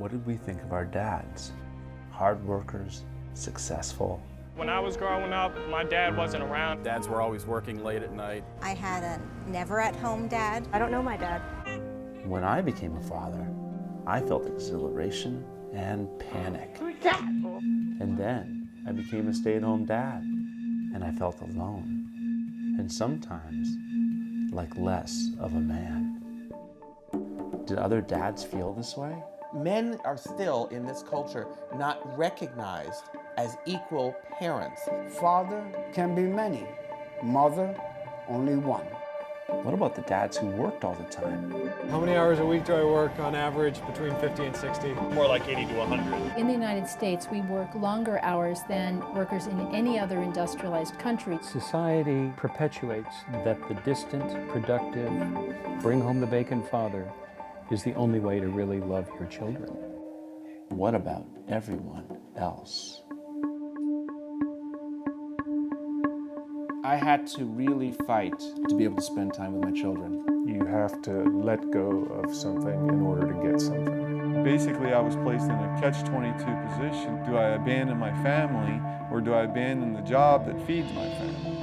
what did we think of our dads? Hard workers, successful. When I was growing up, my dad wasn't around. Dads were always working late at night. I had a never-at-home dad. I don't know my dad. When I became a father, I felt exhilaration and panic. And then I became a stay-at-home dad, and I felt alone, and sometimes like less of a man. Did other dads feel this way? Men are still, in this culture, not recognized as equal parents. Father can be many, mother only one. What about the dads who worked all the time? How many hours a week do I work on average? Between 50 and 60. More like 80 to 100. In the United States, we work longer hours than workers in any other industrialized country. Society perpetuates that the distant, productive, bring home the bacon father is the only way to really love your children. What about everyone else? I had to really fight to be able to spend time with my children. You have to let go of something in order to get something. Basically, I was placed in a catch-22 position. Do I abandon my family, or do I abandon the job that feeds my family?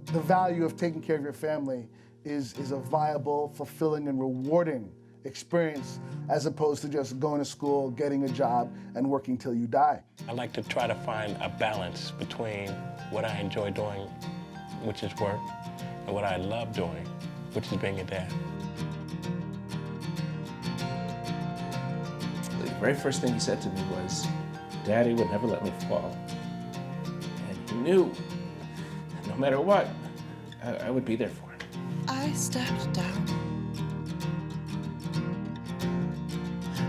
The value of taking care of your family is a viable, fulfilling, and rewarding experience, as opposed to just going to school, getting a job, and working till you die. I like to try to find a balance between what I enjoy doing, which is work, and what I love doing, which is being a dad. The very first thing he said to me was, Daddy would never let me fall. And he knew that no matter what, I would be there for him. I stepped down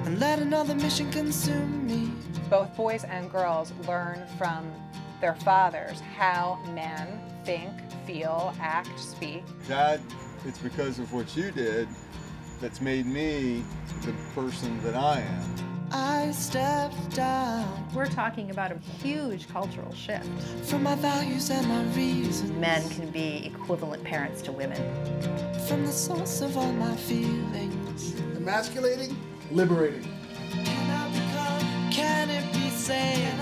and let another mission consume me. Both boys and girls learn from their fathers how men think, feel, act, speak. Dad, it's because of what you did that's made me the person that I am. I stepped down. We're talking about a huge cultural shift. From my values and my reasons. Men can be equivalent parents to women. From the source of all my feelings. Emasculating, liberating. Can it be said?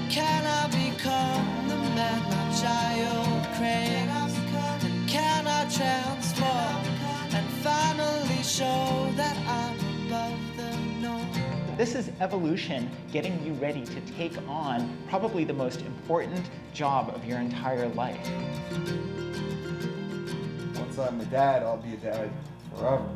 Can I become the man my child craves? And can I transform and finally show that I'm above the norm? This is evolution getting you ready to take on probably the most important job of your entire life. Once I'm a dad, I'll be a dad forever.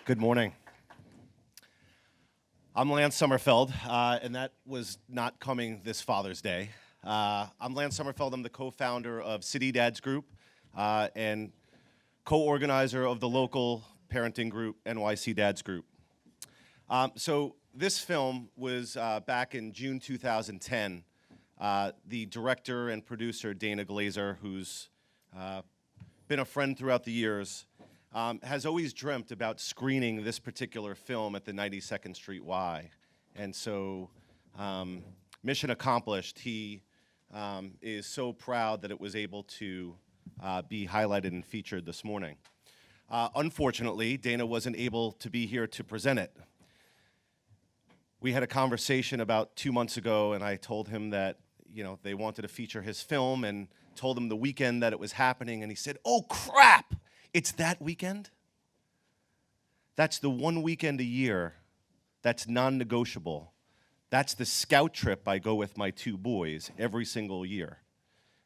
Good morning. I'm Lance Somerfeld, and that was not coming this Father's Day. I'm Lance Somerfeld. I'm the co-founder of City Dads Group and co-organizer of the local parenting group, NYC Dads Group. So this film was back in June 2010. The director and producer, Dana Glazer, who's been a friend throughout the years, has always dreamt about screening this particular film at the 92nd Street Y. And so, mission accomplished. He is so proud that it was able to be highlighted and featured this morning. Unfortunately, Dana wasn't able to be here to present it. We had a conversation about 2 months ago, and I told him that, you know, they wanted to feature his film, and told him the weekend that it was happening, and he said, "Oh, crap! It's that weekend?" That's the one weekend a year that's non-negotiable. That's the scout trip I go with my two boys every single year.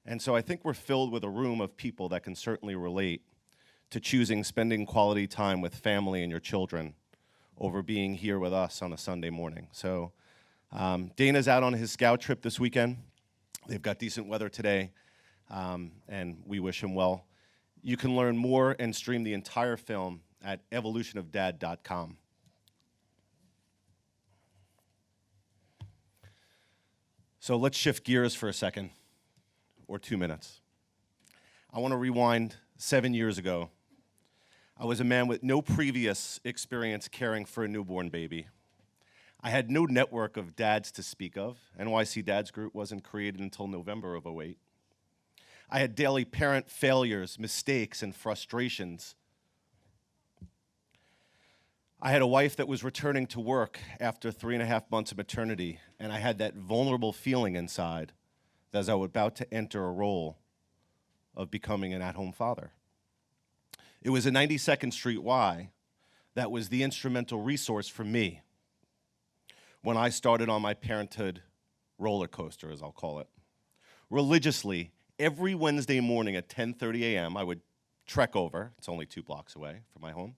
And so I think we're filled with a room of people that can certainly relate to choosing spending quality time with family and your children over being here with us on a Sunday morning. So Dana's out on his scout trip this weekend. They've got decent weather today, and we wish him well. You can learn more and stream the entire film at evolutionofdad.com. So let's shift gears for a second, or 2 minutes. I want to rewind 7 years ago I was a man with no previous experience caring for a newborn baby. I had no network of dads to speak of. NYC Dads Group wasn't created until November of '08. I had daily parent failures, mistakes, and frustrations. I had a wife that was returning to work after 3.5 months of maternity, and I had that vulnerable feeling inside that as I was about to enter a role of becoming an at-home father. It was a 92nd Street Y that was the instrumental resource for me when I started on my parenthood roller coaster, as I'll call it. Religiously, every Wednesday morning at 10:30 a.m., I would trek over, it's only 2 blocks away from my home,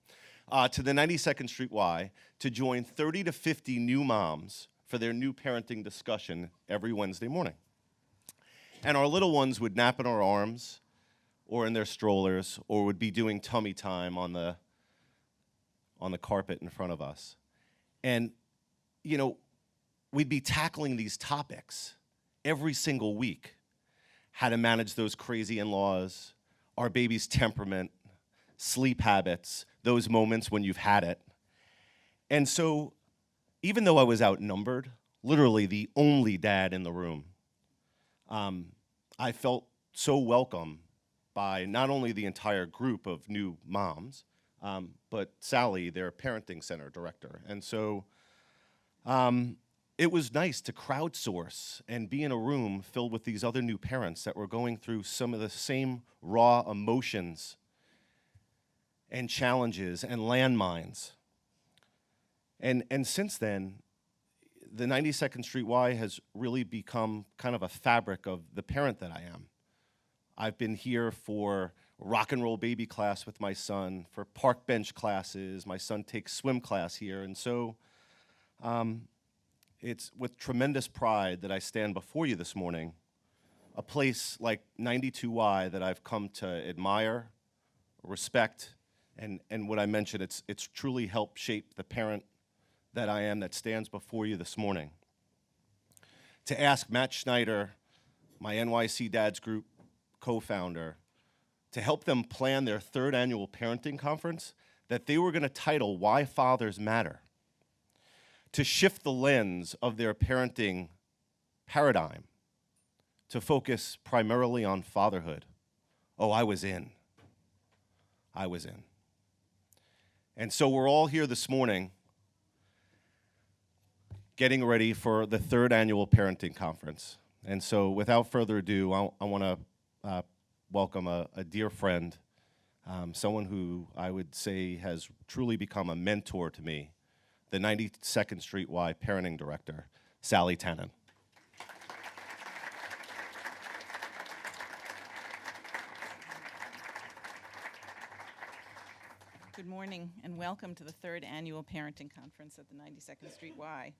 to the 92nd Street Y to join 30 to 50 new moms for their new parenting discussion every Wednesday morning. And our little ones would nap in our arms or in their strollers or would be doing tummy time on the carpet in front of us. And, you know, we'd be tackling these topics every single week. How to manage those crazy in-laws, our baby's temperament, sleep habits, those moments when you've had it. And so, even though I was outnumbered, literally the only dad in the room, I felt so welcome by not only the entire group of new moms, but Sally, their parenting center director. And so, it was nice to crowdsource and be in a room filled with these other new parents that were going through some of the same raw emotions and challenges and landmines. And since then, the 92nd Street Y has really become kind of a fabric of the parent that I am. I've been here for rock and roll baby class with my son, for park bench classes. My son takes swim class here. And so it's with tremendous pride that I stand before you this morning, a place like 92Y that I've come to admire, respect, and what I mentioned, it's truly helped shape the parent that I am that stands before you this morning. To ask Matt Schneider, my NYC Dads Group co-founder, to help them plan their 3rd annual parenting conference that they were going to title Why Fathers Matter, to shift the lens of their parenting paradigm to focus primarily on fatherhood. Oh, I was in. I was in. And so we're all here this morning getting ready for the 3rd annual parenting conference. And so without further ado, I want to welcome a dear friend, someone who I would say has truly become a mentor to me, the 92nd Street Y parenting director, Sally Tannen. Good morning and welcome to the 3rd annual parenting conference at the 92nd Street Y.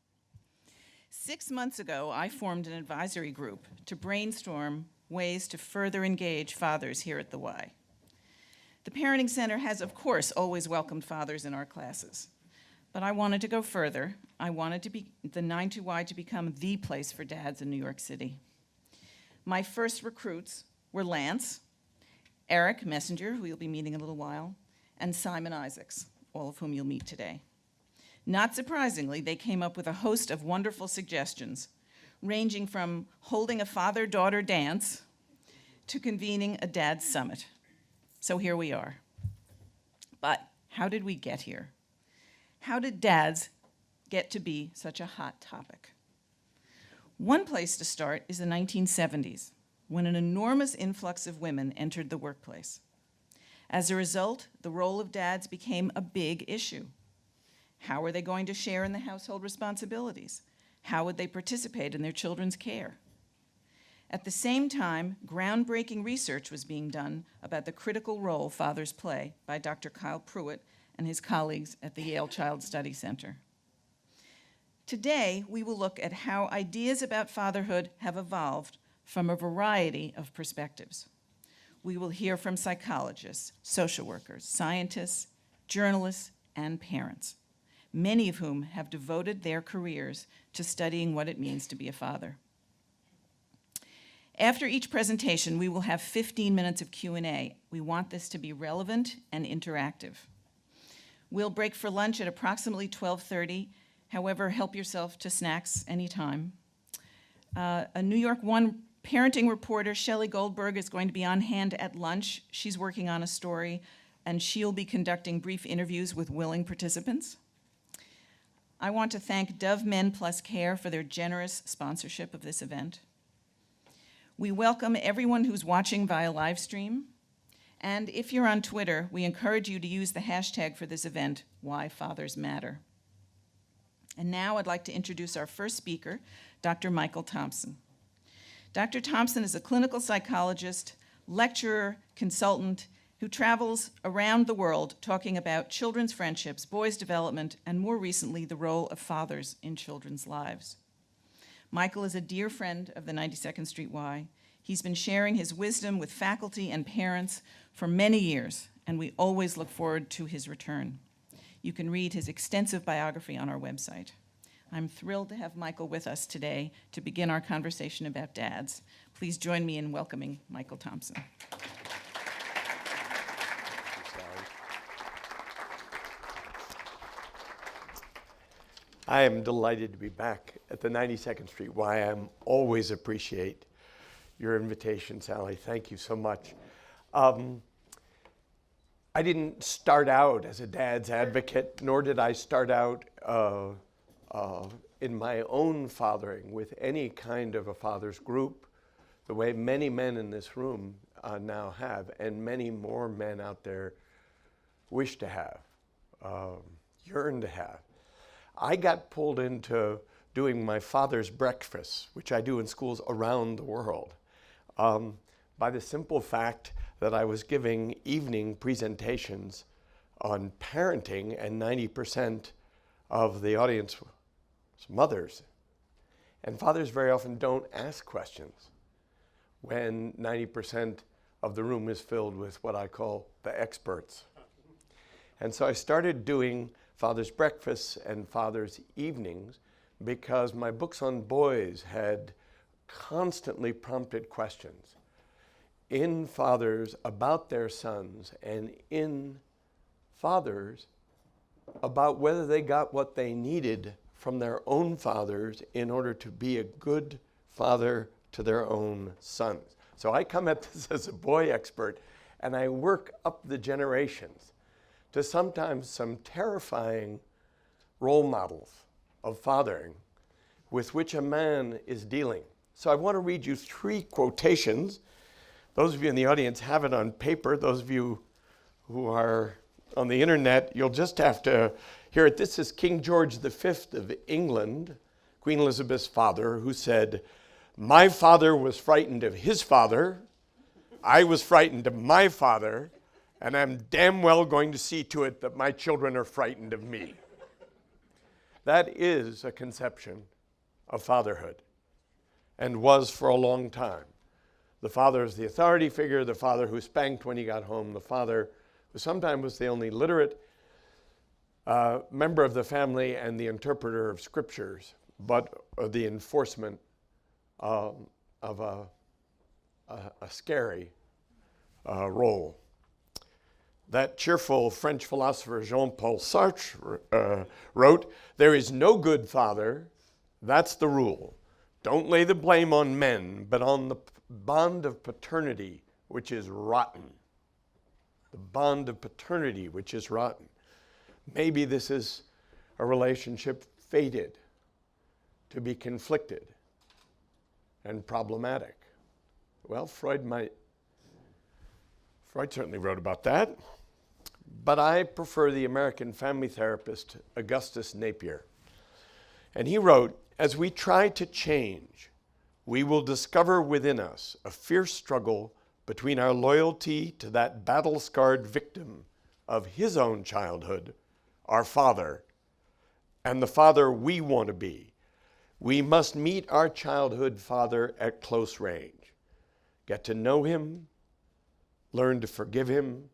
6 months ago, I formed an advisory group to brainstorm ways to further engage fathers here at the Y. The Parenting Center has, of course, always welcomed fathers in our classes. But I wanted to go further. I wanted the 92Y to become the place for dads in New York City. My first recruits were Lance, Eric Messenger, who you'll be meeting in a little while, and Simon Isaacs, all of whom you'll meet today. Not surprisingly, they came up with a host of wonderful suggestions, ranging from holding a father-daughter dance to convening a dad's summit. So here we are. But how did we get here? How did dads get to be such a hot topic? One place to start is the 1970s, when an enormous influx of women entered the workplace. As a result, the role of dads became a big issue. How were they going to share in the household responsibilities? How would they participate in their children's care? At the same time, groundbreaking research was being done about the critical role fathers play by Dr. Kyle Pruitt and his colleagues at the Yale Child Study Center. Today, we will look at how ideas about fatherhood have evolved from a variety of perspectives. We will hear from psychologists, social workers, scientists, journalists, and parents, many of whom have devoted their careers to studying what it means to be a father. After each presentation, we will have 15 minutes of Q&A. We want this to be relevant and interactive. We'll break for lunch at approximately 12:30. However, help yourself to snacks anytime. A New York One parenting reporter, Shelley Goldberg, is going to be on hand at lunch. She's working on a story, and she'll be conducting brief interviews with willing participants. I want to thank Dove Men Plus Care for their generous sponsorship of this event. We welcome everyone who's watching via live stream. And if you're on Twitter, we encourage you to use the hashtag for this event, #WhyFathersMatter. And now I'd like to introduce our first speaker, Dr. Michael Thompson. Dr. Thompson is a clinical psychologist, lecturer, consultant, who travels around the world talking about children's friendships, boys' development, and more recently, the role of fathers in children's lives. Michael is a dear friend of the 92nd Street Y. He's been sharing his wisdom with faculty and parents for many years, and we always look forward to his return. You can read his extensive biography on our website. I'm thrilled to have Michael with us today to begin our conversation about dads. Please join me in welcoming Michael Thompson. I am delighted to be back at the 92nd Street Y. I always appreciate your invitation, Sally. Thank you so much. I didn't start out as a dad's advocate, nor did I start out in my own fathering with any kind of a father's group, the way many men in this room now have, and many more men out there wish to have, yearn to have. I got pulled into doing my father's breakfasts, which I do in schools around the world, by the simple fact that I was giving evening presentations on parenting, and 90% of the audience was mothers. And fathers very often don't ask questions when 90% of the room is filled with what I call the experts. And so I started doing father's breakfasts and father's evenings because my books on boys had constantly prompted questions in fathers about their sons and in fathers about whether they got what they needed from their own fathers in order to be a good father to their own sons. So I come at this as a boy expert, and I work up the generations to sometimes some terrifying role models of fathering with which a man is dealing. So I want to read you 3 quotations. Those of you in the audience have it on paper. Those of you who are on the internet, you'll just have to hear it. This is King George V of England, Queen Elizabeth's father, who said, "My father was frightened of his father. I was frightened of my father. And I'm damn well going to see to it that my children are frightened of me." That is a conception of fatherhood, and was for a long time. The father is the authority figure, the father who spanked when he got home, the father who sometimes was the only literate member of the family and the interpreter of scriptures, but the enforcement of a scary role. That cheerful French philosopher Jean-Paul Sartre wrote, "There is no good father, that's the rule. Don't lay the blame on men, but on the bond of paternity, which is rotten." The bond of paternity, which is rotten. Maybe this is a relationship fated to be conflicted and problematic. Well, Freud certainly wrote about that, but I prefer the American family therapist Augustus Napier. And he wrote, "As we try to change, we will discover within us a fierce struggle between our loyalty to that battle-scarred victim of his own childhood, our father, and the father we want to be. We must meet our childhood father at close range, get to know him, learn to forgive him,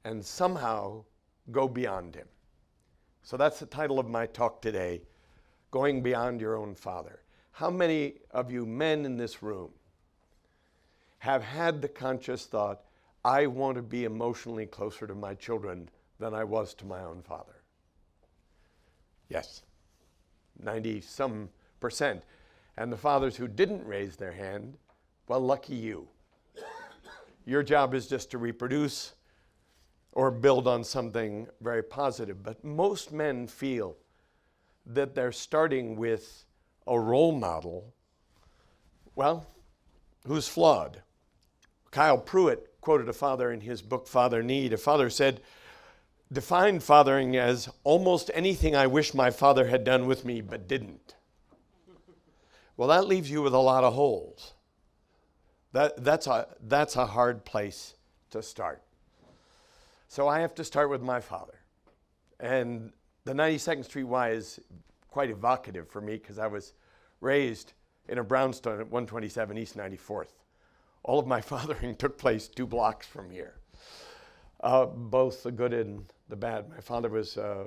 and somehow go beyond him." So that's the title of my talk today, Going Beyond Your Own Father. How many of you men in this room have had the conscious thought, I want to be emotionally closer to my children than I was to my own father? Yes, 90-some%. And the fathers who didn't raise their hand, well, lucky you. Your job is just to reproduce or build on something very positive. But most men feel that they're starting with a role model, well, who's flawed. Kyle Pruitt quoted a father in his book, Father Need. A father said, defined fathering as almost anything I wish my father had done with me but didn't. Well, that leaves you with a lot of holes. That's a hard place to start. So I have to start with my father. And the 92nd Street Y is quite evocative for me because I was raised in a brownstone at 127 East 94th. All of my fathering took place 2 blocks from here, both the good and the bad. My father was a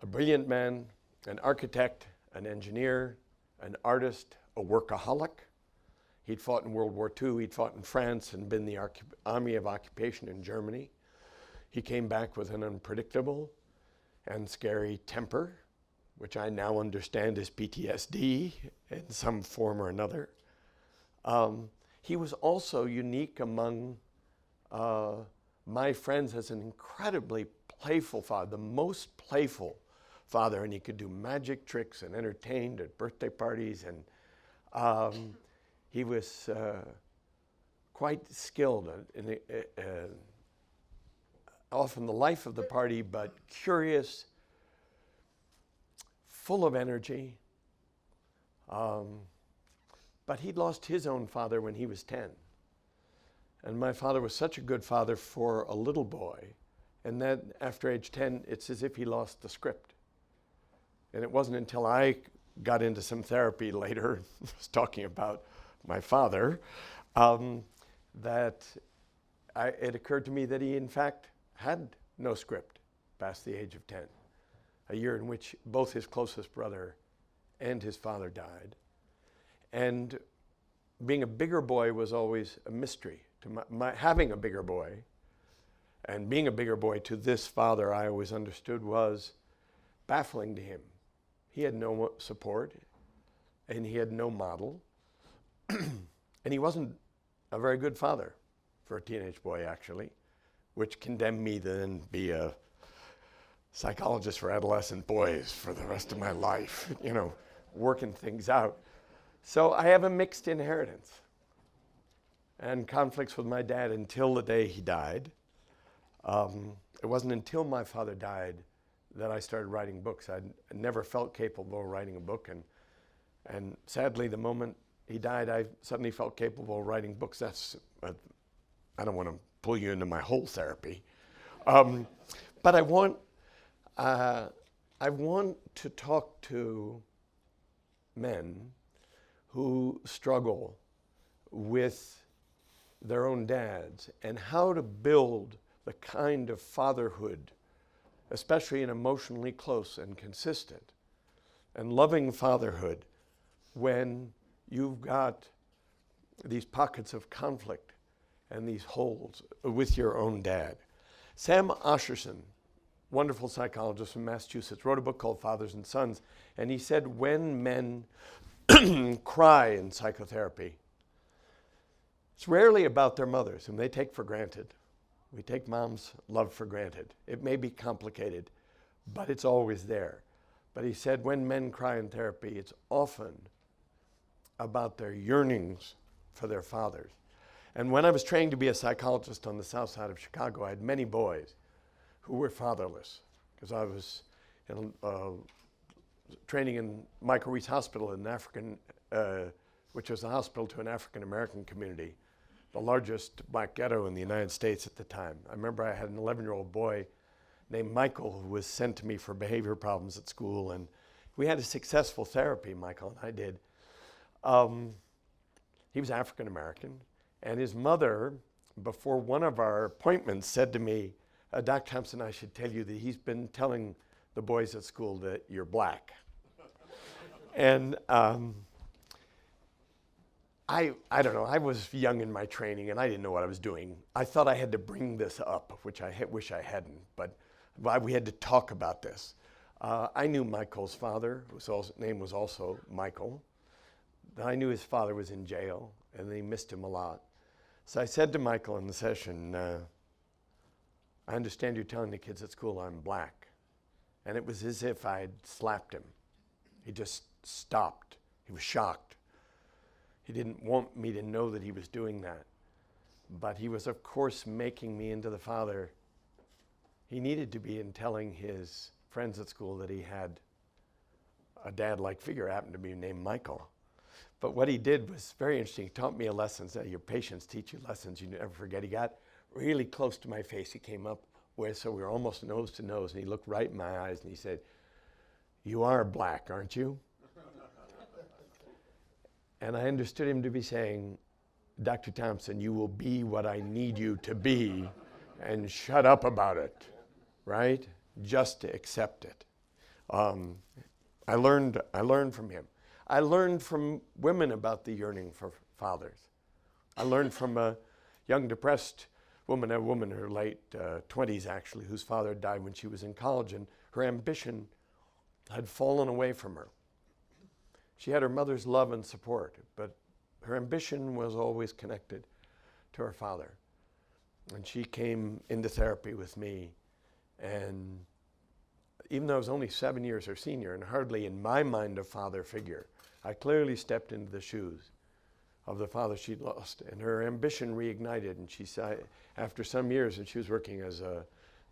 brilliant man, an architect, an engineer, an artist, a workaholic. He'd fought in World War II, he'd fought in France and been in the Army of Occupation in Germany. He came back with an unpredictable and scary temper, which I now understand is PTSD in some form or another. He was also unique among my friends as an incredibly playful father, the most playful father, and he could do magic tricks and entertained at birthday parties, and he was quite skilled in often the life of the party, but curious, full of energy. But he'd lost his own father when he was 10. And my father was such a good father for a little boy. And then after age 10, it's as if he lost the script. And it wasn't until I got into some therapy later, was talking about my father, that it occurred to me that he in fact had no script past the age of 10, a year in which both his closest brother and his father died. And being a bigger boy was always a mystery. To my having a bigger boy and being a bigger boy to this father, I always understood was baffling to him. He had no support and he had no model. And he wasn't a very good father for a teenage boy, actually, which condemned me to then be a psychologist for adolescent boys for the rest of my life, you know, working things out. So I have a mixed inheritance and conflicts with my dad until the day he died. It wasn't until my father died that I started writing books. I never felt capable of writing a book, and sadly, the moment he died, I suddenly felt capable of writing books. I don't want to pull you into my whole therapy, but I want to talk to men who struggle with their own dads and how to build the kind of fatherhood, especially an emotionally close and consistent and loving fatherhood, when you've got these pockets of conflict and these holes with your own dad. Sam Osherson, wonderful psychologist from Massachusetts, wrote a book called Fathers and Sons, and he said when men cry in psychotherapy, it's rarely about their mothers, whom they take for granted. We take mom's love for granted. It may be complicated, but it's always there. But he said when men cry in therapy, it's often about their yearnings for their fathers. And when I was training to be a psychologist on the south side of Chicago, I had many boys who were fatherless, because I was training in Michael Reese Hospital in which was a hospital to an African-American community, the largest black ghetto in the United States at the time. I remember I had an 11-year-old boy named Michael who was sent to me for behavior problems at school, and we had a successful therapy, Michael and I did. He was African-American, and his mother, before one of our appointments, said to me, Dr. Thompson, I should tell you that he's been telling the boys at school that you're black. And I don't know, I was young in my training and I didn't know what I was doing. I thought I had to bring this up, which I wish I hadn't, but we had to talk about this. I knew Michael's father, whose name was also Michael. I knew his father was in jail and they missed him a lot. So I said to Michael in the session, I understand you're telling the kids at school I'm black. And it was as if I'd slapped him. He just stopped. He was shocked. He didn't want me to know that he was doing that. But he was, of course, making me into the father he needed to be in telling his friends at school that he had a dad-like figure, happened to be named Michael. But what he did was very interesting. He taught me a lesson. So your patients teach you lessons you never forget. He got really close to my face. He came up so we were almost nose to nose, and he looked right in my eyes and he said, "You are black, aren't you?" And I understood him to be saying, "Dr. Thompson, you will be what I need you to be, and shut up about it," right? Just to accept it. I learned from him. I learned from women about the yearning for fathers. I learned from a young depressed woman, a woman in her late 20s actually, whose father died when she was in college, and her ambition had fallen away from her. She had her mother's love and support, but her ambition was always connected to her father. And she came into therapy with me, and even though I was only 7 years her senior and hardly in my mind a father figure, I clearly stepped into the shoes of the father she'd lost, and her ambition reignited. And she said, after some years, and she was working as an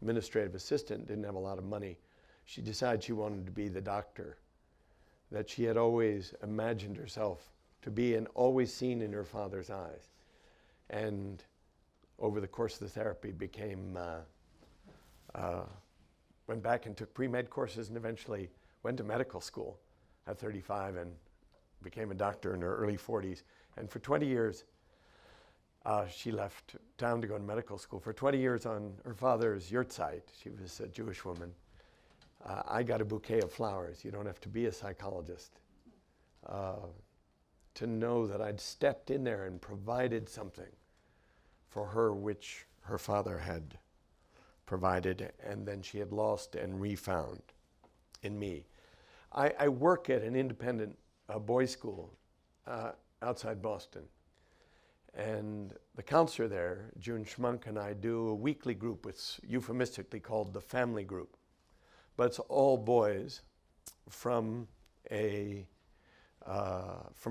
administrative assistant, didn't have a lot of money, she decided she wanted to be the doctor that she had always imagined herself to be and always seen in her father's eyes. And over the course of the therapy went back and took pre-med courses and eventually went to medical school at 35 and became a doctor in her early 40s. And for 20 years, she left town to go to medical school. For 20 years on her father's yurtzeit, she was a Jewish woman, I got a bouquet of flowers. You don't have to be a psychologist to know that I'd stepped in there and provided something for her which her father had provided and then she had lost and refound in me. I work at an independent boys' school outside Boston. And the counselor there, June Schmunk, and I do a weekly group. It's euphemistically called the family group. But it's all boys from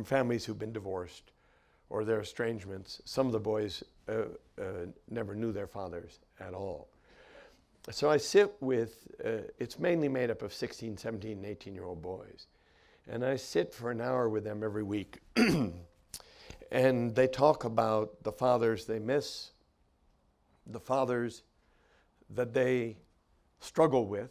families who've been divorced or their estrangements. Some of the boys never knew their fathers at all. So I sit with, it's mainly made up of 16, 17, and 18-year-old boys. And I sit for an hour with them every week. And they talk about the fathers they miss, the fathers that they struggle with.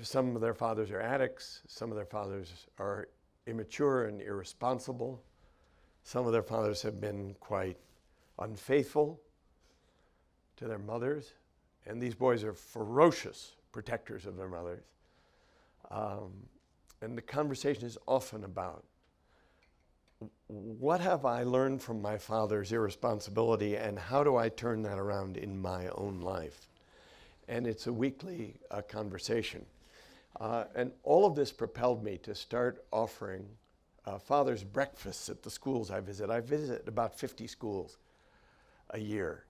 Some of their fathers are addicts. Some of their fathers are immature and irresponsible. Some of their fathers have been quite unfaithful to their mothers. And these boys are ferocious protectors of their mothers. And the conversation is often about, what have I learned from my father's irresponsibility and how do I turn that around in my own life? And it's a weekly conversation. And all of this propelled me to start offering father's breakfasts at the schools I visit. I visit about 50 schools a year.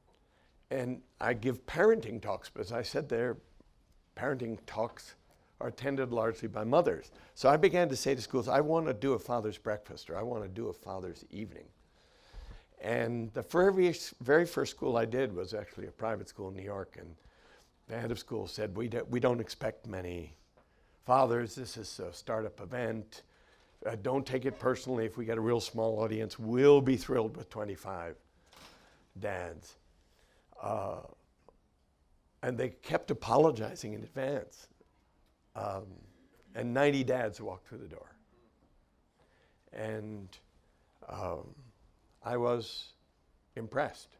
And I give parenting talks, but as I said there, parenting talks are attended largely by mothers. So I began to say to schools, I want to do a father's breakfast, or I want to do a father's evening. And the very first school I did was actually a private school in New York, and the head of school said, we don't expect many fathers. This is a startup event. Don't take it personally. If we get a real small audience, we'll be thrilled with 25 dads. And they kept apologizing in advance. And 90 dads walked through the door. And I was impressed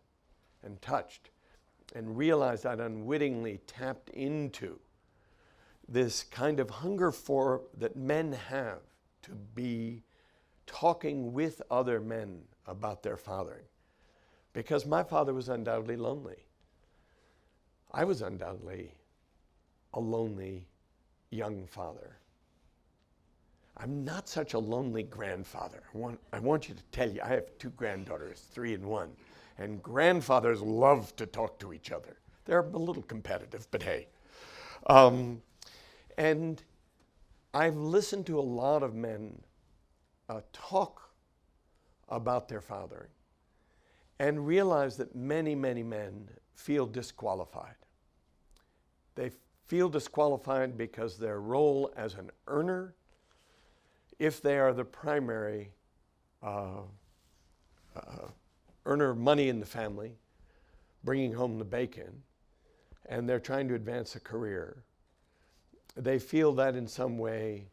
and touched and realized I'd unwittingly tapped into this kind of hunger that men have talking with other men about their fathering. Because my father was undoubtedly lonely. I was undoubtedly a lonely young father. I'm not such a lonely grandfather. I want you to tell you, I have 2 granddaughters, 3 and 1, and grandfathers love to talk to each other. They're a little competitive, but hey. And I've listened to a lot of men talk about their fathering and realize that many, many men feel disqualified. They feel disqualified because their role as an earner, if they are the primary earner of money in the family, bringing home the bacon, and they're trying to advance a career, they feel that in some way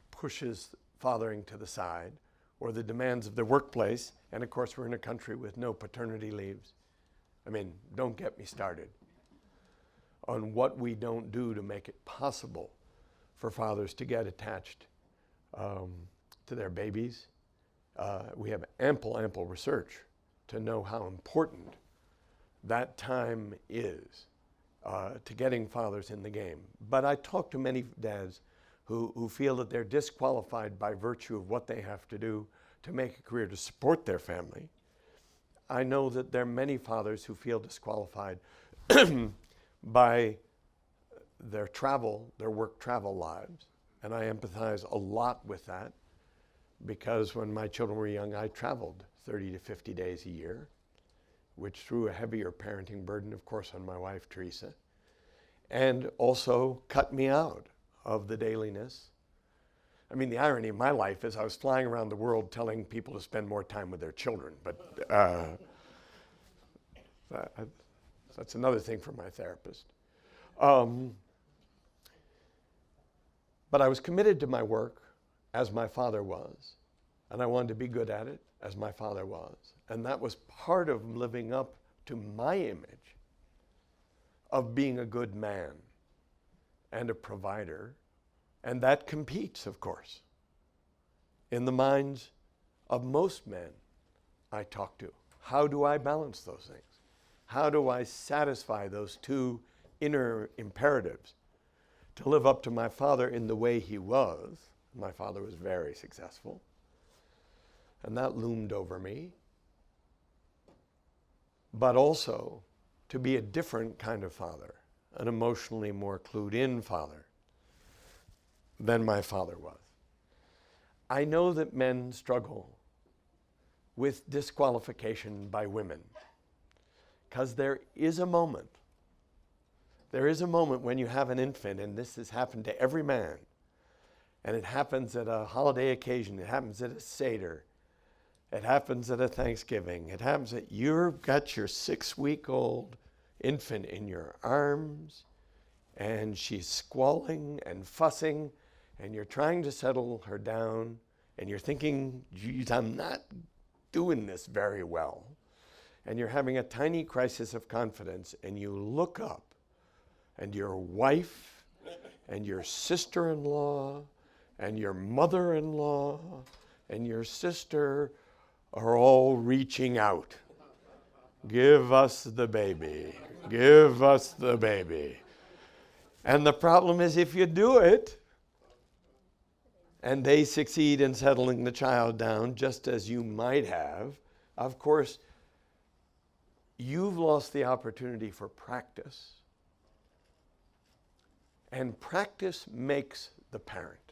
pushes fathering to the side, or the demands of the workplace. And of course, we're in a country with no paternity leaves. I mean, don't get me started on what we don't do to make it possible for fathers to get attached to their babies. We have ample research to know how important that time is to getting fathers in the game. But I talk to many dads who feel that they're disqualified by virtue of what they have to do to make a career to support their family. I know that there are many fathers who feel disqualified by their work travel lives. And I empathize a lot with that, because when my children were young, I traveled 30 to 50 days a year, which threw a heavier parenting burden, of course, on my wife, Teresa, and also cut me out of the dailiness. I mean, the irony of my life is I was flying around the world telling people to spend more time with their children, but that's another thing for my therapist. But I was committed to my work as my father was, and I wanted to be good at it as my father was. And that was part of living up to my image of being a good man and a provider. And that competes, of course, in the minds of most men I talk to. How do I balance those things? How do I satisfy those 2 inner imperatives to live up to my father in the way he was? My father was very successful, and that loomed over me. But also to be a different kind of father, an emotionally more clued in father than my father was. I know that men struggle with disqualification by women, because there is a moment when you have an infant, and this has happened to every man, and it happens at a holiday occasion, it happens at a Seder, it happens at a Thanksgiving, it happens that you've got your 6-week-old infant in your arms, and she's squalling and fussing, and you're trying to settle her down, and you're thinking, geez, I'm not doing this very well. And you're having a tiny crisis of confidence, and you look up, and your wife, and your sister-in-law, and your mother-in-law, and your sister are all reaching out. Give us the baby. Give us the baby. And the problem is, if you do it, and they succeed in settling the child down just as you might have, of course, you've lost the opportunity for practice. And practice makes the parent.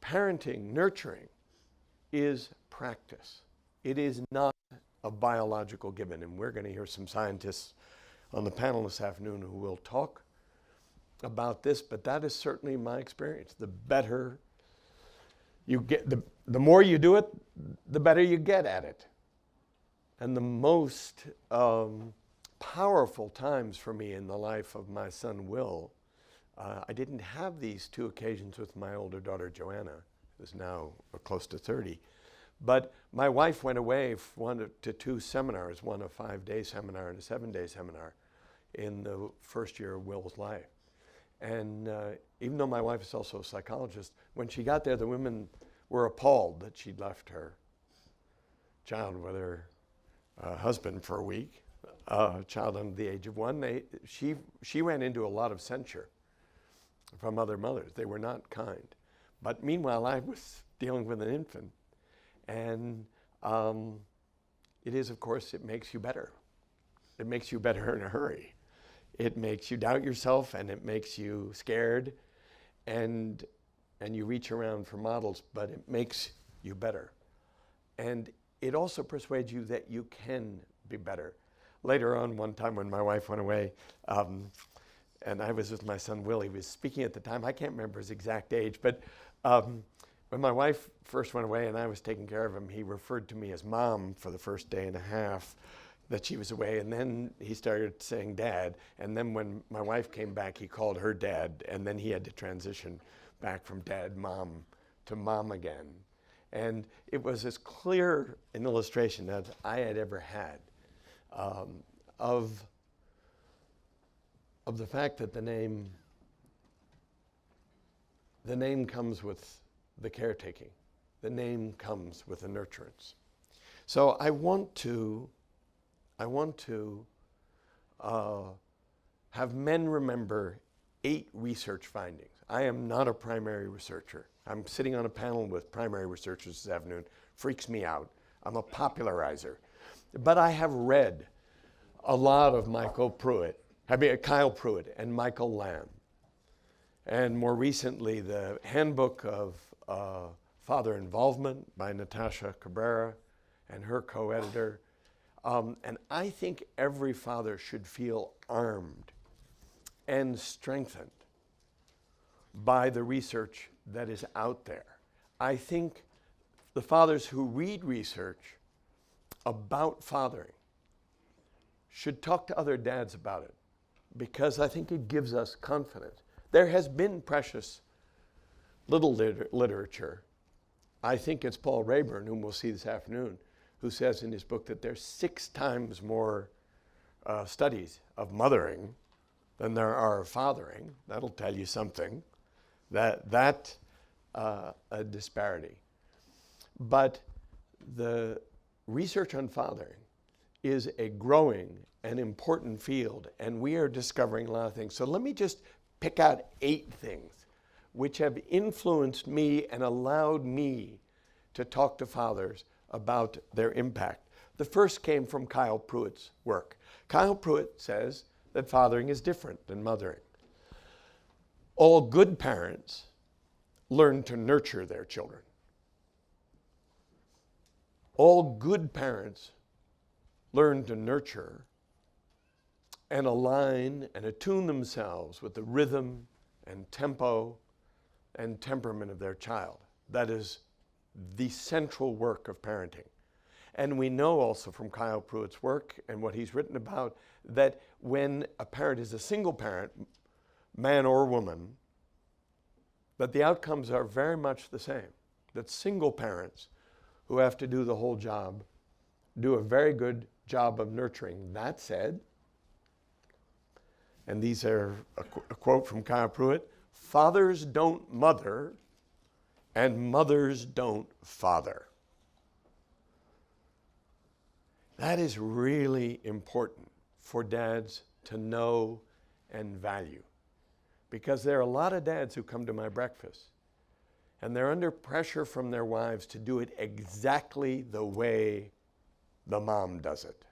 Parenting, nurturing, is practice. It is not a biological given. And we're going to hear some scientists on the panel this afternoon who will talk about this, but that is certainly my experience. The better you get, the more you do it, the better you get at it. And the most powerful times for me in the life of my son, Will, I didn't have these 2 occasions with my older daughter, Joanna, who's now close to 30. But my wife went away to 2 seminars, one a 5-day seminar and a 7-day seminar in the first year of Will's life. And even though my wife is also a psychologist, when she got there, the women were appalled that she'd left her child with her husband for a week, child under the age of 1. She ran into a lot of censure from other mothers. They were not kind. But meanwhile, I was dealing with an infant. And it is, of course, it makes you better. It makes you better in a hurry. It makes you doubt yourself, and it makes you scared, and you reach around for models, but it makes you better. And it also persuades you that you can be better. Later on, one time when my wife went away, and I was with my son Will, he was speaking at the time. I can't remember his exact age, but when my wife first went away and I was taking care of him, he referred to me as Mom for the first day and a half that she was away, and then he started saying Dad, and then when my wife came back, he called her Dad, and then he had to transition back from Dad, Mom, to Mom again. And it was as clear an illustration as I had ever had of the fact that the name comes with the caretaking. The name comes with the nurturance. So I want to have men remember 8 research findings. I am not a primary researcher. I'm sitting on a panel with primary researchers this afternoon. Freaks me out. I'm a popularizer. But I have read a lot of Kyle Pruitt and Michael Lamb. And more recently, the Handbook of Father Involvement by Natasha Cabrera and her co-editor. And I think every father should feel armed and strengthened by the research that is out there. I think the fathers who read research about fathering should talk to other dads about it, because I think it gives us confidence. There has been precious little literature. I think it's Paul Raeburn, whom we'll see this afternoon, who says in his book that there's 6 times more studies of mothering than there are of fathering. That'll tell you something, that a disparity. But the research on fathering is a growing and important field, and we are discovering a lot of things. So let me just pick out 8 things which have influenced me and allowed me to talk to fathers about their impact. The first came from Kyle Pruitt's work. Kyle Pruitt says that fathering is different than mothering. All good parents learn to nurture their children. All good parents learn to nurture and align and attune themselves with the rhythm and tempo and temperament of their child. That is the central work of parenting. And we know also from Kyle Pruitt's work and what he's written about that when a parent is a single parent, man or woman, that the outcomes are very much the same. That single parents who have to do the whole job do a very good job of nurturing. That said, and these are a quote from Kyle Pruitt, fathers don't mother and mothers don't father. That is really important for dads to know and value, because there are a lot of dads who come to my breakfast and they're under pressure from their wives to do it exactly the way the mom does it.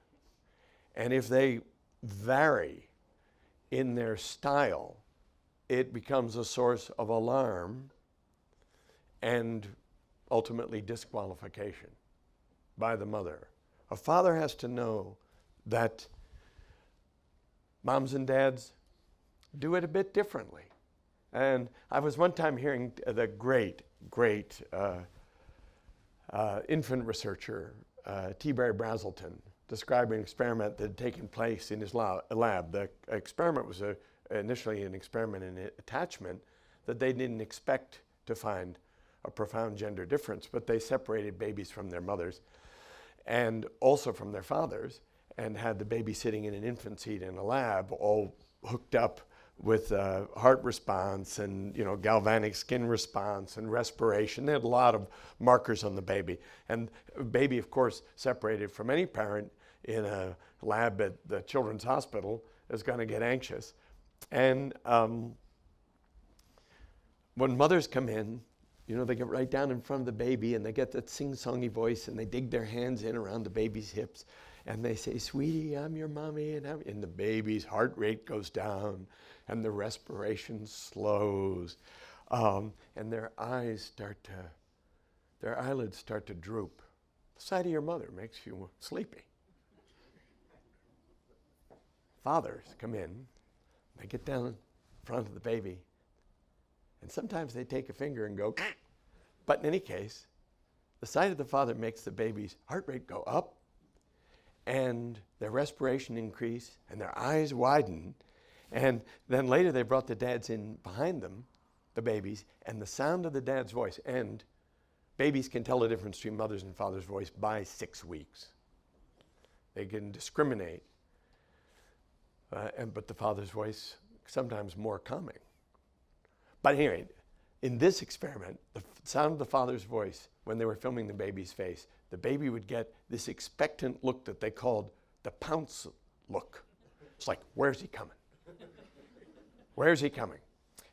And if they vary in their style, it becomes a source of alarm and ultimately disqualification by the mother. A father has to know that moms and dads do it a bit differently. And I was one time hearing the great infant researcher, T. Barry Brazelton, describing an experiment that had taken place in his lab. The experiment was initially an experiment in attachment that they didn't expect to find a profound gender difference, but they separated babies from their mothers and also from their fathers, and had the baby sitting in an infant seat in a lab, all hooked up with heart response and galvanic skin response and respiration. They had a lot of markers on the baby. And a baby, of course, separated from any parent in a lab at the Children's Hospital is going to get anxious. And when mothers come in, they get right down in front of the baby and they get that sing-songy voice and they dig their hands in around the baby's hips and they say, "Sweetie, I'm your mommy," and the baby's heart rate goes down and the respiration slows, and their eyelids start to droop. The sight of your mother makes you sleepy. Fathers come in, they get down in front of the baby, and sometimes they take a finger and go, but in any case, the sight of the father makes the baby's heart rate go up, and their respiration increase, and their eyes widen. And then later they brought the dads in behind them, the babies, and the sound of the dad's voice. And babies can tell the difference between mother's and father's voice by 6 weeks. They can discriminate, but the father's voice sometimes more calming. But anyway, in this experiment, the sound of the father's voice, when they were filming the baby's face, the baby would get this expectant look that they called the pounce look. It's like, where's he coming? Where's he coming?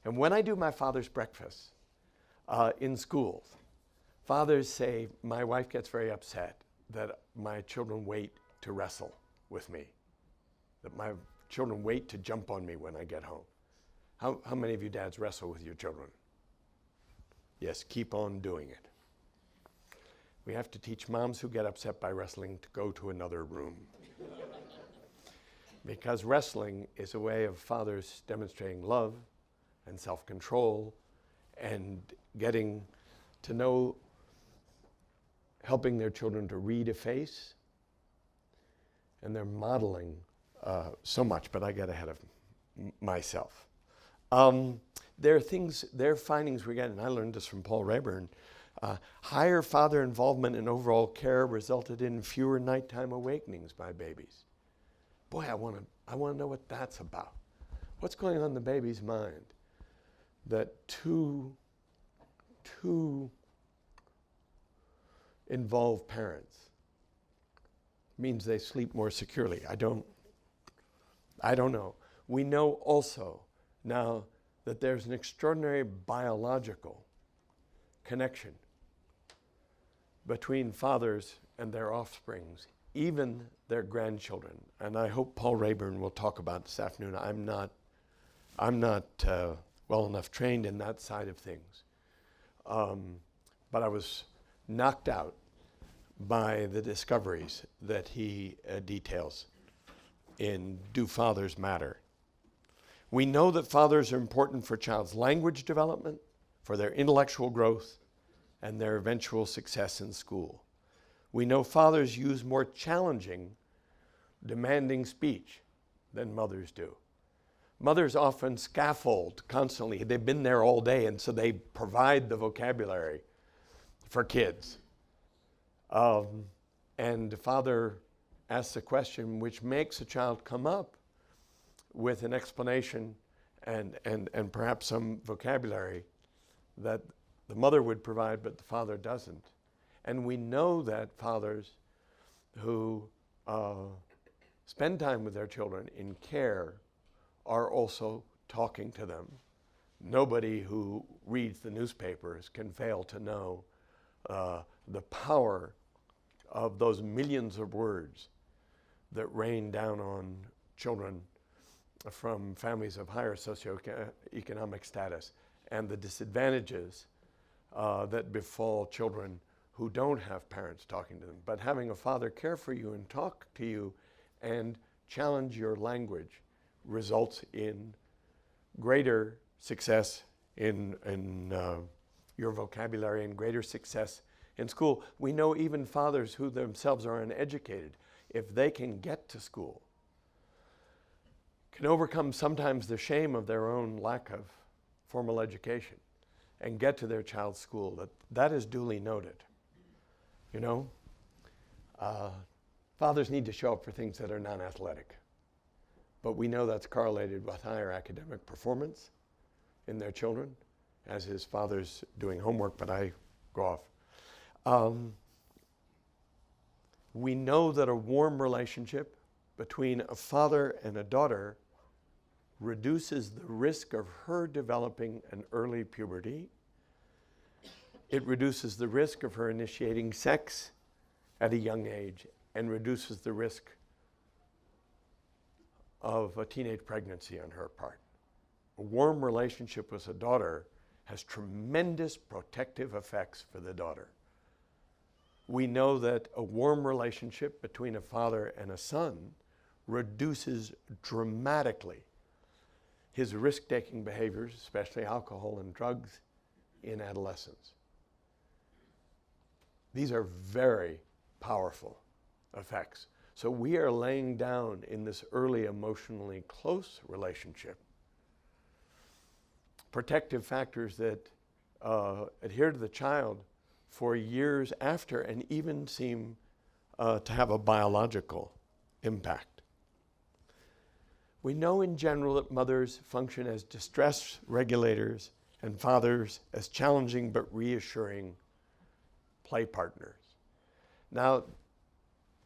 And when I do my father's breakfast in schools, fathers say, my wife gets very upset that my children wait to wrestle with me, that my children wait to jump on me when I get home. How many of you dads wrestle with your children? Yes, keep on doing it. We have to teach moms who get upset by wrestling to go to another room. Because wrestling is a way of fathers demonstrating love and self-control and getting to know, helping their children to read a face. And they're modeling so much, but I get ahead of myself. There are findings we get, and I learned this from Paul Raeburn. Higher father involvement in overall care resulted in fewer nighttime awakenings by babies. Boy, I want to know what that's about. What's going on in the baby's mind that two involved parents means they sleep more securely? I don't know. We know also now that there's an extraordinary biological connection between fathers and their offsprings, even their grandchildren. And I hope Paul Raeburn will talk about this afternoon. I'm not well enough trained in that side of things. But I was knocked out by the discoveries that he details in Do Fathers Matter? We know that fathers are important for a child's language development, for their intellectual growth, and their eventual success in school. We know fathers use more challenging, demanding speech than mothers do. Mothers often scaffold constantly. They've been there all day, and so they provide the vocabulary for kids. And the father asks a question which makes a child come up with an explanation and perhaps some vocabulary that the mother would provide, but the father doesn't. And we know that fathers who spend time with their children in care are also talking to them. Nobody who reads the newspapers can fail to know the power of those millions of words that rain down on children from families of higher socioeconomic status, and the disadvantages that befall children who don't have parents talking to them. But having a father care for you and talk to you and challenge your language results in greater success in your vocabulary and greater success in school. We know even fathers who themselves are uneducated, if they can get to school, can overcome sometimes the shame of their own lack of formal education and get to their child's school. That is duly noted. You know, fathers need to show up for things that are non-athletic. but we know that's correlated with higher academic performance in their children, as his father's doing homework, but I go off. We know that a warm relationship between a father and a daughter reduces the risk of her developing an early puberty. It reduces the risk of her initiating sex at a young age and reduces the risk of a teenage pregnancy on her part. A warm relationship with a daughter has tremendous protective effects for the daughter. We know that a warm relationship between a father and a son reduces dramatically his risk-taking behaviors, especially alcohol and drugs, in adolescence. These are very powerful effects. So we are laying down in this early emotionally close relationship protective factors that adhere to the child for years after and even seem to have a biological impact. We know in general that mothers function as distress regulators and fathers as challenging but reassuring play partners. Now,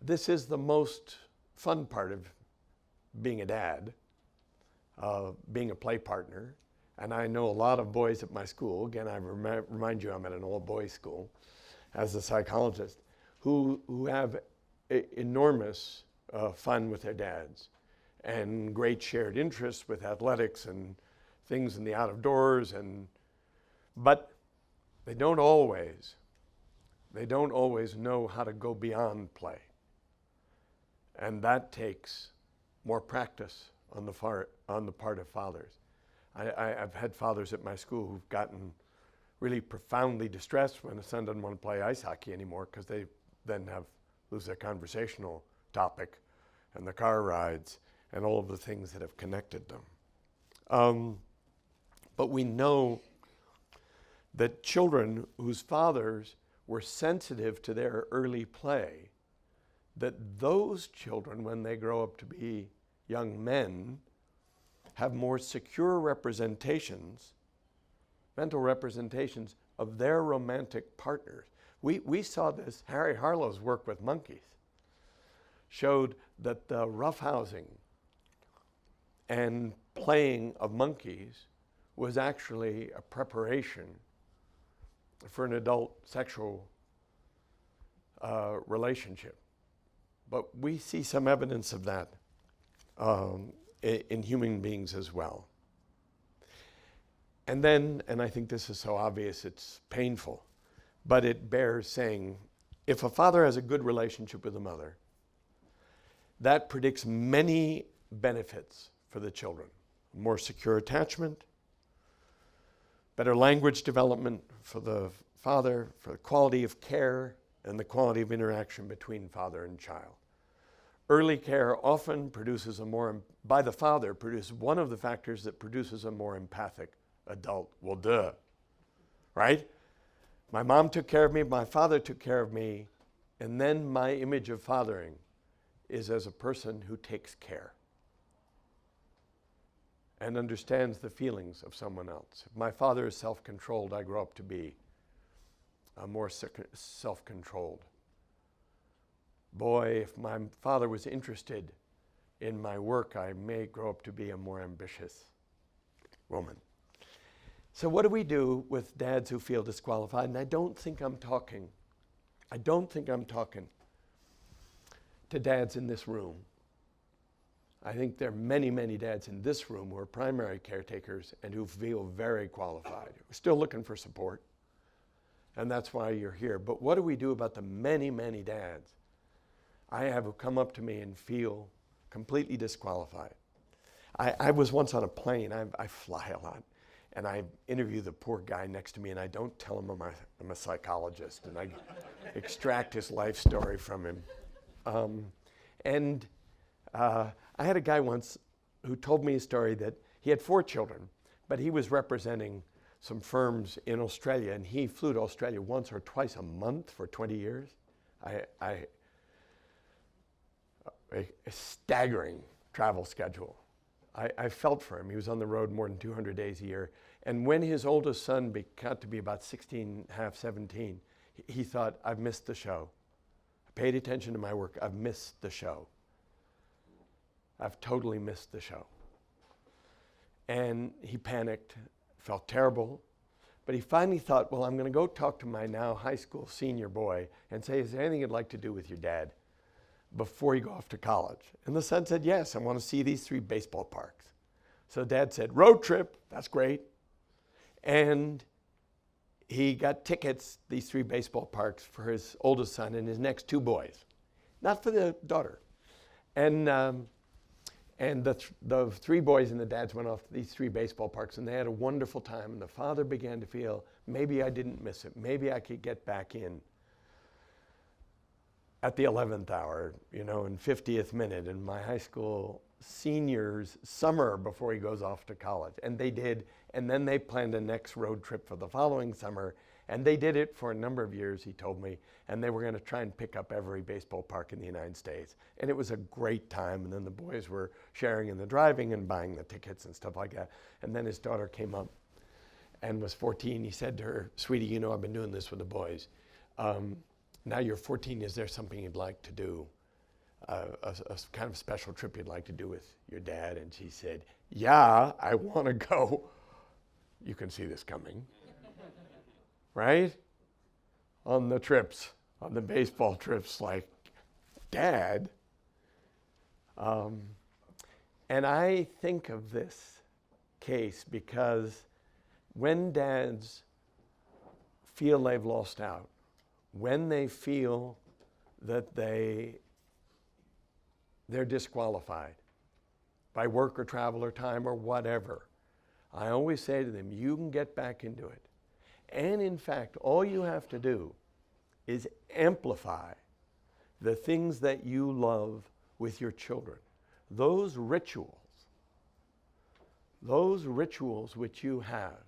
this is the most fun part of being a dad, being a play partner. And I know a lot of boys at my school, again, I remind you I'm at an all-boys school as a psychologist, who have enormous fun with their dads and great shared interests with athletics and things in the out of doors, but they don't always know how to go beyond play. And that takes more practice on the part of fathers. I've had fathers at my school who've gotten really profoundly distressed when a son doesn't want to play ice hockey anymore because they then lose their conversational topic and the car rides and all of the things that have connected them. But we know that children whose fathers were sensitive to their early play, that those children, when they grow up to be young men, have more secure representations, mental representations of their romantic partners. We saw this, Harry Harlow's work with monkeys showed that the roughhousing and playing of monkeys was actually a preparation for an adult sexual relationship. But we see some evidence of that in human beings as well. And then, and I think this is so obvious it's painful, but it bears saying, if a father has a good relationship with a mother, that predicts many benefits for the children. More secure attachment, better language development for the father, for the quality of care and the quality of interaction between father and child. Early care often produces by the father, produces one of the factors that produces a more empathic adult. Well, duh, right? My mom took care of me, my father took care of me, and then my image of fathering is as a person who takes care and understands the feelings of someone else. If my father is self-controlled, I grow up to be more self-controlled. Boy, if my father was interested in my work, I may grow up to be a more ambitious woman. So what do we do with dads who feel disqualified? And I don't think I'm talking to dads in this room. I think there are many, many dads in this room who are primary caretakers and who feel very qualified. We're still looking for support, and that's why you're here. But what do we do about the many, many dads I have who come up to me and feel completely disqualified? I was once on a plane, I fly a lot, and I interview the poor guy next to me, and I don't tell him I'm a psychologist, and I extract his life story from him. I had a guy once who told me a story that he had 4 children, but he was representing some firms in Australia, and he flew to Australia once or twice a month for 20 years. A staggering travel schedule. I felt for him. He was on the road more than 200 days a year. And when his oldest son got to be about 16, half 17, he thought, I've missed the show. I paid attention to my work. I've missed the show. I've totally missed the show. And he panicked, felt terrible. But he finally thought, well, I'm going to go talk to my now high school senior boy and say, is there anything you'd like to do with your dad before you go off to college? And the son said, yes, I want to see these 3 baseball parks. So Dad said, road trip, that's great. And he got tickets, these 3 baseball parks, for his oldest son and his next 2 boys, not for the daughter. And the 3 boys and the dads went off to these 3 baseball parks, and they had a wonderful time. And the father began to feel, maybe I didn't miss it. Maybe I could get back in at the 11th hour, you know, in 50th minute in my high school senior's summer before he goes off to college. And they did. And then they planned a next road trip for the following summer. And they did it for a number of years, he told me. And they were going to try and pick up every baseball park in the United States. And it was a great time. And then the boys were sharing in the driving and buying the tickets and stuff like that. And then his daughter came up and was 14. He said to her, sweetie, you know, I've been doing this with the boys. Now you're 14, is there something you'd like to do? A kind of special trip you'd like to do with your dad? And she said, yeah, I want to go. You can see this coming, right? On the trips, on the baseball trips, like, Dad. And I think of this case because when dads feel they've lost out, when they feel that they're disqualified by work or travel or time or whatever, I always say to them, you can get back into it. And in fact, all you have to do is amplify the things that you love with your children. Those rituals which you have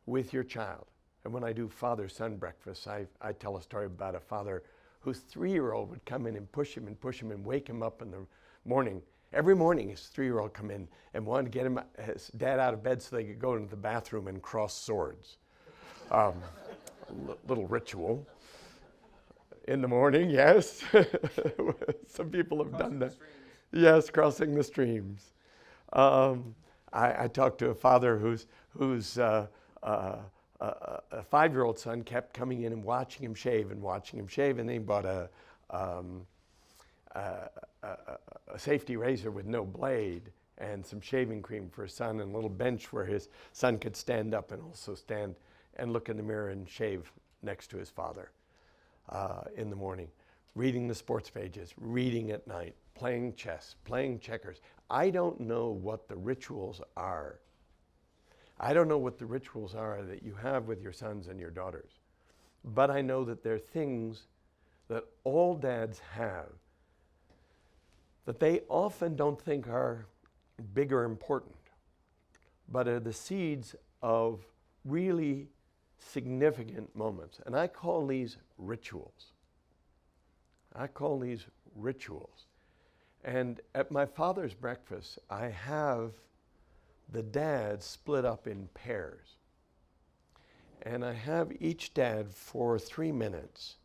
with your child. And when I do father-son breakfasts, I tell a story about a father whose 3-year-old would come in and push him and wake him up in the morning. Every morning his 3-year-old come in and wanted to get his dad out of bed so they could go into the bathroom and cross swords. Little ritual. In the morning, yes. Some people have done that. Yes, crossing the streams. I talked to a father whose a 5-year-old son kept coming in and watching him shave, and then he bought a safety razor with no blade and some shaving cream for his son and a little bench where his son could stand up and also stand and look in the mirror and shave next to his father in the morning, reading the sports pages, reading at night, playing chess, playing checkers. I don't know what the rituals are. I don't know what the rituals are that you have with your sons and your daughters, but I know that there are things that all dads have that they often don't think are big or important, but are the seeds of really significant moments. And I call these rituals. And at my father's breakfast, I have the dads split up in pairs. And I have each dad for 3 minutes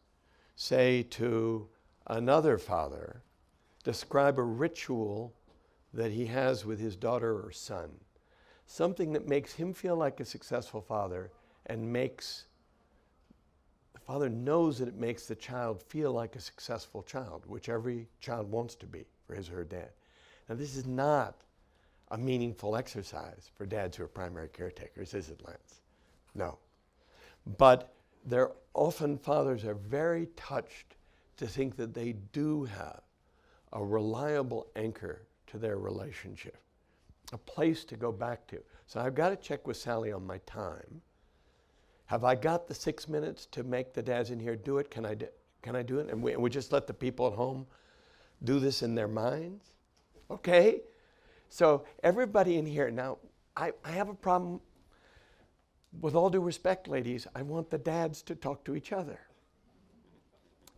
say to another father, describe a ritual that he has with his daughter or son, something that makes him feel like a successful father and makes the father knows that it makes the child feel like a successful child, which every child wants to be for his or her dad. Now, this is not a meaningful exercise for dads who are primary caretakers, is it, Lance? No. But often fathers are very touched to think that they do have a reliable anchor to their relationship, a place to go back to. So I've got to check with Sally on my time. Have I got the 6 minutes to make the dads in here do it? Can I do it? And we just let the people at home do this in their minds? Okay? So everybody in here, now I have a problem. With all due respect, ladies, I want the dads to talk to each other.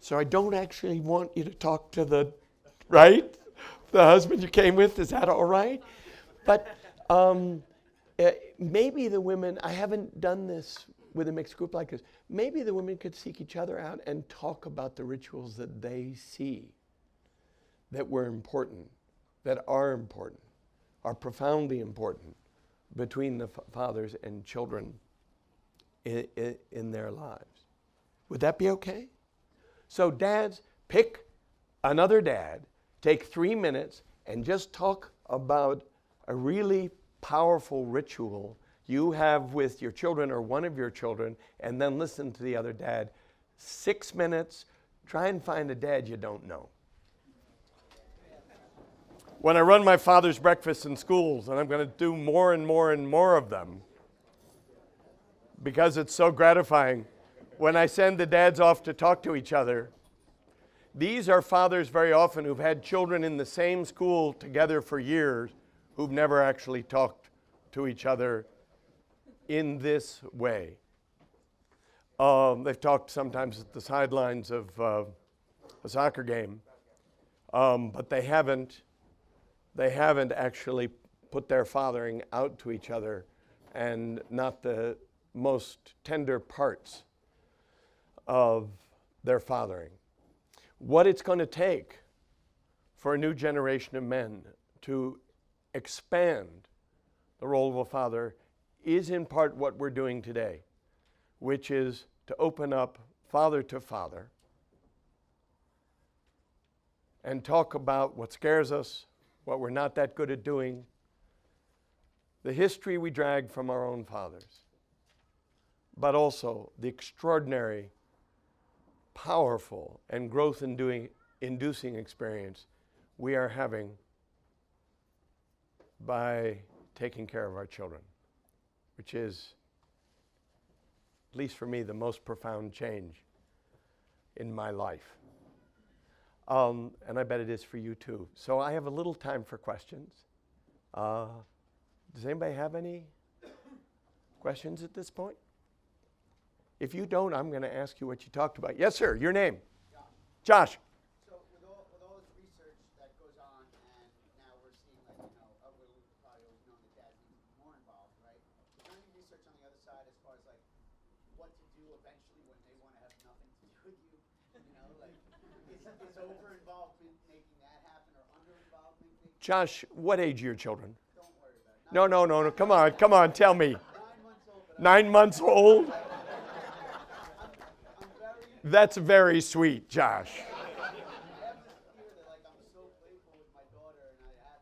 So I don't actually want you to talk to the, right? The husband you came with, is that all right? But maybe the women, I haven't done this with a mixed group like this, maybe the women could seek each other out and talk about the rituals that they see that were important, that are profoundly important between the fathers and children in their lives. Would that be okay? So dads, pick another dad, take 3 minutes and just talk about a really powerful ritual you have with your children or one of your children, and then listen to the other dad. 6 minutes, try and find a dad you don't know. When I run my father's breakfasts in schools, and I'm going to do more and more and more of them, because it's so gratifying, when I send the dads off to talk to each other, these are fathers very often who've had children in the same school together for years who've never actually talked to each other in this way. They've talked sometimes at the sidelines of a soccer game, but they haven't actually put their fathering out to each other, and not the most tender parts of their fathering. What it's going to take for a new generation of men to expand the role of a father is in part what we're doing today, which is to open up father to father and talk about what scares us, what we're not that good at doing, the history we drag from our own fathers, but also the extraordinary, powerful, and growth-inducing experience we are having by taking care of our children, which is, at least for me, the most profound change in my life. And I bet it is for you too. So I have a little time for questions. Does anybody have any questions at this point? If you don't, I'm going to ask you what you talked about. Yes, sir. Your name? Josh. So with all this research that goes on, and now we're seeing, like, we probably always known that dads need to be more involved, right? Is there any research on the other side as far as, like, what to do eventually when they want to have nothing to do with you? Like, is over-involvement making that happen, or under-involvement? Josh, what age are your children? Don't worry about it. No. Come on, tell me. 9 months old? That's very sweet, Josh. I have this fear that, like, I'm so playful with my daughter, and I'm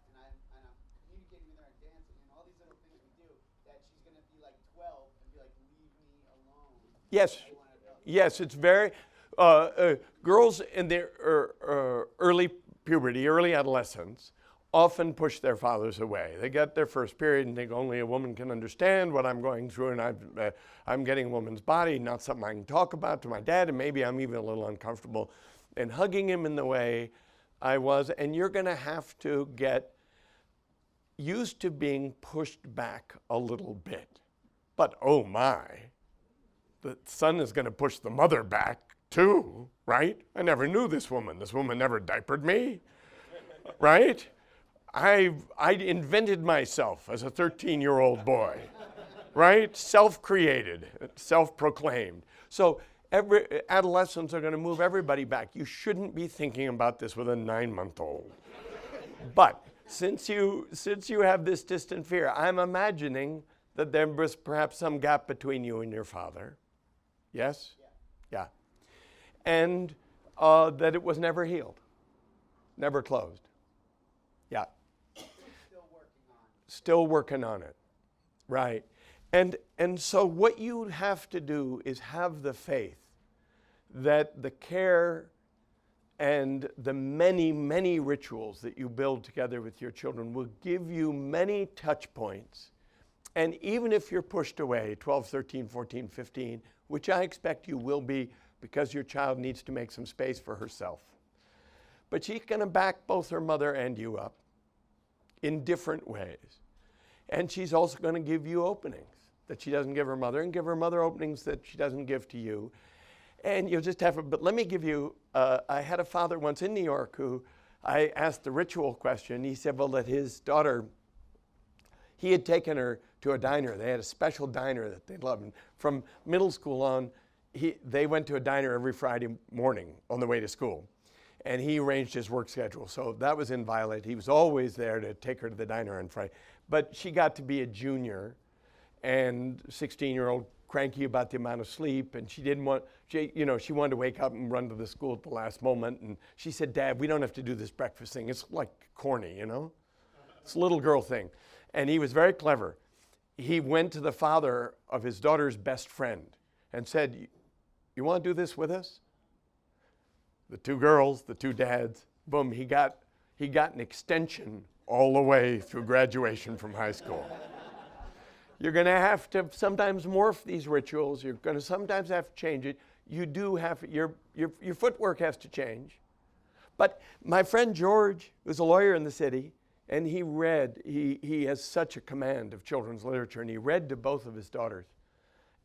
communicating with her and dancing and all these little things we do, that she's going to be like 12 and be like, leave me alone. Yes, it's very, girls in their early puberty, early adolescence, often push their fathers away. They get their first period and think only a woman can understand what I'm going through, and I'm getting a woman's body, not something I can talk about to my dad, and maybe I'm even a little uncomfortable in hugging him in the way I was. And you're going to have to get used to being pushed back a little bit. But oh my, the son is going to push the mother back too, right? I never knew this woman. This woman never diapered me, right? I invented myself as a 13-year-old boy, right? Self-created, self-proclaimed. So adolescents are going to move everybody back. You shouldn't be thinking about this with a 9-month-old. But since you have this distant fear, I'm imagining that there was perhaps some gap between you and your father. Yes? Yeah. And that it was never healed, never closed. Yeah. Still working on it, right? And so what you have to do is have the faith that the care and the many, many rituals that you build together with your children will give you many touch points. And even if you're pushed away, 12, 13, 14, 15, which I expect you will be because your child needs to make some space for herself. But she's going to back both her mother and you up in different ways. And she's also going to give you openings that she doesn't give her mother, and give her mother openings that she doesn't give to you. And you'll just have, but let me give you, I had a father once in New York who I asked the ritual question. He said, well, that his daughter, he had taken her to a diner. They had a special diner that they loved. And from middle school on, they went to a diner every Friday morning on the way to school. And he arranged his work schedule. So that was inviolate. He was always there to take her to the diner on Friday. But she got to be a junior and 16-year-old cranky about the amount of sleep, and she didn't want, she wanted to wake up and run to the school at the last moment, and she said, Dad, we don't have to do this breakfast thing. It's like corny, you know? It's a little girl thing. And he was very clever. He went to the father of his daughter's best friend and said, you want to do this with us? The two girls, the two dads, boom, he got an extension all the way through graduation from high school. You're going to have to sometimes morph these rituals. You're going to sometimes have to change it. You do have, your footwork has to change. But my friend George was a lawyer in the city, and he read, he has such a command of children's literature, and he read to both of his daughters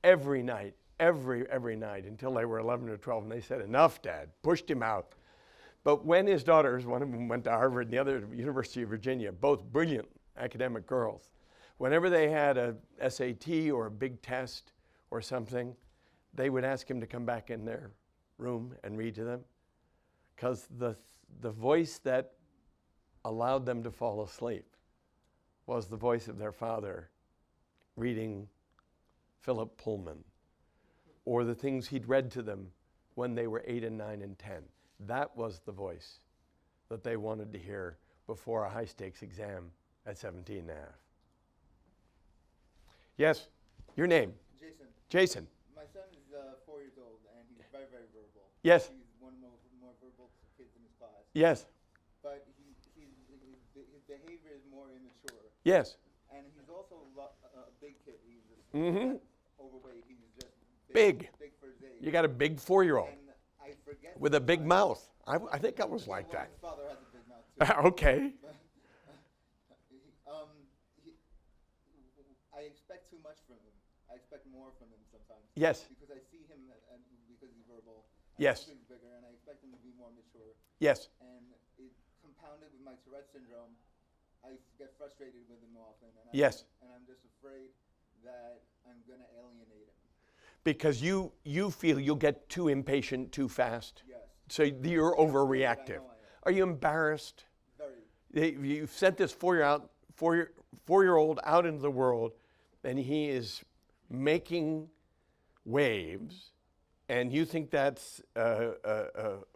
every night, every night until they were 11 or 12, and they said, enough, Dad, pushed him out. But when his daughters, one of them went to Harvard and the other to University of Virginia, both brilliant academic girls, whenever they had a SAT or a big test or something, they would ask him to come back in their room and read to them, because the voice that allowed them to fall asleep was the voice of their father reading Philip Pullman, or the things he'd read to them when they were 8 and 9 and 10. That was the voice that they wanted to hear before a high-stakes exam at 17 and a half. Yes, your name? Jason. Jason. My son is 4 years old, and he's very, very verbal. Yes. He's one of the more verbal kids in his class. Yes. But his behavior is more immature. Yes. And he's also a big kid. He's just overweight. He's just big. Big for his age. You got a big 4-year-old And I forget with a big mouth. I think I was like that. His father has a big mouth too. Okay. I expect too much from him. I expect more from him sometimes. Yes. Because I see him, and because he's verbal. Yes. He's bigger, and I expect him to be more mature. Yes. And it compounded with my Tourette syndrome. I get frustrated with him often. And Yes. And I'm just afraid that I'm going to alienate him. Because you feel you'll get too impatient too fast. Yes. So you're overreactive. Are you embarrassed? Very. You've sent this 4-year-old out into the world, and he is making waves, and you think that's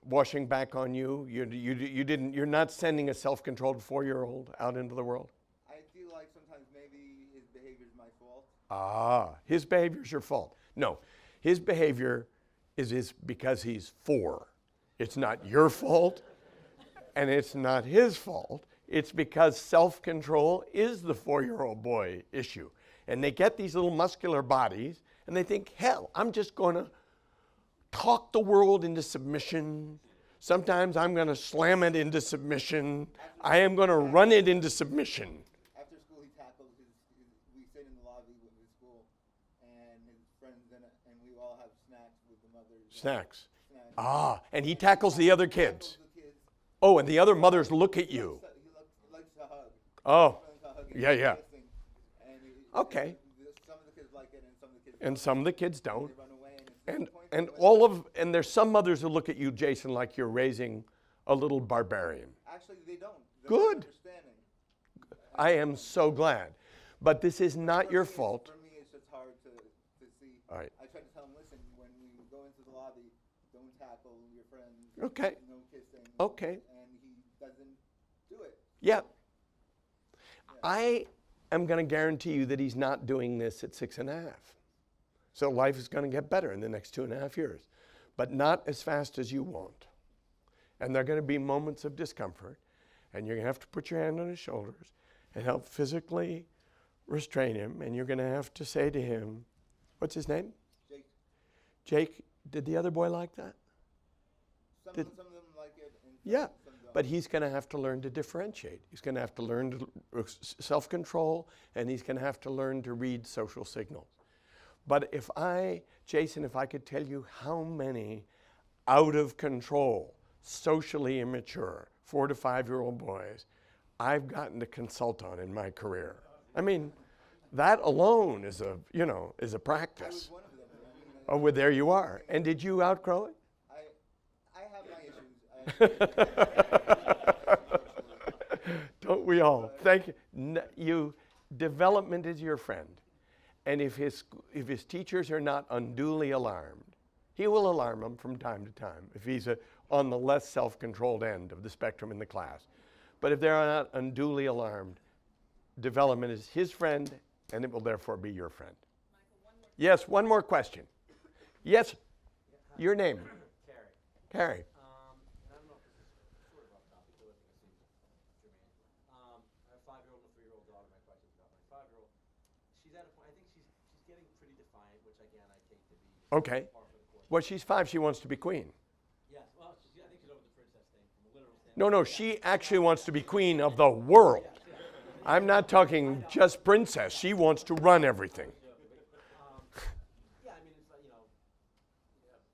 washing back on you? You're not sending a self-controlled 4-year-old out into the world? I feel like sometimes maybe his behavior is my fault. Ah, his behavior's your fault. No, his behavior is because he's 4. It's not your fault, and it's not his fault. It's because self-control is the 4-year-old boy issue. And they get these little muscular bodies, and they think, hell, I'm just going to talk the world into submission. Sometimes I'm going to slam it into submission. I am going to run it into submission. After school, he tackles we sit in the lobby with his school, and his friends, and we all have snacks with the mothers. Snacks. Ah, and he tackles the other kids. Oh, and the other mothers look at you. He likes to hug. Oh, yeah. Okay. Some of the kids like it, and some of the kids And some of the kids don't. They run away, And there's some mothers who look at you, Jason, like you're raising a little barbarian. Actually, they don't. They're Good. Understanding. I am so glad. But this is not your fault. For me, it's just hard to see. All right. I try to tell him, listen, when we go into the lobby, don't tackle your friends. Okay. No kissing. Okay. And he doesn't do it. Yeah. I am going to guarantee you that he's not doing this at 6.5. So life is going to get better in the next 2.5 years, but not as fast as you want. And there are going to be moments of discomfort, and you're going to have to put your hand on his shoulders and help physically restrain him, and you're going to have to say to him, what's his name? Jake. Jake, did the other boy like that? Some of them like it. And Yeah, some don't. but he's going to have to learn to differentiate. He's going to have to learn to self-control, and he's going to have to learn to read social signals. But Jason, if I could tell you how many out of control, socially immature 4 to 5-year-old boys I've gotten to consult on in my career. I mean, that alone is a, you know, is a practice. Oh, well, there you are. And did you outgrow it? I have my issues. Don't we all? Thank you. Development is your friend. And if his teachers are not unduly alarmed, he will alarm them from time to time if he's on the less self-controlled end of the spectrum in the class. But if they're not unduly alarmed, development is his friend, and it will therefore be your friend. Yes, one more question. Yes, your name? Carrie. Okay. Well, she's 5. She wants to be queen. Yes. Well, I think she's over the princess thing from a literal standpoint. No, she actually wants to be queen of the world. I'm not talking just princess. She wants to run everything. Yeah, I mean, it's like, you know,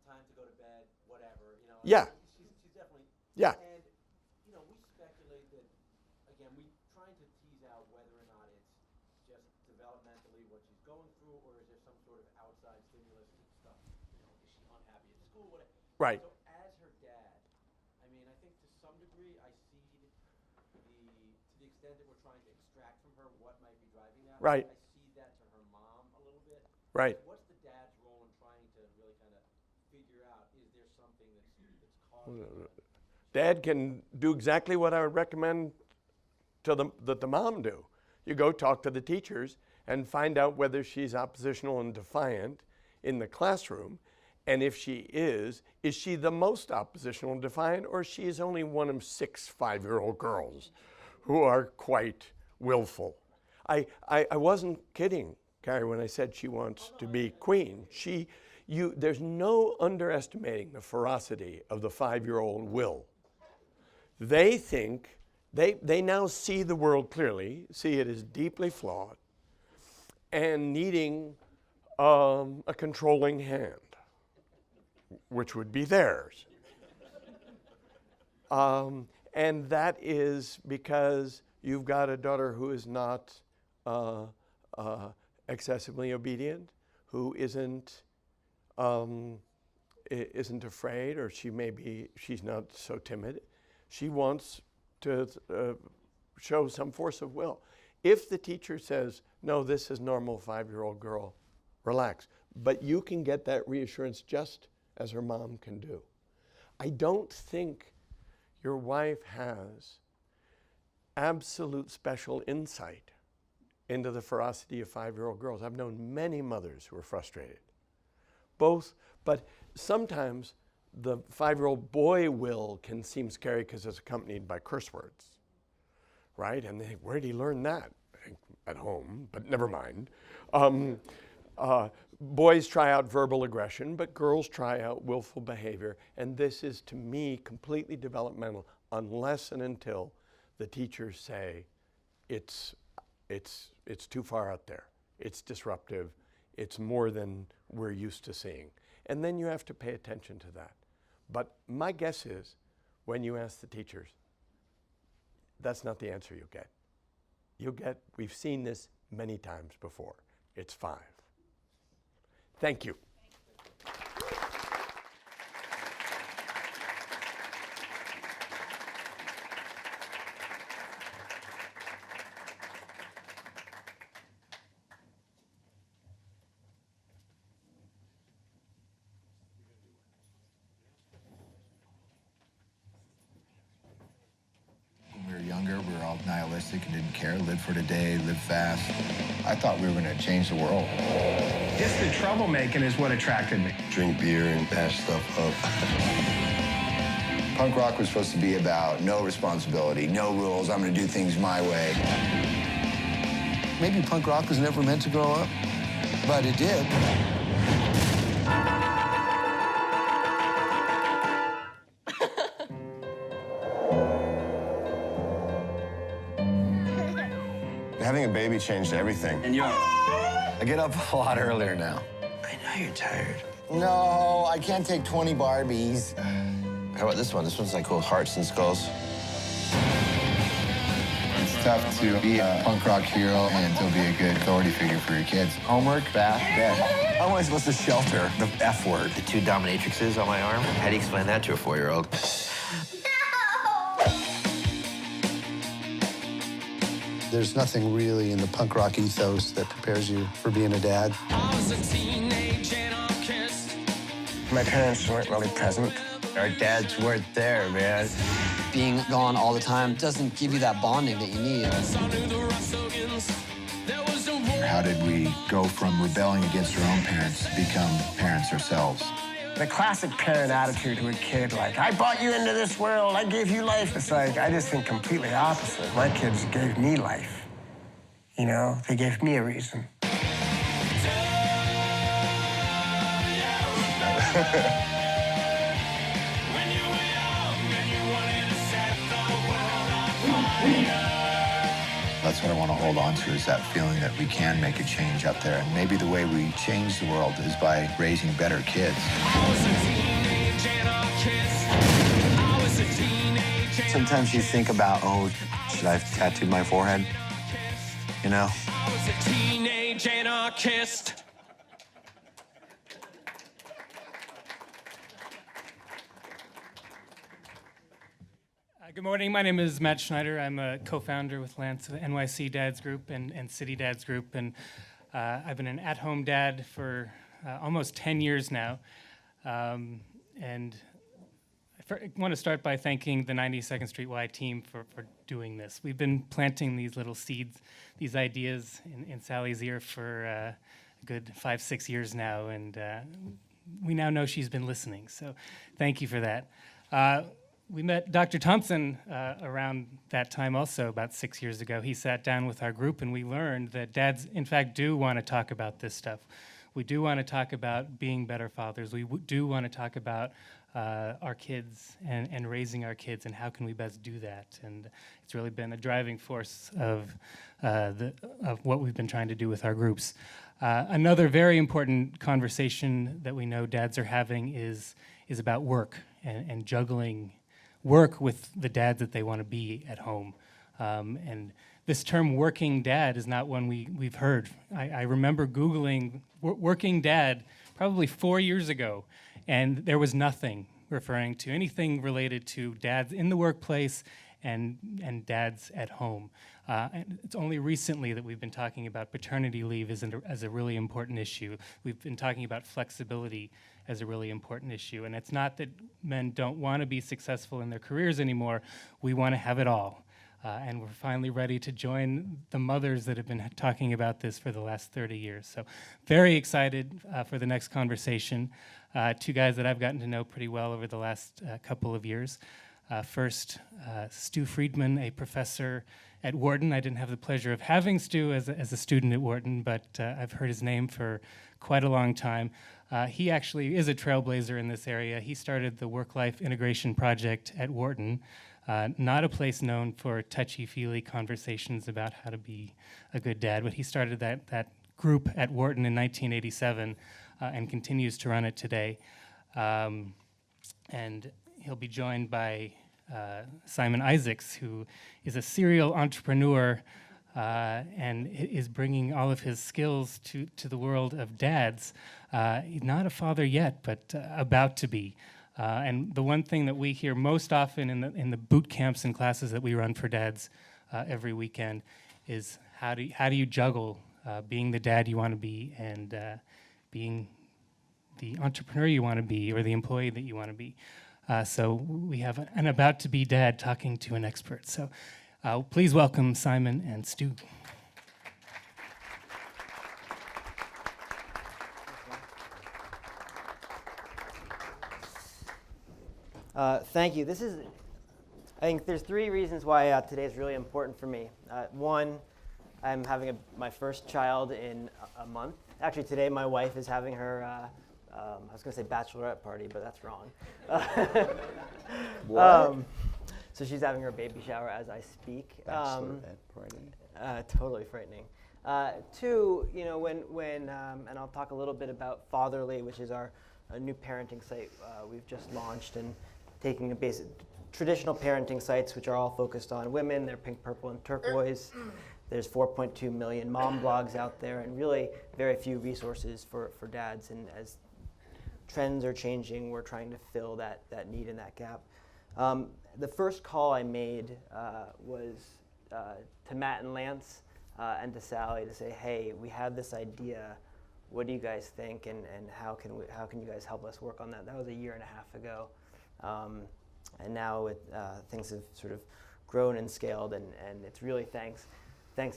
time to go to bed, whatever. You know. Yeah. She's definitely. Yeah. And you know, we speculate that. Again, we trying to tease out whether or not it's just developmentally what she's going through, or is there some sort of outside stimulus stuff? You know, is she unhappy at school? Whatever. Right. So as her dad, I mean, I think to some degree I see to the extent that we're trying to extract from her what might be driving that. Right. I see that to her mom a little bit. Right. What's the dad's role in trying to really kind of figure out, is there something that's causing that? Dad can do exactly what I would recommend that the mom do. You go talk to the teachers and find out whether she's oppositional and defiant in the classroom. And if she is she the most oppositional and defiant, or she is only one of 6 5-year-old girls who are quite willful? I wasn't kidding, Carrie, when I said she wants to be queen. There's no underestimating the ferocity of the 5-year-old will. They think, they now see the world clearly, see it as deeply flawed, and needing a controlling hand, which would be theirs. And that is because you've got a daughter who is not excessively obedient, who isn't afraid, or she's not so timid. She wants to show some force of will. If the teacher says, no, this is normal 5-year-old girl, relax. But you can get that reassurance just as her mom can do. I don't think your wife has absolute special insight into the ferocity of 5-year-old girls. I've known many mothers who are frustrated. Both, but sometimes the 5-year-old boy will can seem scary because it's accompanied by curse words, right? And they think, where did he learn that? At home, but never mind. Boys try out verbal aggression, but girls try out willful behavior. And this is, to me, completely developmental unless and until the teachers say it's too far out there. It's disruptive. It's more than we're used to seeing. And then you have to pay attention to that. But my guess is when you ask the teachers, that's not the answer you'll get. You'll get, we've seen this many times before. It's 5. Thank you. When we were younger, we were all nihilistic and didn't care, live for today, live fast. I thought we were going to change the world. Just the troublemaking is what attracted me. Drink beer and bash stuff up. Punk rock was supposed to be about no responsibility, no rules, I'm going to do things my way. Maybe punk rock was never meant to grow up, but it did. Having a baby changed everything. And you're... I get up a lot earlier now. I know you're tired. No, I can't take 20 Barbies. How about this one? This one's like cool, hearts and skulls. tough to be a punk rock hero and to be a good authority figure for your kids. Homework, bath, bed. How am I supposed to shelter the F word? The 2 dominatrixes on my arm? How do you explain that to a 4-year-old? There's nothing really in the punk rock ethos that prepares you for being a dad. My parents weren't really present. Our dads weren't there, man. Being gone all the time doesn't give you that bonding that you need. How did we go from rebelling against our own parents to become parents ourselves? The classic parent attitude to a kid, like, I brought you into this world, I gave you life. It's like, I just think completely opposite. My kids gave me life. You know, they gave me a reason. That's what I want to hold on to, is that feeling that we can make a change up there. And maybe the way we change the world is by raising better kids. Sometimes you think about, oh, should I have tattooed my forehead? You know? I was a teenage anarchist. Good morning. My name is Matt Schneider. I'm a co-founder with Lance of NYC Dads Group and City Dads Group, and I've been an at-home dad for almost 10 years now. And I want to start by thanking the 92nd Street Y team for doing this. We've been planting these little seeds, these ideas in Sally's ear for a good 5-6 years now, and we now know she's been listening, so thank you for that. We met Dr. Thompson around that time also, about 6 years ago. He sat down with our group and we learned that dads, in fact, do want to talk about this stuff. We do want to talk about being better fathers. We do want to talk about our kids and raising our kids and how can we best do that. And it's really been a driving force of what we've been trying to do with our groups. Another very important conversation that we know dads are having is about work and juggling work with the dads that they want to be at home. And this term working dad is not one we've heard. I remember Googling working dad probably 4 years ago, and there was nothing referring to anything related to dads in the workplace and dads at home. And it's only recently that we've been talking about paternity leave as a really important issue. We've been talking about flexibility as a really important issue. And it's not that men don't want to be successful in their careers anymore. We want to have it all. And we're finally ready to join the mothers that have been talking about this for the last 30 years. So very excited for the next conversation. 2 guys that I've gotten to know pretty well over the last couple of years. First, Stu Friedman, a professor at Wharton. I didn't have the pleasure of having Stu as a student at Wharton, but I've heard his name for quite a long time. He actually is a trailblazer in this area. He started the Work-Life Integration Project at Wharton, not a place known for touchy-feely conversations about how to be a good dad, but he started that group at Wharton in 1987 and continues to run it today. And he'll be joined by Simon Isaacs, who is a serial entrepreneur and is bringing all of his skills to the world of dads. He's not a father yet, but about to be. And the one thing that we hear most often in the boot camps and classes that we run for dads every weekend is how do you juggle being the dad you want to be and being the entrepreneur you want to be or the employee that you want to be. So we have an about-to-be dad talking to an expert. So please welcome Simon and Stu. Thank you. I think there's 3 reasons why today is really important for me. One, I'm having my first child in a month. Actually, today my wife is having her, I was going to say bachelorette party, but that's wrong. What? So she's having her baby shower as I speak. Bachelorette party. Totally frightening. 2, when and I'll talk a little bit about Fatherly, which is our new parenting site we've just launched and taking traditional parenting sites, which are all focused on women. They're pink, purple, and turquoise. There's 4.2 million mom blogs out there, and really very few resources for dads. And as trends are changing, we're trying to fill that need and that gap. The first call I made was to Matt and Lance and to Sally to say, hey, we have this idea. What do you guys think, and how can you guys help us work on that? That was a year and a half ago. And now things have sort of grown and scaled, and it's really thanks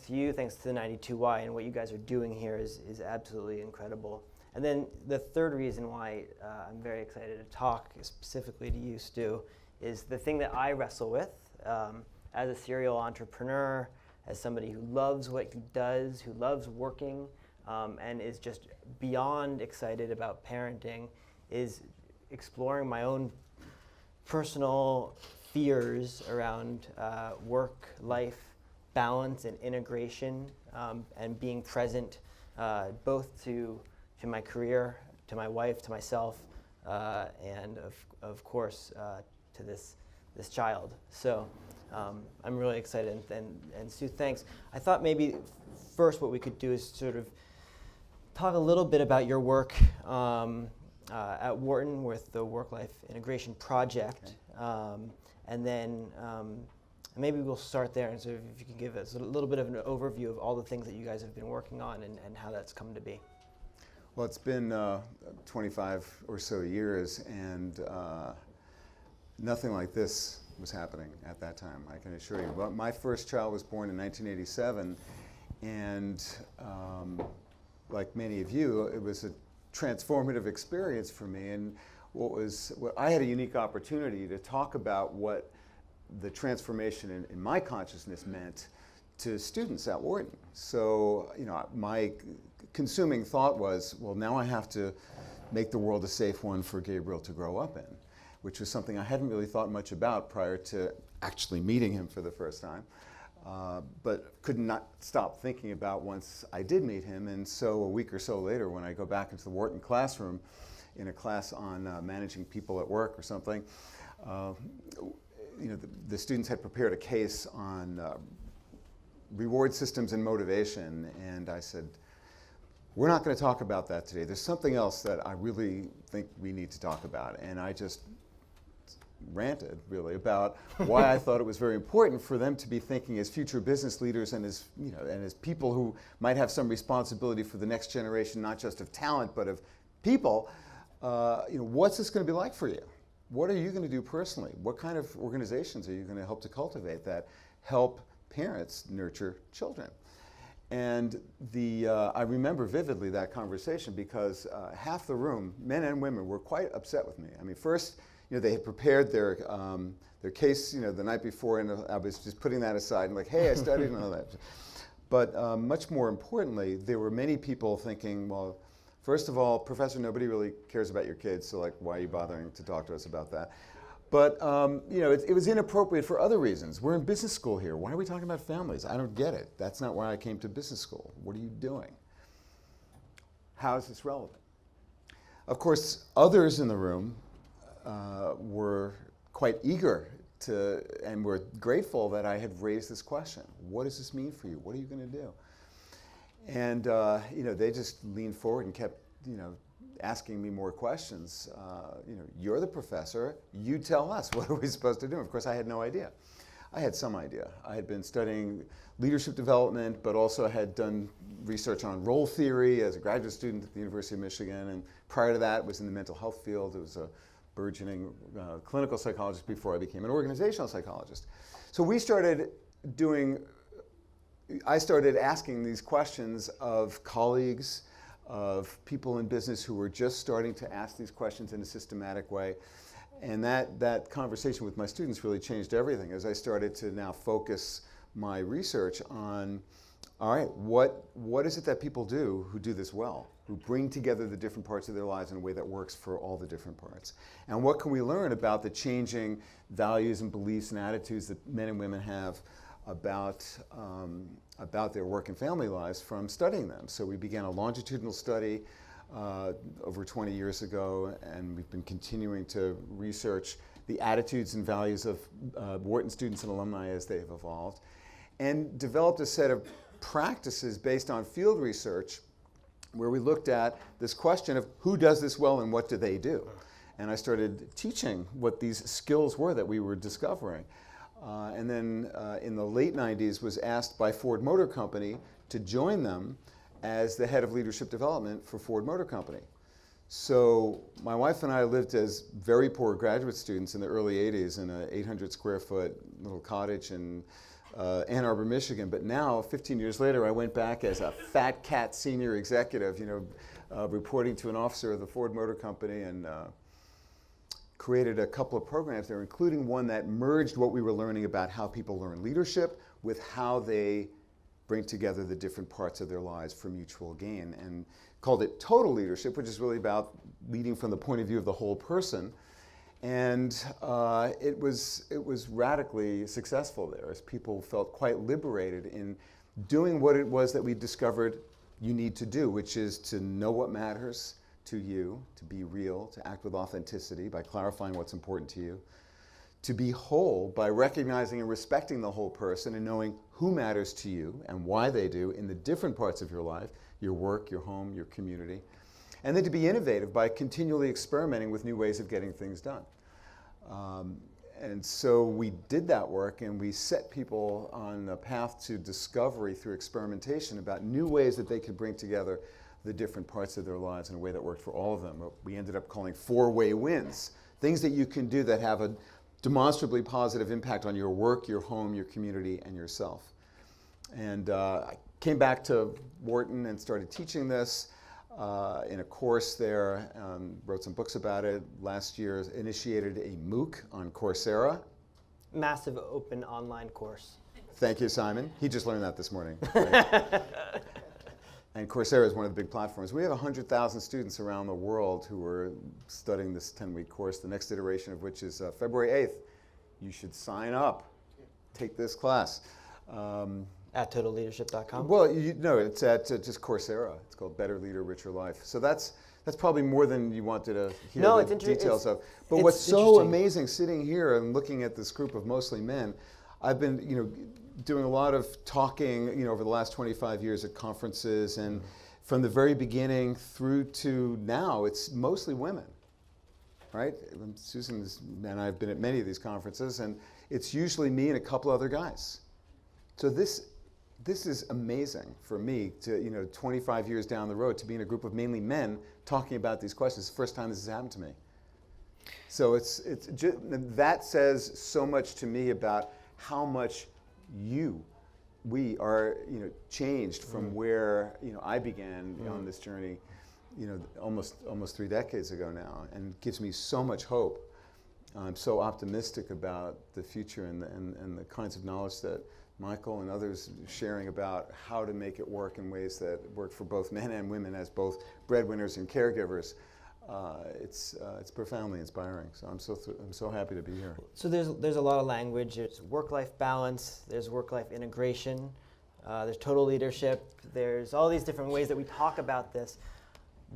to you, thanks to the 92Y, and what you guys are doing here is absolutely incredible. And then the third reason why I'm very excited to talk specifically to you, Stu, is the thing that I wrestle with as a serial entrepreneur, as somebody who loves what he does, who loves working, and is just beyond excited about parenting, is exploring my own personal fears around work-life balance and integration, and being present both to my career, to my wife, to myself, and of course to this child. So I'm really excited, and Sue, thanks. I thought maybe first what we could do is sort of talk a little bit about your work at Wharton with the Work-Life Integration Project, and then maybe we'll start there, and so if you can give us a little bit of an overview of all the things that you guys have been working on and how that's come to be. Well, it's been 25 or so years, and nothing like this was happening at that time, I can assure you. But my first child was born in 1987, and like many of you, it was a transformative experience for me. And I had a unique opportunity to talk about what the transformation in my consciousness meant to students at Wharton. So, my consuming thought was, well, now I have to make the world a safe one for Gabriel to grow up in, which was something I hadn't really thought much about prior to actually meeting him for the first time, but could not stop thinking about once I did meet him. And so a week or so later, when I go back into the Wharton classroom in a class on managing people at work or something, the students had prepared a case on reward systems and motivation, and I said, we're not going to talk about that today. There's something else that I really think we need to talk about. And I just ranted, really, about why I thought it was very important for them to be thinking as future business leaders and as, and as people who might have some responsibility for the next generation, not just of talent, but of people. What's this going to be like for you? What are you going to do personally? What kind of organizations are you going to help to cultivate that help parents nurture children? And I remember vividly that conversation because half the room, men and women, were quite upset with me. I mean, first, they had prepared their case, the night before, and I was just putting that aside and like, hey, I studied and all that. But much more importantly, there were many people thinking, well, first of all, Professor, nobody really cares about your kids, so like, why are you bothering to talk to us about that? But it was inappropriate for other reasons. We're in business school here. Why are we talking about families? I don't get it. That's not why I came to business school. What are you doing? How is this relevant? Of course, others in the room were quite eager to, and were grateful that I had raised this question. What does this mean for you? What are you going to do? And they just leaned forward and kept, asking me more questions. You're the professor, you tell us, what are we supposed to do? Of course, I had no idea. I had some idea. I had been studying leadership development, but also had done research on role theory as a graduate student at the University of Michigan, and prior to that was in the mental health field. It was a burgeoning clinical psychologist before I became an organizational psychologist. So I started asking these questions of colleagues, of people in business who were just starting to ask these questions in a systematic way. And that conversation with my students really changed everything as I started to now focus my research on, all right, what is it that people do who do this well, who bring together the different parts of their lives in a way that works for all the different parts? And what can we learn about the changing values and beliefs and attitudes that men and women have about their work and family lives from studying them? So we began a longitudinal study over 20 years ago, and we've been continuing to research the attitudes and values of Wharton students and alumni as they've evolved, and developed a set of practices based on field research where we looked at this question of who does this well and what do they do. And I started teaching what these skills were that we were discovering. And then in the late 90s was asked by Ford Motor Company to join them as the head of leadership development for Ford Motor Company. So my wife and I lived as very poor graduate students in the early 80s in an 800 square foot little cottage in Ann Arbor, Michigan. But now, 15 years later, I went back as a fat cat senior executive, reporting to an officer of the Ford Motor Company, and created a couple of programs there, including one that merged what we were learning about how people learn leadership with how they bring together the different parts of their lives for mutual gain, and called it Total Leadership, which is really about leading from the point of view of the whole person. And it was radically successful there, as people felt quite liberated in doing what it was that we discovered you need to do, which is to know what matters to you, to be real, to act with authenticity by clarifying what's important to you, to be whole by recognizing and respecting the whole person and knowing who matters to you and why they do in the different parts of your life, your work, your home, your community. And then to be innovative by continually experimenting with new ways of getting things done. And so we did that work, and we set people on a path to discovery through experimentation about new ways that they could bring together the different parts of their lives in a way that worked for all of them. What we ended up calling 4-way wins, things that you can do that have a demonstrably positive impact on your work, your home, your community, and yourself. And I came back to Wharton and started teaching this in a course there, wrote some books about it. Last year initiated a MOOC on Coursera. Massive open online course. Thank you, Simon. He just learned that this morning. Right? And Coursera is one of the big platforms. We have 100,000 students around the world who are studying this 10-week course, the next iteration of which is February 8th. You should sign up, take this class. At totalleadership.com? Well, it's at just Coursera. It's called Better Leader, Richer Life. So that's probably more than you wanted to hear the details of. But what's so amazing sitting here and looking at this group of mostly men, I've been doing a lot of talking over the last 25 years at conferences, and from the very beginning through to now, it's mostly women, right? Susan and I have been at many of these conferences, and it's usually me and a couple other guys. So this is amazing for me to, 25 years down the road, to be in a group of mainly men talking about these questions. It's the first time this has happened to me. So that says so much to me about how much we are, changed from where, I began on this journey, almost 3 decades ago now, and gives me so much hope. I'm so optimistic about the future and the kinds of knowledge that Michael and others sharing about how to make it work in ways that work for both men and women as both breadwinners and caregivers. It's profoundly inspiring. So I'm so happy to be here. So there's a lot of language. There's work-life balance. There's work-life integration. There's total leadership. There's all these different ways that we talk about this.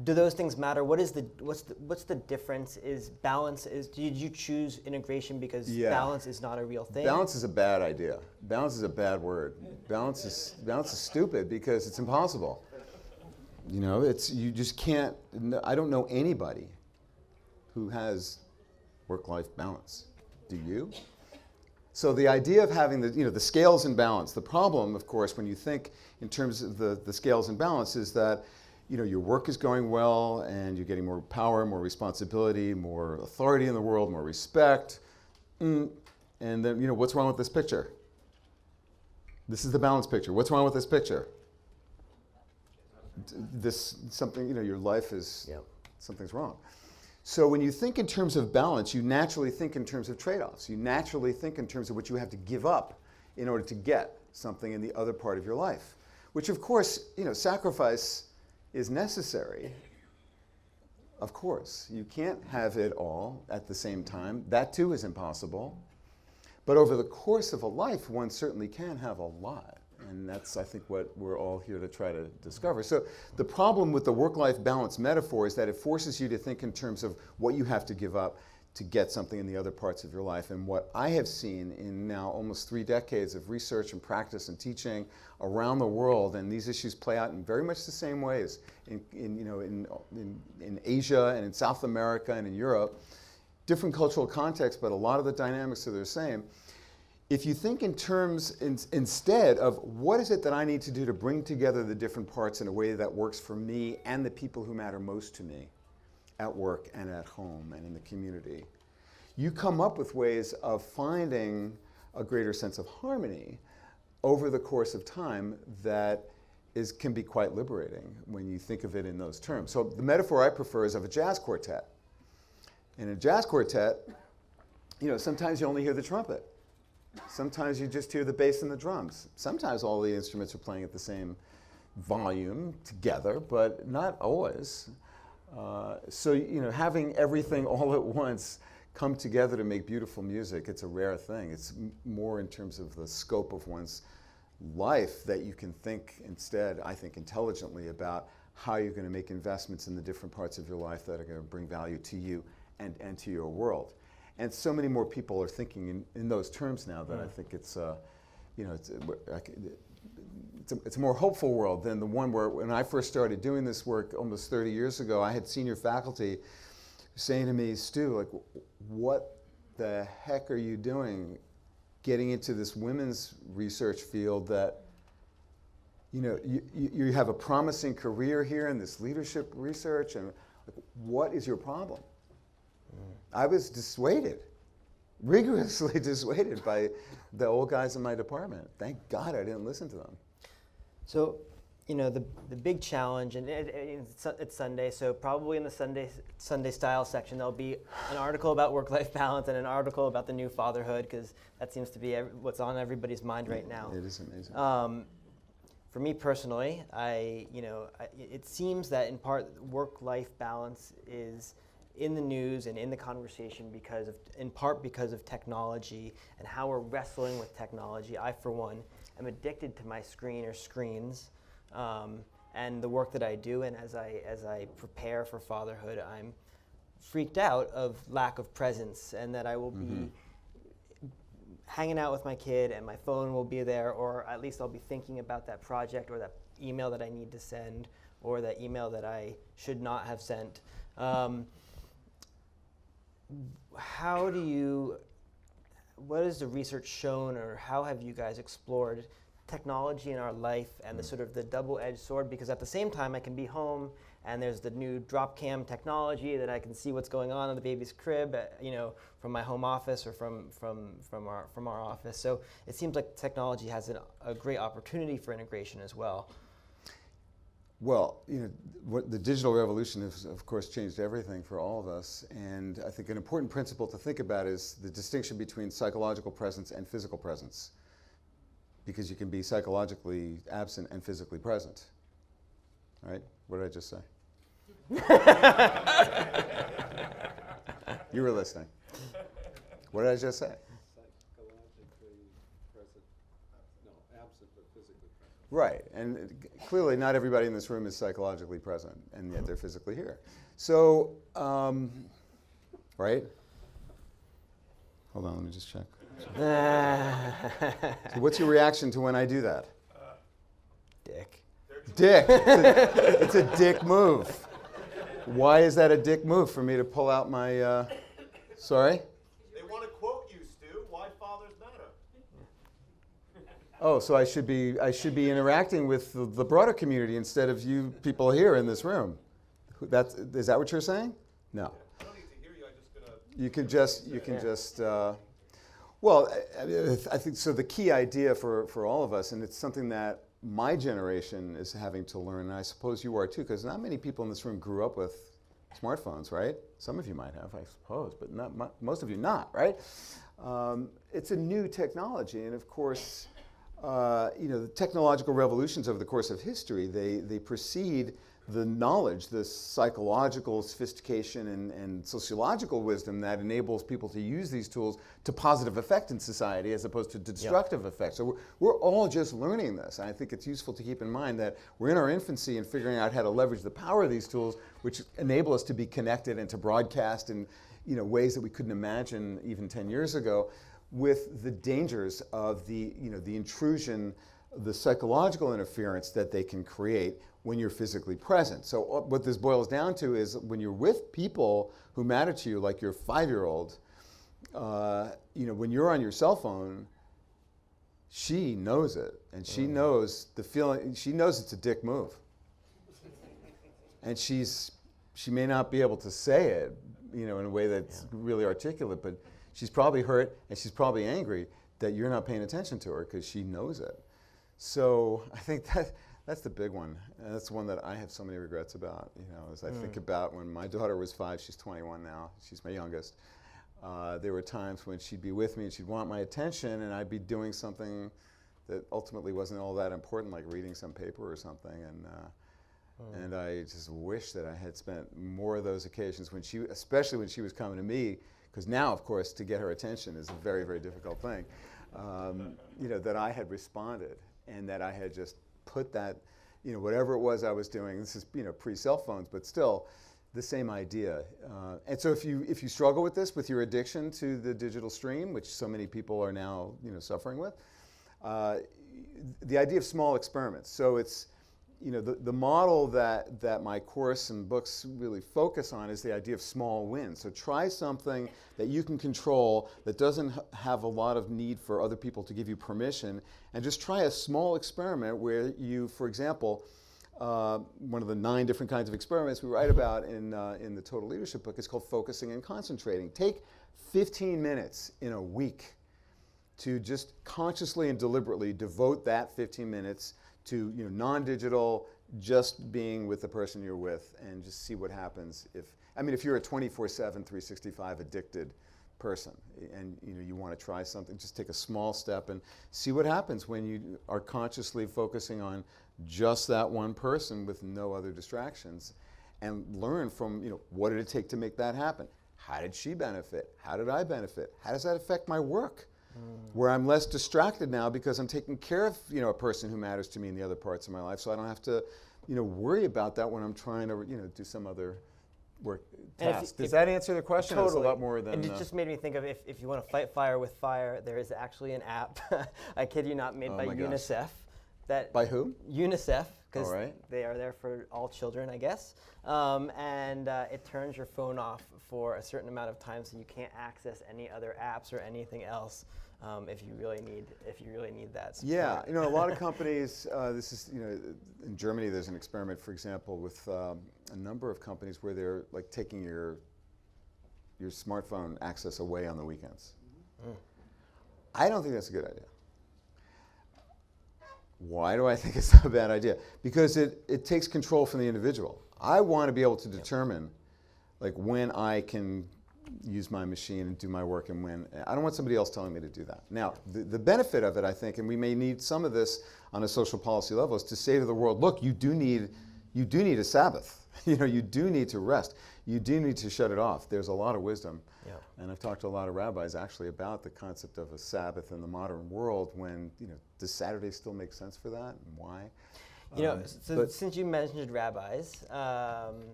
Do those things matter? What's the difference? Is balance did you choose integration because balance is not a real thing? Balance is a bad idea. Balance is a bad word. Balance is stupid because it's impossible. You just can't. I don't know anybody who has work-life balance. Do you? So the idea of having the scales in balance. The problem, of course, when you think in terms of the scales in balance, is that your work is going well and you're getting more power, more responsibility, more authority in the world, more respect. And then, what's wrong with this picture? This is the balance picture. What's wrong with this picture? Your life is, something's wrong. So when you think in terms of balance, you naturally think in terms of trade-offs. You naturally think in terms of what you have to give up in order to get something in the other part of your life, which of course, sacrifice is necessary. Of course, you can't have it all at the same time. That too is impossible. But over the course of a life, one certainly can have a lot. And that's, I think, what we're all here to try to discover. So the problem with the work-life balance metaphor is that it forces you to think in terms of what you have to give up to get something in the other parts of your life. And what I have seen in now almost 3 decades of research and practice and teaching around the world, and these issues play out in very much the same ways in Asia and in South America and in Europe, different cultural contexts, but a lot of the dynamics are the same. If you think in terms instead of what is it that I need to do to bring together the different parts in a way that works for me and the people who matter most to me, at work and at home and in the community, you come up with ways of finding a greater sense of harmony over the course of time that can be quite liberating when you think of it in those terms. So the metaphor I prefer is of a jazz quartet. In a jazz quartet, sometimes you only hear the trumpet. Sometimes you just hear the bass and the drums. Sometimes all the instruments are playing at the same volume together, but not always. So having everything all at once come together to make beautiful music, it's a rare thing. It's more in terms of the scope of one's life that you can think instead, I think, intelligently about how you're going to make investments in the different parts of your life that are going to bring value to you and to your world. And so many more people are thinking in those terms now that I think it's a more hopeful world than the one where when I first started doing this work almost 30 years ago, I had senior faculty saying to me, Stu, like, what the heck are you doing getting into this women's research field that, you have a promising career here in this leadership research, and like, what is your problem? I was dissuaded, rigorously dissuaded by the old guys in my department. Thank God I didn't listen to them. So, the big challenge, and it's Sunday, so probably in the Sunday style section there'll be an article about work-life balance and an article about the new fatherhood, because that seems to be what's on everybody's mind right now. It is amazing. For me personally, it seems that in part work-life balance is in the news and in the conversation in part because of technology and how we're wrestling with technology. I, for one, am addicted to my screen or screens, and the work that I do. And as I prepare for fatherhood, I'm freaked out of lack of presence, and that I will be hanging out with my kid, and my phone will be there, or at least I'll be thinking about that project or that email that I need to send, or that email that I should not have sent. What has the research shown, or how have you guys explored technology in our life and the sort of the double-edged sword? Because at the same time, I can be home and there's the new drop cam technology that I can see what's going on in the baby's crib, from my home office or from our office. So it seems like technology has a great opportunity for integration as well. Well, what the digital revolution has, of course, changed everything for all of us. And I think an important principle to think about is the distinction between psychological presence and physical presence. Because you can be psychologically absent and physically present. All right? What did I just say? You were listening. What did I just say? Psychologically present, absent but physically present. Right, and clearly not everybody in this room is psychologically present, and yet they're physically here. So, right? Hold on, let me just check. So what's your reaction to when I do that? Dick. Dick. It's a dick move. Why is that a dick move for me to pull out my, sorry? They want to quote you, Stu. Why fathers matter? Oh, so I should be interacting with the broader community instead of you people here in this room. Is that what you're saying? No. I don't need to hear you. I'm just gonna. You can just. Well, I think so. The key idea for all of us, and it's something that my generation is having to learn, and I suppose you are too, because not many people in this room grew up with smartphones, right? Some of you might have, I suppose, but most of you not, right? It's a new technology, and of course, the technological revolutions over the course of history, they precede the knowledge, the psychological sophistication and sociological wisdom that enables people to use these tools to positive effect in society as opposed to destructive effect. So we're all just learning this. And I think it's useful to keep in mind that we're in our infancy in figuring out how to leverage the power of these tools, which enable us to be connected and to broadcast in ways that we couldn't imagine even 10 years ago, with the dangers of the intrusion, the psychological interference that they can create when you're physically present. So what this boils down to is when you're with people who matter to you, like your 5-year-old, when you're on your cell phone, she knows it, and she knows the feeling. She knows it's a dick move, and she may not be able to say it, in a way that's really articulate, but she's probably hurt and she's probably angry that you're not paying attention to her because she knows it. So I think that's the big one. And that's the one that I have so many regrets about, as I think about when my daughter was 5, she's 21 now, she's my youngest. There were times when she'd be with me and she'd want my attention and I'd be doing something that ultimately wasn't all that important, like reading some paper or something. And I just wish that I had spent more of those occasions especially when she was coming to me, because now, of course, to get her attention is a very, very difficult thing, that I had responded and that I had just put that, whatever it was I was doing, this is, pre-cell phones, but still the same idea. And so if you struggle with this, with your addiction to the digital stream, which so many people are now, suffering with, the idea of small experiments. So it's, the model that my course and books really focus on is the idea of small wins. So try something that you can control that doesn't have a lot of need for other people to give you permission, and just try a small experiment where you, for example, one of the 9 different kinds of experiments we write about in the Total Leadership book is called focusing and concentrating. Take 15 minutes in a week to just consciously and deliberately devote that 15 minutes to non-digital, just being with the person you're with, and just see what happens if you're a 24/7, 365 addicted person, and you want to try something, just take a small step and see what happens when you are consciously focusing on just that one person with no other distractions, and learn from what did it take to make that happen? How did she benefit? How did I benefit? How does that affect my work? Where I'm less distracted now because I'm taking care of a person who matters to me in the other parts of my life, so I don't have to worry about that when I'm trying to do some other work task. Does that answer the question? Totally. It's a lot more than. And it just made me think of if you want to fight fire with fire, there is actually an app, I kid you not, made by UNICEF. That by who? UNICEF, because right. they are there for all children, I guess. And it turns your phone off for a certain amount of time, so you can't access any other apps or anything else. If you really need that support. Yeah, a lot of companies. This is in Germany. There's an experiment, for example, with a number of companies where they're like taking your smartphone access away on the weekends. I don't think that's a good idea. Why do I think it's a bad idea? Because it takes control from the individual. I want to be able to determine, like, when I can use my machine and do my work, and when I don't want somebody else telling me to do that. Now, the benefit of it, I think, and we may need some of this on a social policy level, is to say to the world, look, you do need a Sabbath. You do need to rest. You do need to shut it off. There's a lot of wisdom. Yeah. And I've talked to a lot of rabbis actually about the concept of a Sabbath in the modern world. When does Saturday still make sense for that, and why? Since you mentioned rabbis,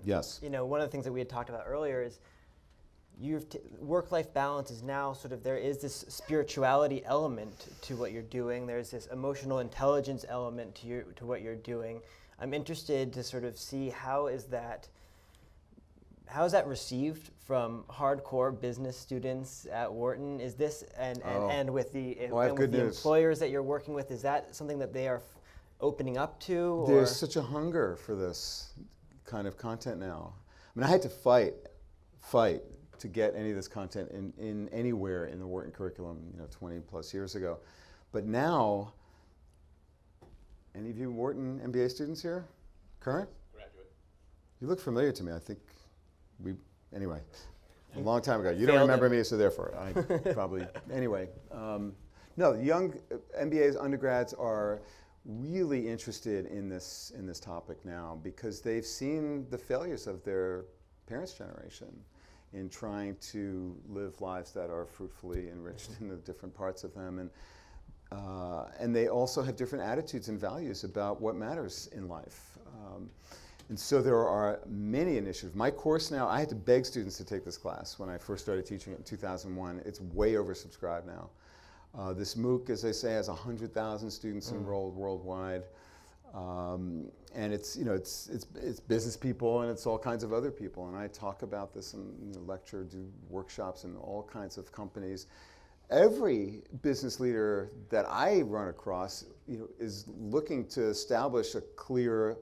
yes. One of the things that we had talked about earlier is work-life balance is now there is this spirituality element to what you're doing. There's this emotional intelligence element to what you're doing. I'm interested to sort of see how is that received from hardcore business students at Wharton? Is this and with the employers that you're working with, is that something that they are opening up to? There's such a hunger for this kind of content now. I had to fight to get any of this content in anywhere in the Wharton curriculum 20 plus years ago. But now, any of you Wharton MBA students here? Current? Graduate. You look familiar to me. I think anyway, a long time ago. You don't remember me, so therefore I probably, anyway. No, young MBAs, undergrads are really interested in this topic now because they've seen the failures of their parents' generation in trying to live lives that are fruitfully enriched in the different parts of them, and they also have different attitudes and values about what matters in life. And so there are many initiatives. My course now, I had to beg students to take this class when I first started teaching it in 2001. It's way oversubscribed now. This MOOC, as I say, has 100,000 students enrolled worldwide. And it's business people and it's all kinds of other people. And I talk about this in lecture, do workshops in all kinds of companies. Every business leader that I run across, is looking to establish a clear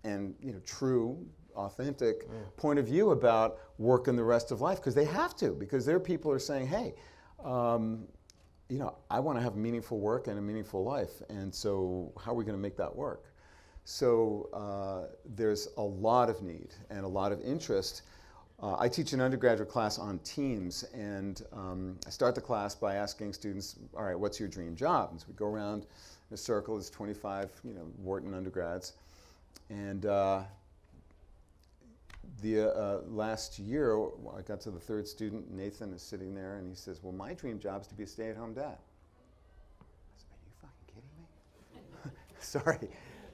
and true, authentic point of view about work and the rest of life, because they have to, because their people are saying, hey, I want to have meaningful work and a meaningful life, and so how are we going to make that work? So there's a lot of need and a lot of interest. I teach an undergraduate class on teams, and I start the class by asking students, all right, what's your dream job? And so we go around in a circle, there's 25 Wharton undergrads. And last year, I got to the third student, Nathan is sitting there, and he says, well, my dream job is to be a stay-at-home dad. I said, are you fucking kidding me? Sorry.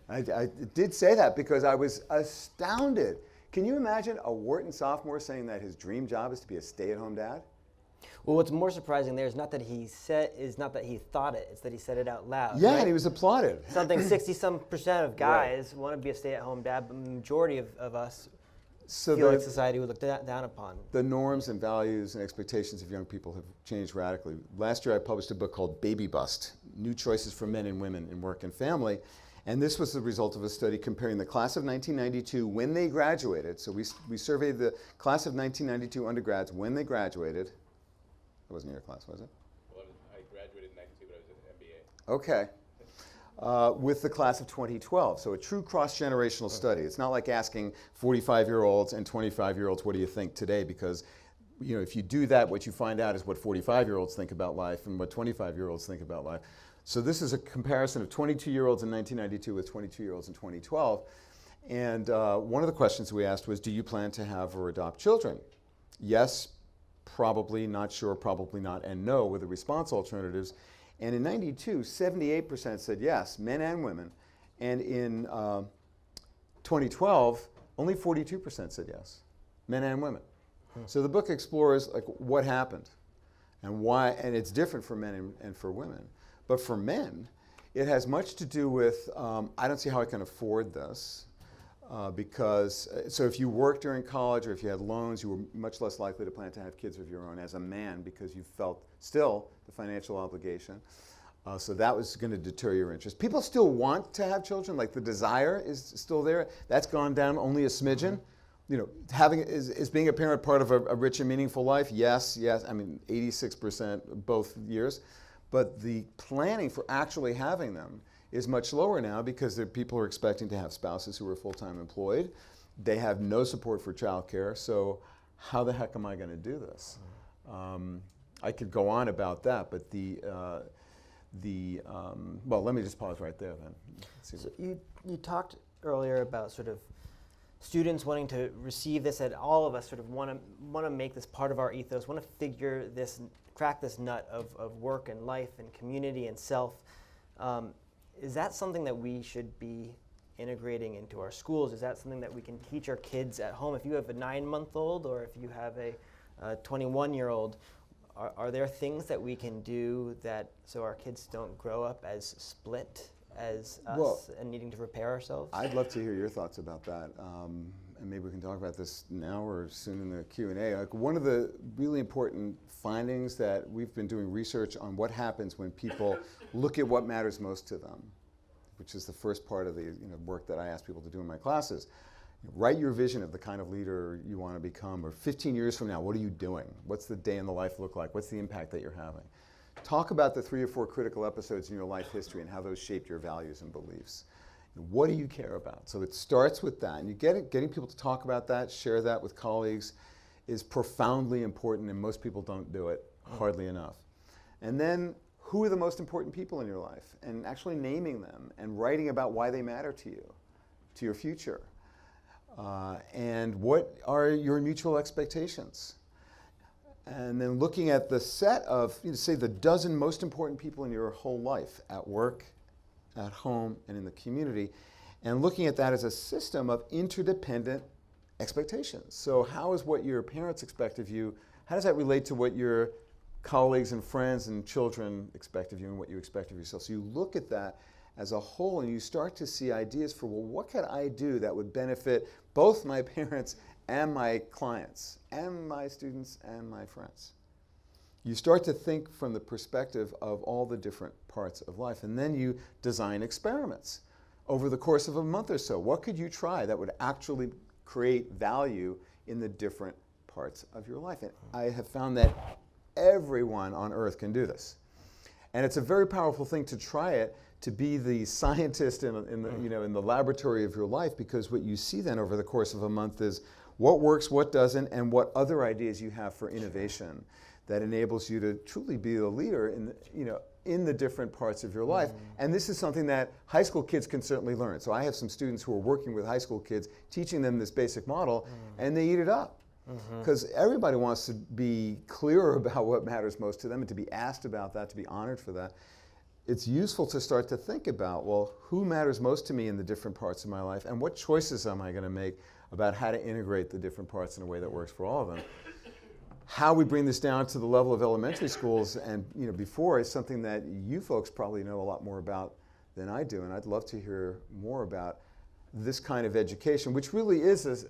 I did say that because I was astounded. Can you imagine a Wharton sophomore saying that his dream job is to be a stay-at-home dad? Well, what's more surprising there is not that he thought it; it's that he said it out loud. Yeah, right? and he was applauded. Something 60-some% of guys want to be a stay-at-home dad, but the majority of us feel like society would look down upon. The norms and values and expectations of young people have changed radically. Last year, I published a book called Baby Bust: New Choices for Men and Women in Work and Family. And this was the result of a study comparing the class of 1992 when they graduated. So we surveyed the class of 1992 undergrads when they graduated. That wasn't your class, was it? Well, I graduated in 92, but I was at Okay. MBA. With the class of 2012. So a true cross-generational study. It's not like asking 45-year-olds and 25-year-olds, what do you think today? Because if you do that, what you find out is what 45-year-olds think about life and what 25-year-olds think about life. So this is a comparison of 22-year-olds in 1992 with 22-year-olds in 2012. And one of the questions we asked was, do you plan to have or adopt children? Yes, probably, not sure, probably not, and no were the response alternatives. And in 92, 78% said yes, men and women. And in 2012, only 42% said yes, men and women. So the book explores what happened and why, and it's different for men and for women. But for men, it has much to do with, I don't see how I can afford this. So if you worked during college or if you had loans, you were much less likely to plan to have kids of your own as a man because you felt still the financial obligation. So that was going to deter your interest. People still want to have children, like the desire is still there. That's gone down only a smidgen. Is being a parent part of a rich and meaningful life? Yes. I mean, 86% both years. But the planning for actually having them is much lower now because people are expecting to have spouses who are full-time employed. They have no support for childcare, so how the heck am I going to do this? I could go on about that, but well, let me just pause right there then. So you talked earlier about sort of students wanting to receive this, and all of us sort of want to make this part of our ethos, want to crack this nut of work and life and community and self. Is that something that we should be integrating into our schools? Is that something that we can teach our kids at home? If you have a 9-month-old or if you have a 21-year-old, are there things that we can do so our kids don't grow up as split as us and needing to repair ourselves? I'd love to hear your thoughts about that. And maybe we can talk about this now or soon in the Q&A. One of the really important findings that we've been doing research on what happens when people look at what matters most to them, which is the first part of the work that I ask people to do in my classes. Write your vision of the kind of leader you want to become, or 15 years from now, what are you doing? What's the day in the life look like? What's the impact that you're having? Talk about the 3 or 4 critical episodes in your life history and how those shaped your values and beliefs. What do you care about? So it starts with that. And getting people to talk about that, share that with colleagues is profoundly important, and most people don't do it hardly enough. And then who are the most important people in your life, and actually naming them and writing about why they matter to you, to your future. And what are your mutual expectations? And then looking at the set of, say, the dozen most important people in your whole life, at work, at home, and in the community, and looking at that as a system of interdependent expectations. So how is what your parents expect of you, how does that relate to what your colleagues and friends and children expect of you and what you expect of yourself? So you look at that as a whole and you start to see ideas for, well, what could I do that would benefit both my parents and my clients and my students and my friends? You start to think from the perspective of all the different parts of life, and then you design experiments over the course of a month or so. What could you try that would actually create value in the different parts of your life? And I have found that everyone on earth can do this. And it's a very powerful thing to try it, to be the scientist in the laboratory of your life, because what you see then over the course of a month is what works, what doesn't, and what other ideas you have for innovation that enables you to truly be the leader in the different parts of your life. And this is something that high school kids can certainly learn. So I have some students who are working with high school kids, teaching them this basic model, and they eat it up. Because everybody wants to be clearer about what matters most to them and to be asked about that, to be honored for that. It's useful to start to think about, well, who matters most to me in the different parts of my life, and what choices am I going to make about how to integrate the different parts in a way that works for all of them. How we bring this down to the level of elementary schools and before is something that you folks probably know a lot more about than I do, and I'd love to hear more about this kind of education, which really is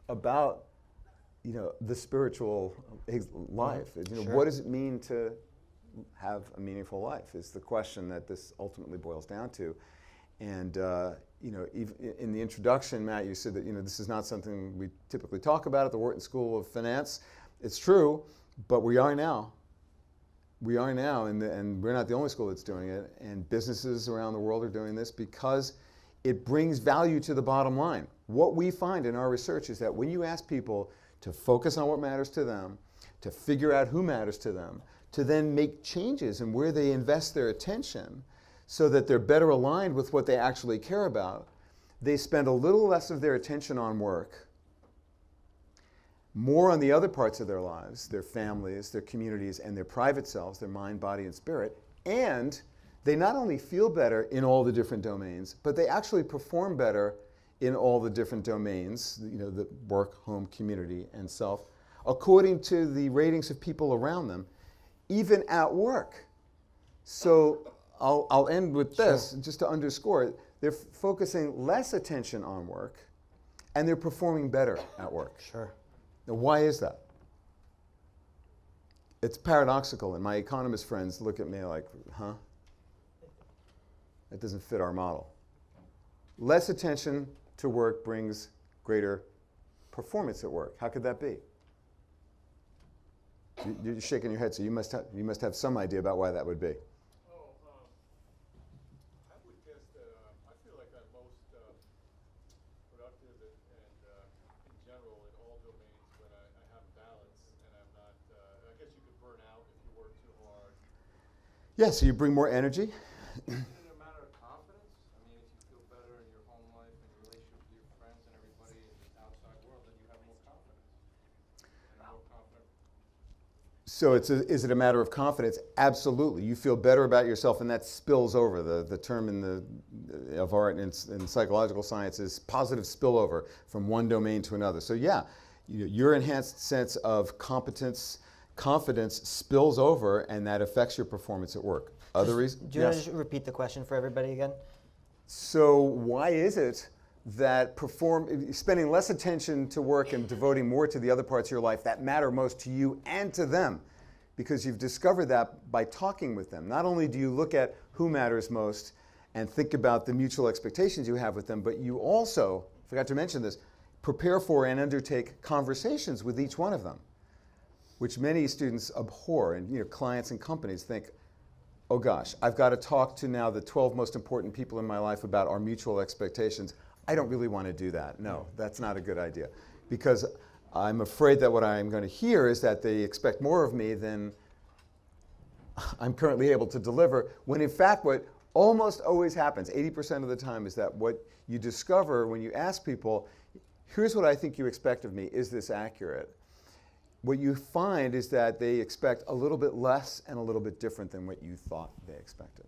about the spiritual life. Sure. What does it mean to have a meaningful life is the question that this ultimately boils down to. And even in the introduction, Matt, you said that this is not something we typically talk about at the Wharton School of Finance. It's true, but we are now. We are now, and we're not the only school that's doing it. And businesses around the world are doing this because it brings value to the bottom line. What we find in our research is that when you ask people to focus on what matters to them, to figure out who matters to them, to then make changes in where they invest their attention so that they're better aligned with what they actually care about, they spend a little less of their attention on work, more on the other parts of their lives, their families, their communities, and their private selves, their mind, body, and spirit, and they not only feel better in all the different domains, but they actually perform better in all the different domains, the work, home, community, and self, according to the ratings of people around them, even at work. So I'll end with this, just to underscore it. They're focusing less attention on work, and they're performing better at work. Sure. Now, why is that? It's paradoxical, and my economist friends look at me like, huh? That doesn't fit our model. Less attention to work brings greater performance at work. How could that be? You're shaking your head, so you must have some idea about why that would be. I would guess that I feel like I'm most productive and in general in all domains when I have balance and I'm not, I guess you could burn out if you work too hard. Yeah, so you bring more energy. Is it a matter of confidence? I mean, if you feel better in your home life and your relationship with your friends and everybody in the outside world, then you have more confidence. And more confident. So is it a matter of confidence? Absolutely. You feel better about yourself, and that spills over. The term of art and psychological science is positive spillover from one domain to another. So yeah, your enhanced sense of confidence spills over, and that affects your performance at work. Other reasons? Do you want to just repeat the question for everybody again? So why is it that spending less attention to work and devoting more to the other parts of your life that matter most to you and to them? Because you've discovered that by talking with them. Not only do you look at who matters most and think about the mutual expectations you have with them, but you also, forgot to mention this, prepare for and undertake conversations with each one of them, which many students abhor. And clients and companies think, oh gosh, I've got to talk to now the 12 most important people in my life about our mutual expectations. I don't really want to do that. No, that's not a good idea. Because I'm afraid that what I'm going to hear is that they expect more of me than I'm currently able to deliver, when in fact what almost always happens, 80% of the time, is that what you discover when you ask people, here's what I think you expect of me, is this accurate? What you find is that they expect a little bit less and a little bit different than what you thought they expected.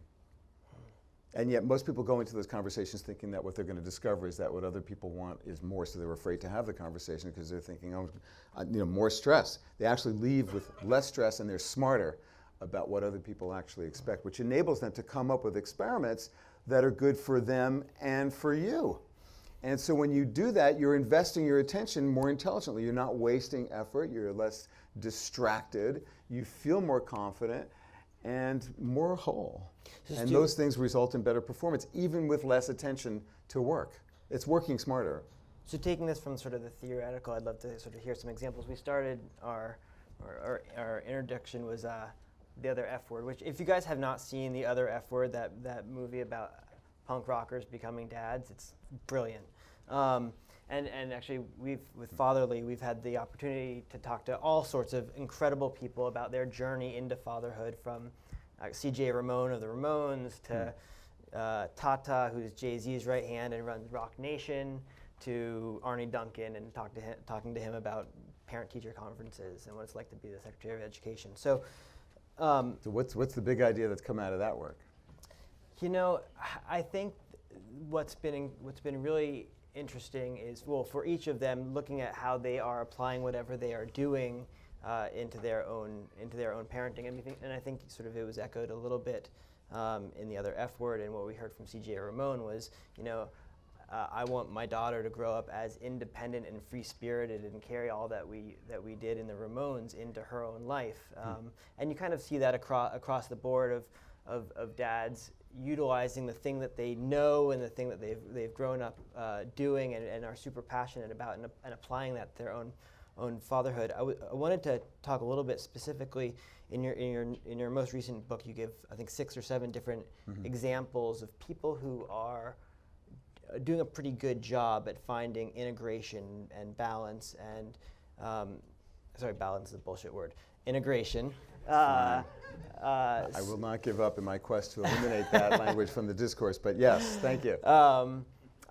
And yet most people go into those conversations thinking that what they're going to discover is that what other people want is more, so they're afraid to have the conversation because they're thinking, oh, more stress. They actually leave with less stress and they're smarter about what other people actually expect, which enables them to come up with experiments that are good for them and for you. And so when you do that, you're investing your attention more intelligently. You're not wasting effort. You're less distracted. You feel more confident and more whole. And those things result in better performance, even with less attention to work. It's working smarter. So taking this from sort of the theoretical, I'd love to sort of hear some examples. We started our introduction was The Other F Word, which if you guys have not seen The Other F Word, that movie about punk rockers becoming dads, it's brilliant. And actually, with Fatherly, we've had the opportunity to talk to all sorts of incredible people about their journey into fatherhood, from C.J. Ramone of the Ramones to Tata, who's Jay-Z's right hand and runs Rock Nation, to Arnie Duncan, and talking to him about parent-teacher conferences and what it's like to be the Secretary of Education. So what's the big idea that's come out of that work? You know, I think what's been really interesting is, well, for each of them, looking at how they are applying whatever they are doing into their own parenting. And I think sort of it was echoed a little bit in The Other F Word, and what we heard from C.J. Ramone was, you know, I want my daughter to grow up as independent and free-spirited and carry all that we did in the Ramones into her own life. And you kind of see that across the board of dads utilizing the thing that they know and the thing that they've grown up doing and are super passionate about, and applying that to their own fatherhood. I wanted to talk a little bit specifically in your most recent book. You give, I think, 6 or 7 different examples of people who are doing a pretty good job at finding integration and balance and sorry, balance is a bullshit word. Integration. I will not give up in my quest to eliminate that language from the discourse, but yes, thank you.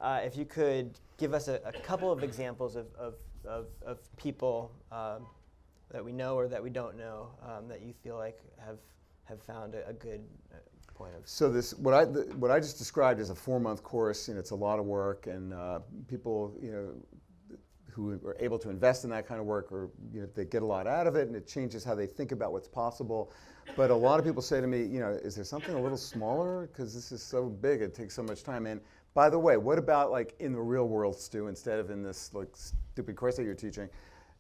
If you could give us a couple of examples of people that we know or that we don't know that you feel like have found a good point of. So what I just described is a 4-month course, and it's a lot of work, and people, you know, who are able to invest in that kind of work, or they get a lot out of it, and it changes how they think about what's possible. But a lot of people say to me, is there something a little smaller? Because this is so big, it takes so much time. And by the way, what about like in the real world, Stu, instead of in this like stupid course that you're teaching?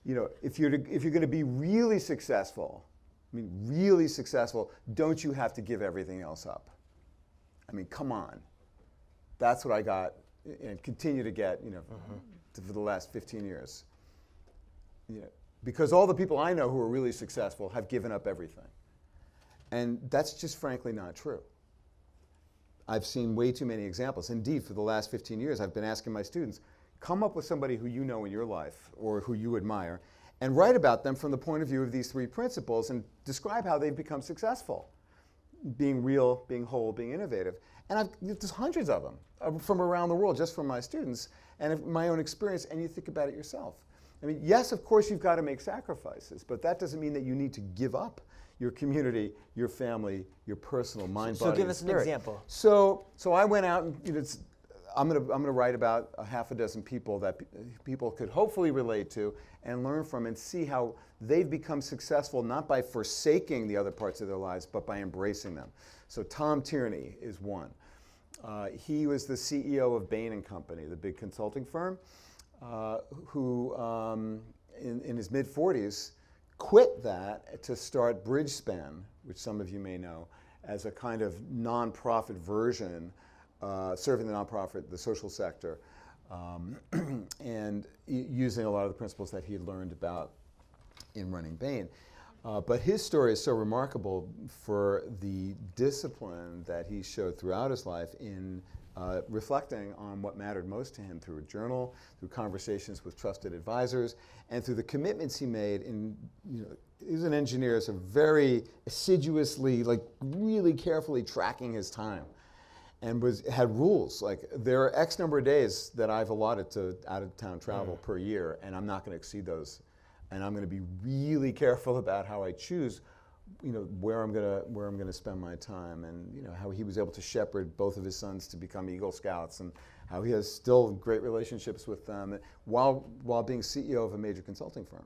If you're going to be really successful, really successful, don't you have to give everything else up? I mean, come on. That's what I got and continue to get, for the last 15 years. Because all the people I know who are really successful have given up everything. And that's just frankly not true. I've seen way too many examples. Indeed, for the last 15 years, I've been asking my students, come up with somebody who you know in your life or who you admire, and write about them from the point of view of these 3 principles and describe how they've become successful. Being real, being whole, being innovative. And there's hundreds of them from around the world, just from my students and my own experience, and you think about it yourself. I mean, yes, of course, you've got to make sacrifices, but that doesn't mean that you need to give up your community, your family, your personal mind, body, and spirit. So give us an example. So I went out and I'm gonna write about a half a dozen people that people could hopefully relate to and learn from, and see how they've become successful, not by forsaking the other parts of their lives, but by embracing them. So Tom Tierney is one. He was the CEO of Bain & Company, the big consulting firm, who in his mid-40s quit that to start Bridgespan, which some of you may know, as a kind of nonprofit version, serving the nonprofit, the social sector, and using a lot of the principles that he had learned about in running Bain. But his story is so remarkable for the discipline that he showed throughout his life in reflecting on what mattered most to him through a journal, through conversations with trusted advisors, and through the commitments he made in, he was an engineer, so very assiduously, like really carefully tracking his time, and had rules, like there are X number of days that I've allotted to out-of-town travel per year, and I'm not gonna exceed those. And I'm going to be really careful about how I choose, where I'm gonna spend my time, and how he was able to shepherd both of his sons to become Eagle Scouts, and how he has still great relationships with them while being CEO of a major consulting firm,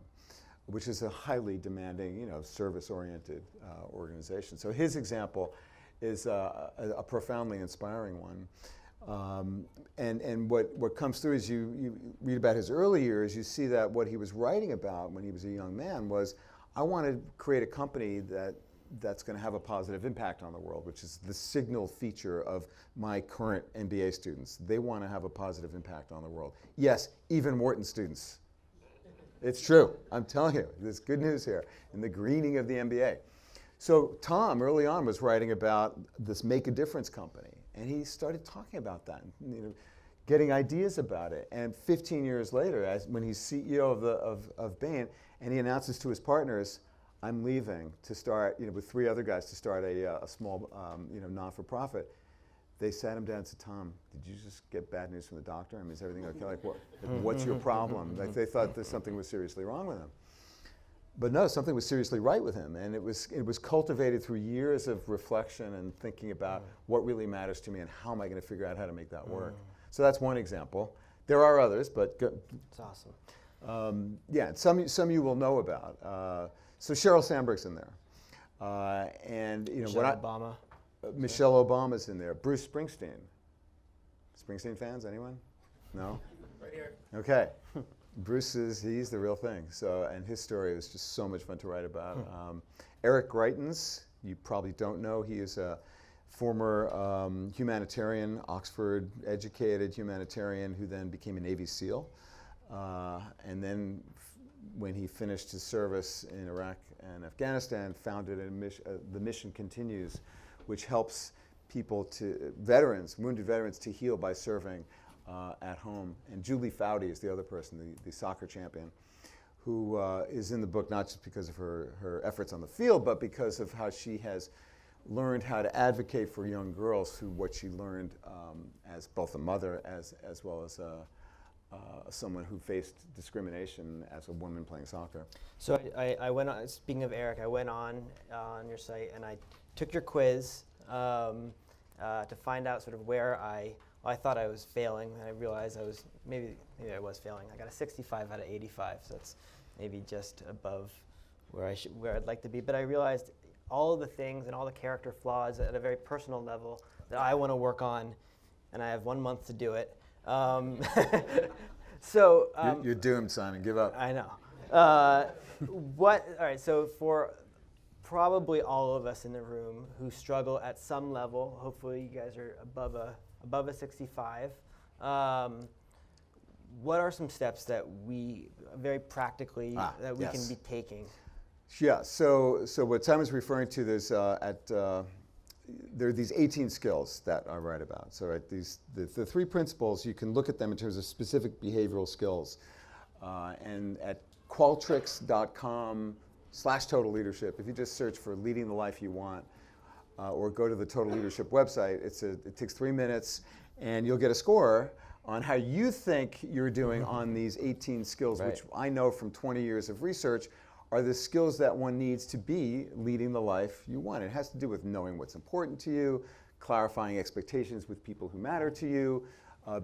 which is a highly demanding, service-oriented organization. So his example is a profoundly inspiring one. And what comes through as you read about his early years, you see that what he was writing about when he was a young man was, I want to create a company that's going to have a positive impact on the world, which is the signal feature of my current MBA students. They want to have a positive impact on the world. Yes, even Wharton students. It's true. I'm telling you, there's good news here in the greening of the MBA. So Tom, early on, was writing about this Make a Difference company. And he started talking about that, getting ideas about it. And 15 years later, when he's CEO of Bain, and he announces to his partners, I'm leaving to start, with 3 other guys, to start a small, non-for-profit. They sat him down and said, Tom, did you just get bad news from the doctor? I mean, is everything okay? Like, what's your problem? Like, they thought that something was seriously wrong with him. But no, something was seriously right with him, and it was cultivated through years of reflection and thinking about what really matters to me and how am I going to figure out how to make that work. So that's one example. There are others, but it's awesome. Yeah, some you will know about. So Sheryl Sandberg's in there, and Michelle Obama's in there. Bruce Springsteen. Springsteen fans? Anyone? No. Right here. Okay. Bruce he's the real thing. So, and his story was just so much fun to write about. Eric Greitens, you probably don't know. He is a former humanitarian, Oxford-educated humanitarian who then became a Navy SEAL. And then when he finished his service in Iraq and Afghanistan, founded the Mission Continues, which helps people wounded veterans to heal by serving at home. And Julie Foudy is the other person, the soccer champion, who is in the book not just because of her efforts on the field, but because of how she has learned how to advocate for young girls through what she learned as both a mother as well as someone who faced discrimination as a woman playing soccer. So I went on, speaking of Eric, I went on your site and I took your quiz to find out sort of where I thought I was failing, and I realized I was maybe I was failing. I got a 65 out of 85, so that's maybe just above where I'd like to be. But I realized all of the things and all the character flaws at a very personal level that I want to work on, and I have 1 month to do it. So you're doomed, Simon. Give up. I know. All right. So for probably all of us in the room who struggle at some level, hopefully you guys are above a 65. What are some steps that we very practically can be taking? Yeah. So what Simon's referring to, there are these 18 skills that I write about. So the 3 principles, you can look at them in terms of specific behavioral skills, and at qualtrics.com/total leadership, if you just search for leading the life you want, or go to the Total Leadership website, it takes 3 minutes, and you'll get a score on how you think you're doing on these 18 skills, which I know from 20 years of research are the skills that one needs to be leading the life you want. It has to do with knowing what's important to you, clarifying expectations with people who matter to you,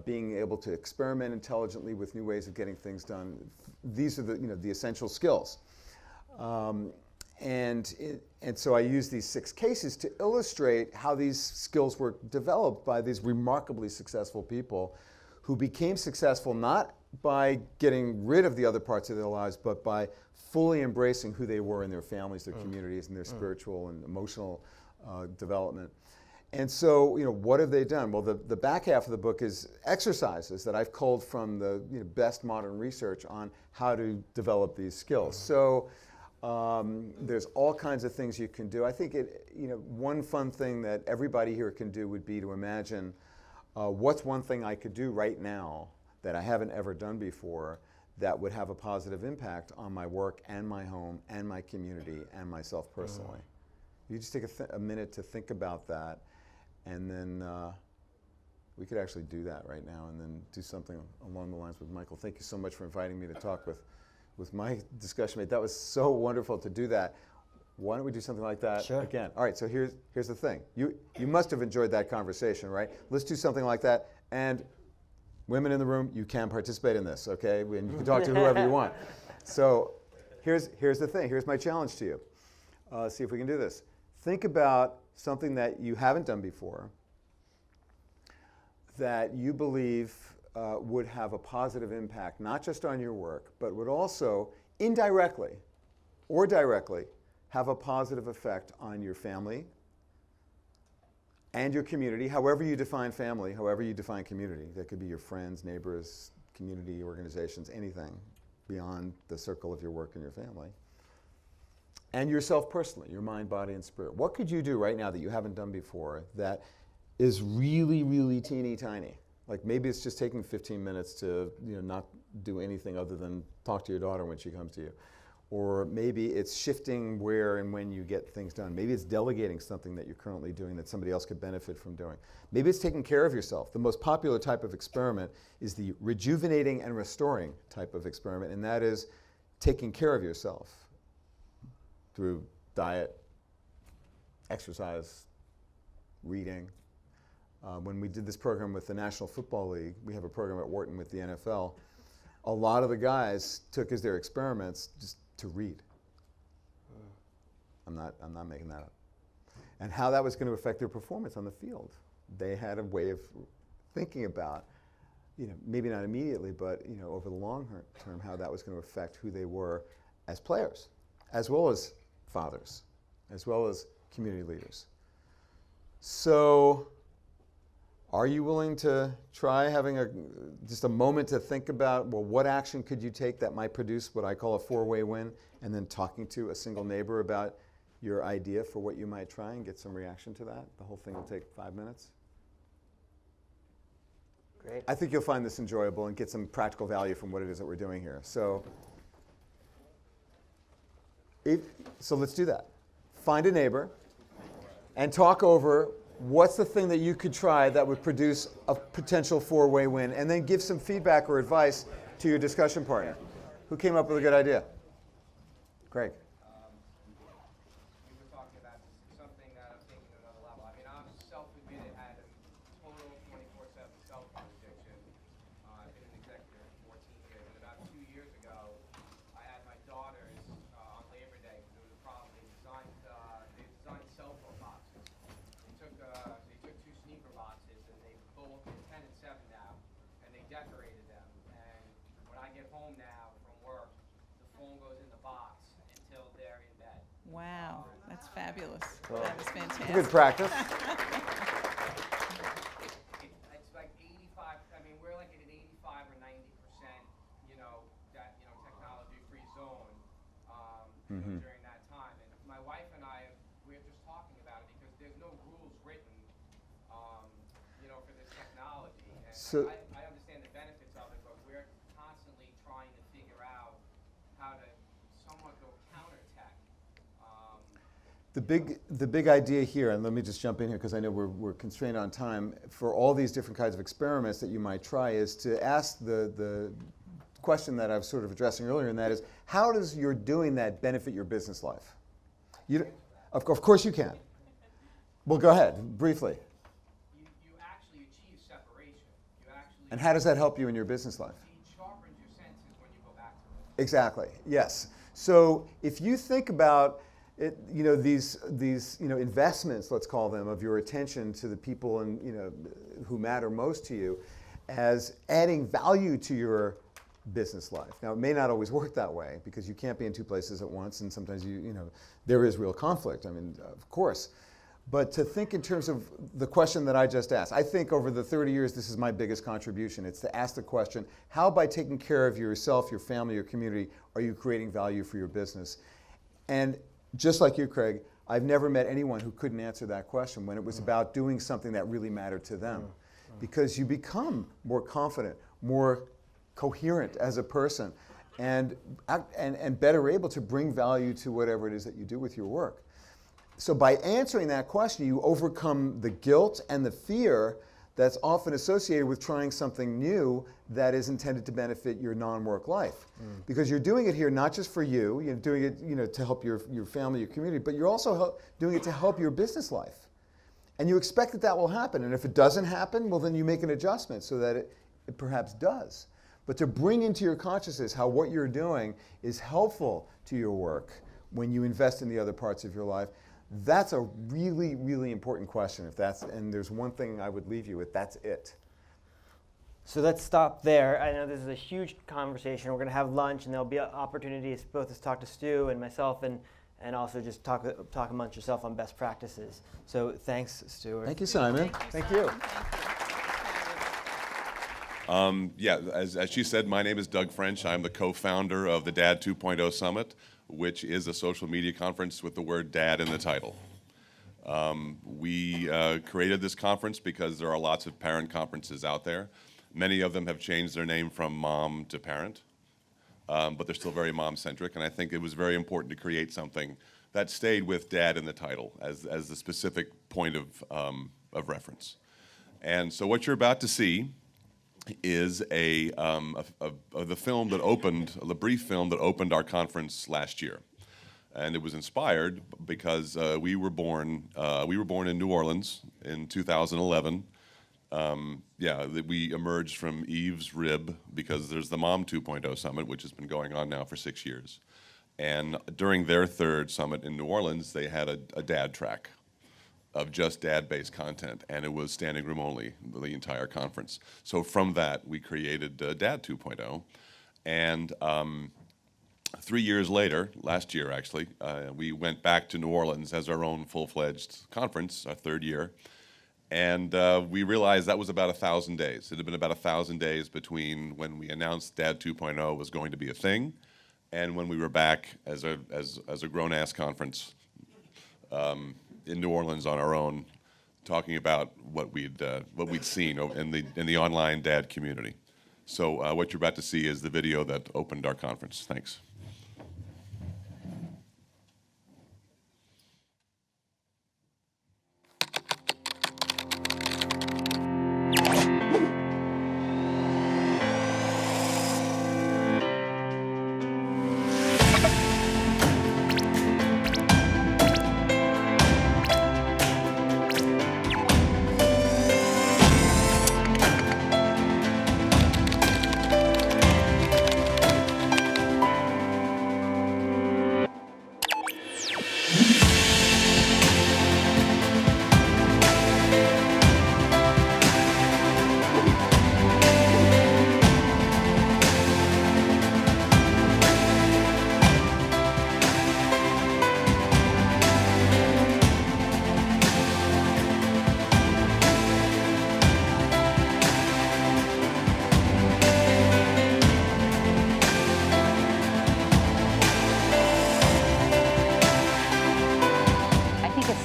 being able to experiment intelligently with new ways of getting things done. These are the essential skills. And so I use these 6 cases to illustrate how these skills were developed by these remarkably successful people who became successful not by getting rid of the other parts of their lives, but by fully embracing who they were in their families, their communities, and their spiritual and emotional development. And so, what have they done? Well, the back half of the book is exercises that I've culled from the best modern research on how to develop these skills. So There's all kinds of things you can do. I think one fun thing that everybody here can do would be to imagine what's one thing I could do right now that I haven't ever done before that would have a positive impact on my work and my home and my community and myself personally. You just take a minute to think about that, and then we could actually do that right now and then do something along the lines with Michael. Thank you so much for inviting me to talk with my discussion mate. That was so wonderful to do that. Why don't we do something like that again? All right, so here's the thing. You must have enjoyed that conversation, right? Let's do something like that. And women in the room, you can participate in this, okay? And you can talk to whoever you want. So here's the thing. Here's my challenge to you. See if we can do this. Think about something that you haven't done before that you believe would have a positive impact, not just on your work, but would also indirectly or directly have a positive effect on your family and your community, however you define family, however you define community. That could be your friends, neighbors, community organizations, anything beyond the circle of your work and your family. And yourself personally, your mind, body, and spirit. What could you do right now that you haven't done before that is really, really teeny tiny? Like maybe it's just taking 15 minutes to not do anything other than talk to your daughter when she comes to you. Or maybe it's shifting where and when you get things done. Maybe it's delegating something that you're currently doing that somebody else could benefit from doing. Maybe it's taking care of yourself. The most popular type of experiment is the rejuvenating and restoring type of experiment, and that is taking care of yourself through diet, exercise, reading. When we did this program with the National Football League, we have a program at Wharton with the NFL, a lot of the guys took as their experiments just to read. I'm not making that up. And how that was going to affect their performance on the field. They had a way of thinking about, maybe not immediately, but over the long term, how that was going to affect who they were as players, as well as fathers, as well as community leaders. So, are you willing to try having just a moment to think about, well, what action could you take that might produce what I call a four-way win, and then talking to a single neighbor about your idea for what you might try and get some reaction to that? The whole thing will take 5 minutes. Great. I think you'll find this enjoyable and get some practical value from what it is that we're doing here. So let's do that. Find a neighbor and talk over what's the thing that you could try that would produce a potential four-way win, and then give some feedback or advice to your discussion partner. Who came up with a good idea? Greg. You were talking about something that I'm taking to another level. I mean, I'm self-admitted, had a total 24/7 cell phone addiction. I've been an executive for 14 years, and about 2 years ago, I had my daughters on Labor Day. There was a problem. They designed cell phone boxes. They took 2 sneaker boxes, and they both 10 and 7 now, and they decorated them. And when I get home now from work, the phone goes in the box until they're in bed. Wow, that's fabulous. Well, that was fantastic. Good practice. It's like 85. I mean, we're like at an 85 or 90%, technology-free zone during that time. And my wife and I, we're just talking about it because there's no rules written, for this technology. And So, I understand the benefits of it, but we're constantly trying to figure out how to somewhat go counter-tech. the big idea here, and let me just jump in here because I know we're constrained on time, for all these different kinds of experiments that you might try is to ask the question that I was sort of addressing earlier, and that is, how does your doing that benefit your business life? Of course you can. Well, go ahead, briefly. You actually achieve separation. And how does that help you in your business life? It sharpens your senses when you go back to it. Exactly, yes. So if you think about it, these investments, let's call them, of your attention to the people who matter most to you as adding value to your business life. Now, it may not always work that way because you can't be in 2 places at once, and sometimes there is real conflict. I mean, of course. But to think in terms of the question that I just asked, I think over the 30 years, this is my biggest contribution. It's to ask the question, how by taking care of yourself, your family, your community, are you creating value for your business? And just like you, Craig, I've never met anyone who couldn't answer that question when it was about doing something that really mattered to them. Because you become more confident, more coherent as a person, and better able to bring value to whatever it is that you do with your work. So by answering that question, you overcome the guilt and the fear that's often associated with trying something new that is intended to benefit your non-work life. Because you're doing it here not just for you, you're doing it to help your family, your community, but you're also doing it to help your business life. And you expect that that will happen. And if it doesn't happen, well, then you make an adjustment so that it perhaps does. But to bring into your consciousness how what you're doing is helpful to your work when you invest in the other parts of your life, that's a really, really important question. And there's one thing I would leave you with, that's it. So let's stop there. I know this is a huge conversation. We're going to have lunch, and there'll be opportunities both to talk to Stu and myself, and also just talk amongst yourself on best practices. So thanks, Stu. Thank you, Simon. Thank you. Yeah, as she said, my name is Doug French. I'm the co-founder of the Dad 2.0 Summit, which is a social media conference with the word dad in the title. We created this conference because there are lots of parent conferences out there. Many of them have changed their name from mom to parent, but they're still very mom-centric, and I think it was very important to create something that stayed with dad in the title as the specific point of reference. And so what you're about to see is the film that opened, the brief film that opened our conference last year. And it was inspired because we were born in New Orleans in 2011. We emerged from Eve's rib because there's the Mom 2.0 Summit, which has been going on now for 6 years. And during their third summit in New Orleans, they had a dad track of just dad-based content, and it was standing room only, the entire conference. So from that, we created Dad 2.0, and 3 years later, last year actually, we went back to New Orleans as our own full-fledged conference, our third year, and we realized that was about 1,000 days. It had been about 1,000 days between when we announced Dad 2.0 was going to be a thing, and when we were back as a grown-ass conference in New Orleans on our own, talking about what we'd seen in the online dad community. So what you're about to see is the video that opened our conference. Thanks.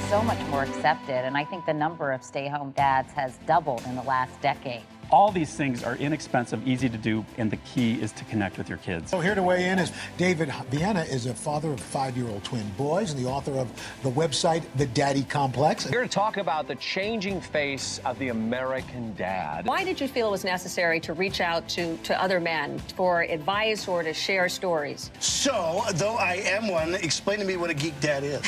So much more accepted, and I think the number of stay-home dads has doubled in the last decade. All these things are inexpensive, easy to do, and the key is to connect with your kids. So here to weigh in is David Vienna, is a father of 5-year-old twin boys and the author of the website, The Daddy Complex. Here to talk about the changing face of the American dad. Why did you feel it was necessary to reach out to other men for advice or to share stories? So, though I am one, explain to me what a geek dad is.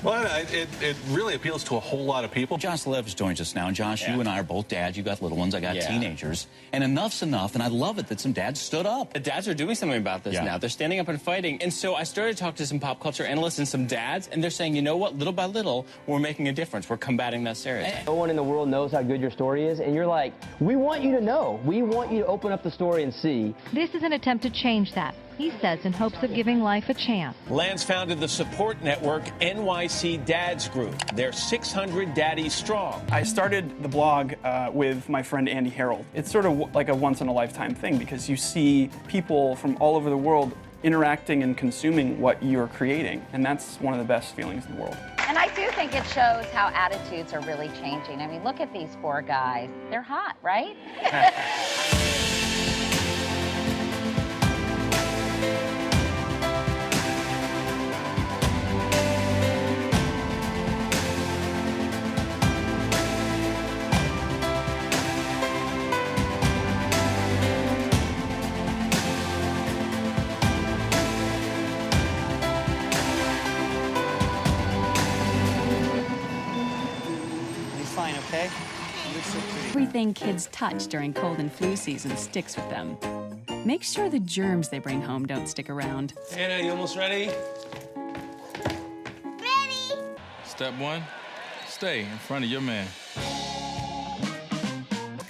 Well, it really appeals to a whole lot of people. Josh Levis joins us now. Josh, you and I are both dads. You got little ones. I got teenagers. And enough's enough, and I love it that some dads stood up. The dads are doing something about this now. They're standing up and fighting. And so I started to talk to some pop culture analysts and some dads, and they're saying, you know what, little by little, we're making a difference. We're combating that stereotype. No one in the world knows how good your story is, and you're like, we want you to know. We want you to open up the story and see. This is an attempt to change that, he says, in hopes of giving life a chance. Lance founded the support network NYC Dads Group. They're 600 daddies strong. I started the blog with my friend Andy Harold. It's sort of like a once-in-a-lifetime thing because you see people from all over the world interacting and consuming what you're creating. And that's one of the best feelings in the world. And I do think it shows how attitudes are really changing. I mean, look at these four guys. They're hot, right? Fine, okay? Everything kids touch during cold and flu season sticks with them. Make sure the germs they bring home don't stick around. Anna, you almost ready? Ready! Step 1, stay in front of your man.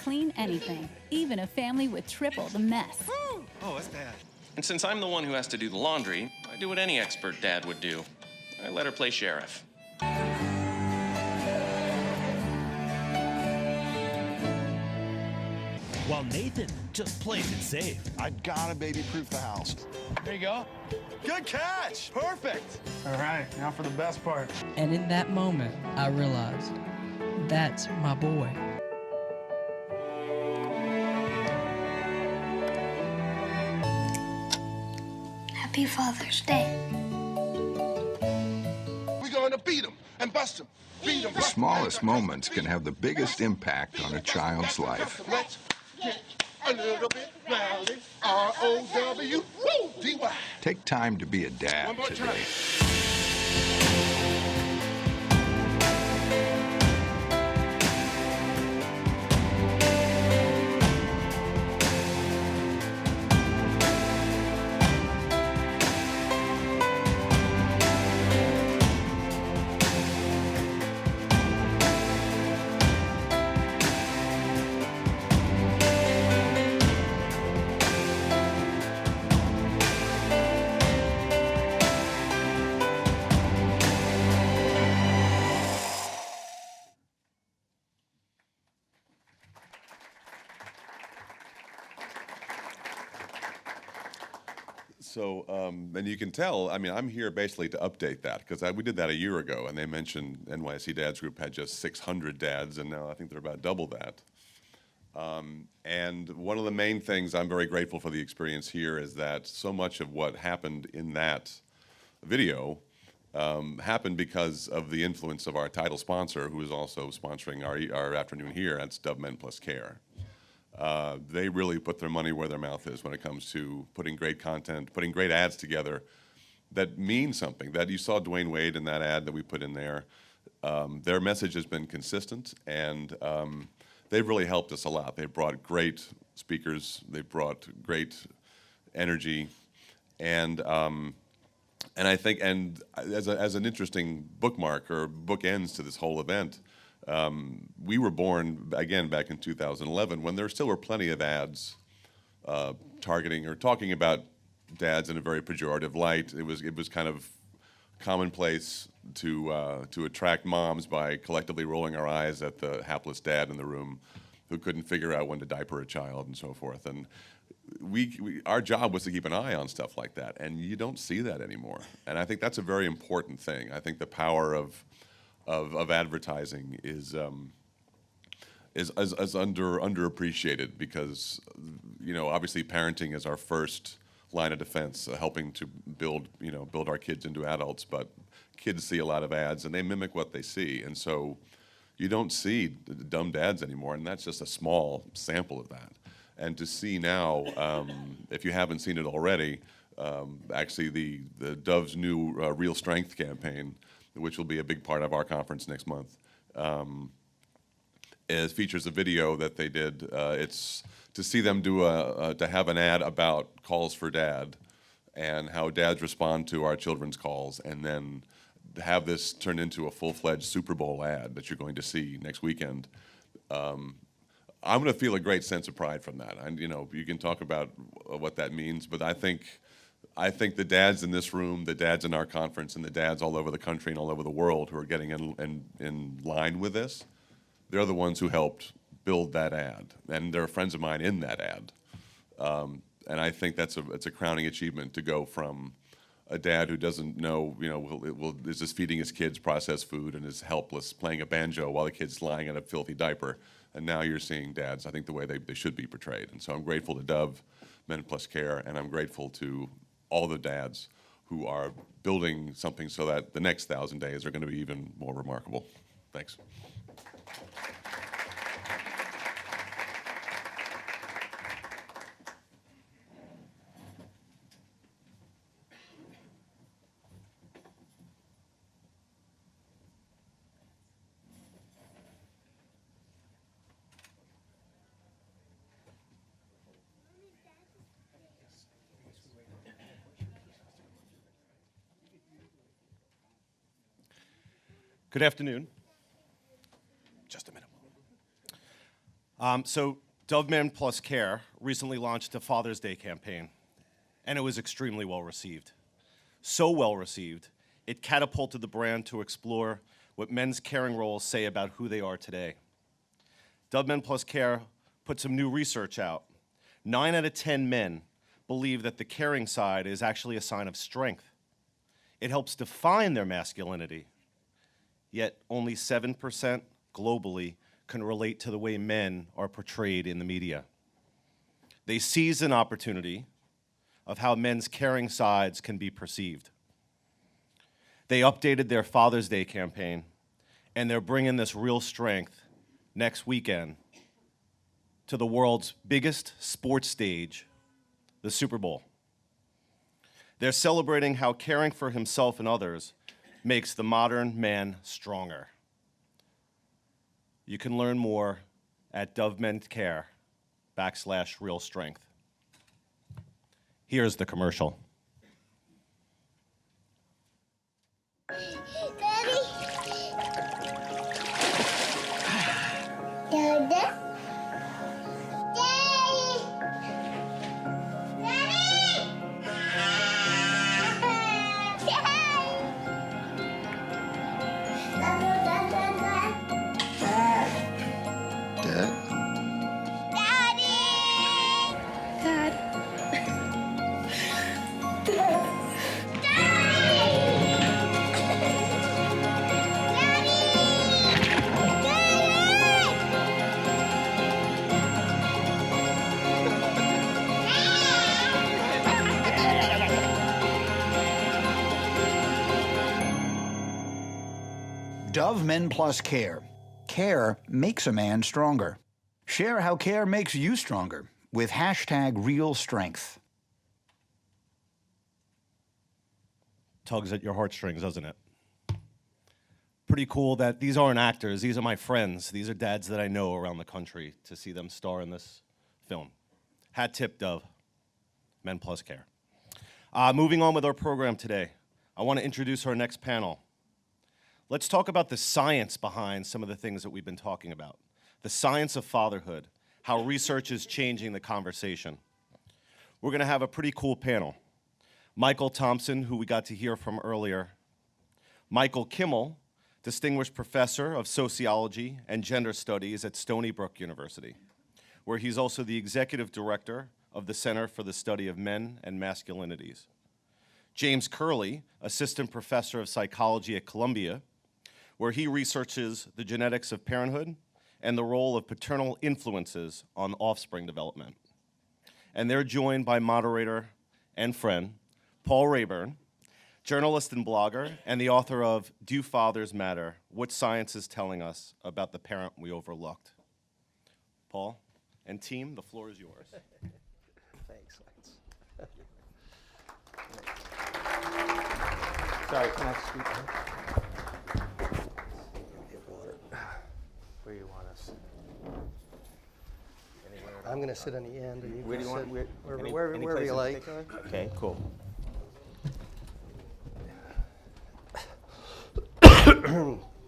Clean anything, even a family with triple the mess. Oh, that's bad. And since I'm the one who has to do the laundry, I do what any expert dad would do. I let her play sheriff. While Nathan just plays it safe. I gotta baby-proof the house. There you go. Good catch! Perfect! All right, now for the best part. And in that moment, I realized, that's my boy. Happy Father's Day. We're gonna beat him and bust him. Beat him. The smallest moments can have the biggest impact on a child's life. Let's get a little bit rowdy. R-O-W-D-Y. Take time to be a dad One more today. time. So, and you can tell, I mean, I'm here basically to update that, because we did that a year ago, and they mentioned NYC Dads Group had just 600 dads, and now I think they're about double that. And one of the main things I'm very grateful for the experience here is that so much of what happened in that video happened because of the influence of our title sponsor, who is also sponsoring our afternoon here. That's Dove Men Plus Care. They really put their money where their mouth is when it comes to putting great content, putting great ads together that mean something. That you saw Dwayne Wade in that ad that we put in there. Their message has been consistent, and they've really helped us a lot. They've brought great speakers. They've brought great energy, and I think, and as an interesting bookmark or bookends to this whole event. We were born, again, back in 2011, when there still were plenty of ads targeting or talking about dads in a very pejorative light. It was kind of commonplace to attract moms by collectively rolling our eyes at the hapless dad in the room who couldn't figure out when to diaper a child and so forth. And our job was to keep an eye on stuff like that, and you don't see that anymore. And I think that's a very important thing. I think the power of advertising is underappreciated, because obviously parenting is our first line of defense, helping to build our kids into adults. But kids see a lot of ads and they mimic what they see, and so you don't see dumb dads anymore, and that's just a small sample of that. And to see now, if you haven't seen it already, actually the Dove's new Real Strength campaign, which will be a big part of our conference next month, features a video that they did. It's to see them do to have an ad about calls for dad and how dads respond to our children's calls, and then have this turn into a full-fledged Super Bowl ad that you're going to see next weekend. I'm going to feel a great sense of pride from that. And you can talk about what that means, but I think the dads in this room, the dads in our conference, and the dads all over the country and all over the world who are getting in line with this, they're the ones who helped build that ad. And there are friends of mine in that ad. And I think it's a crowning achievement to go from a dad who doesn't know, is just feeding his kids processed food and is helpless, playing a banjo while the kid's lying in a filthy diaper. And now you're seeing dads, I think, the way they should be portrayed. And so I'm grateful to Dove, Men Plus Care, and I'm grateful to all the dads who are building something so that the next 1,000 days are going to be even more remarkable. Thanks. Good afternoon. Just a minute. So Dove Men Plus Care recently launched a Father's Day campaign, and it was extremely well received. So well received, it catapulted the brand to explore what men's caring roles say about who they are today. Dove Men Plus Care put some new research out. 9 out of 10 men believe that the caring side is actually a sign of strength. It helps define their masculinity. Yet only 7% globally can relate to the way men are portrayed in the media. They seize an opportunity of how men's caring sides can be perceived. They updated their Father's Day campaign, and they're bringing this real strength next weekend to the world's biggest sports stage, the Super Bowl. They're celebrating how caring for himself and others makes the modern man stronger. You can learn more at Dove Men Care /Real Strength. Here's the commercial. Daddy? Dada? Dove Men Plus Care. Care makes a man stronger. Share how care makes you stronger with #RealStrength. Tugs at your heartstrings, doesn't it? Pretty cool that these aren't actors. These are my friends. These are dads that I know around the country to see them star in this film. Hat tip, Dove. Men Plus Care. Moving on with our program today, I want to introduce our next panel. Let's talk about the science behind some of the things that we've been talking about. The science of fatherhood, how research is changing the conversation. We're going to have a pretty cool panel. Michael Thompson, who we got to hear from earlier. Michael Kimmel, Distinguished Professor of Sociology and Gender Studies at Stony Brook University, where he's also the Executive Director of the Center for the Study of Men and Masculinities. James Curley, Assistant Professor of Psychology at Columbia, where he researches the genetics of parenthood and the role of paternal influences on offspring development. And they're joined by moderator and friend, Paul Raeburn, journalist and blogger, and the author of Do Fathers Matter? What Science is Telling Us About the Parent We Overlooked. Paul and team, the floor is yours. Thanks, Lance. Sorry, can I speak? Get water. Where you want us? Anywhere? I'm going to sit on the end, and you Where do you want? Wherever you like. Okay, cool.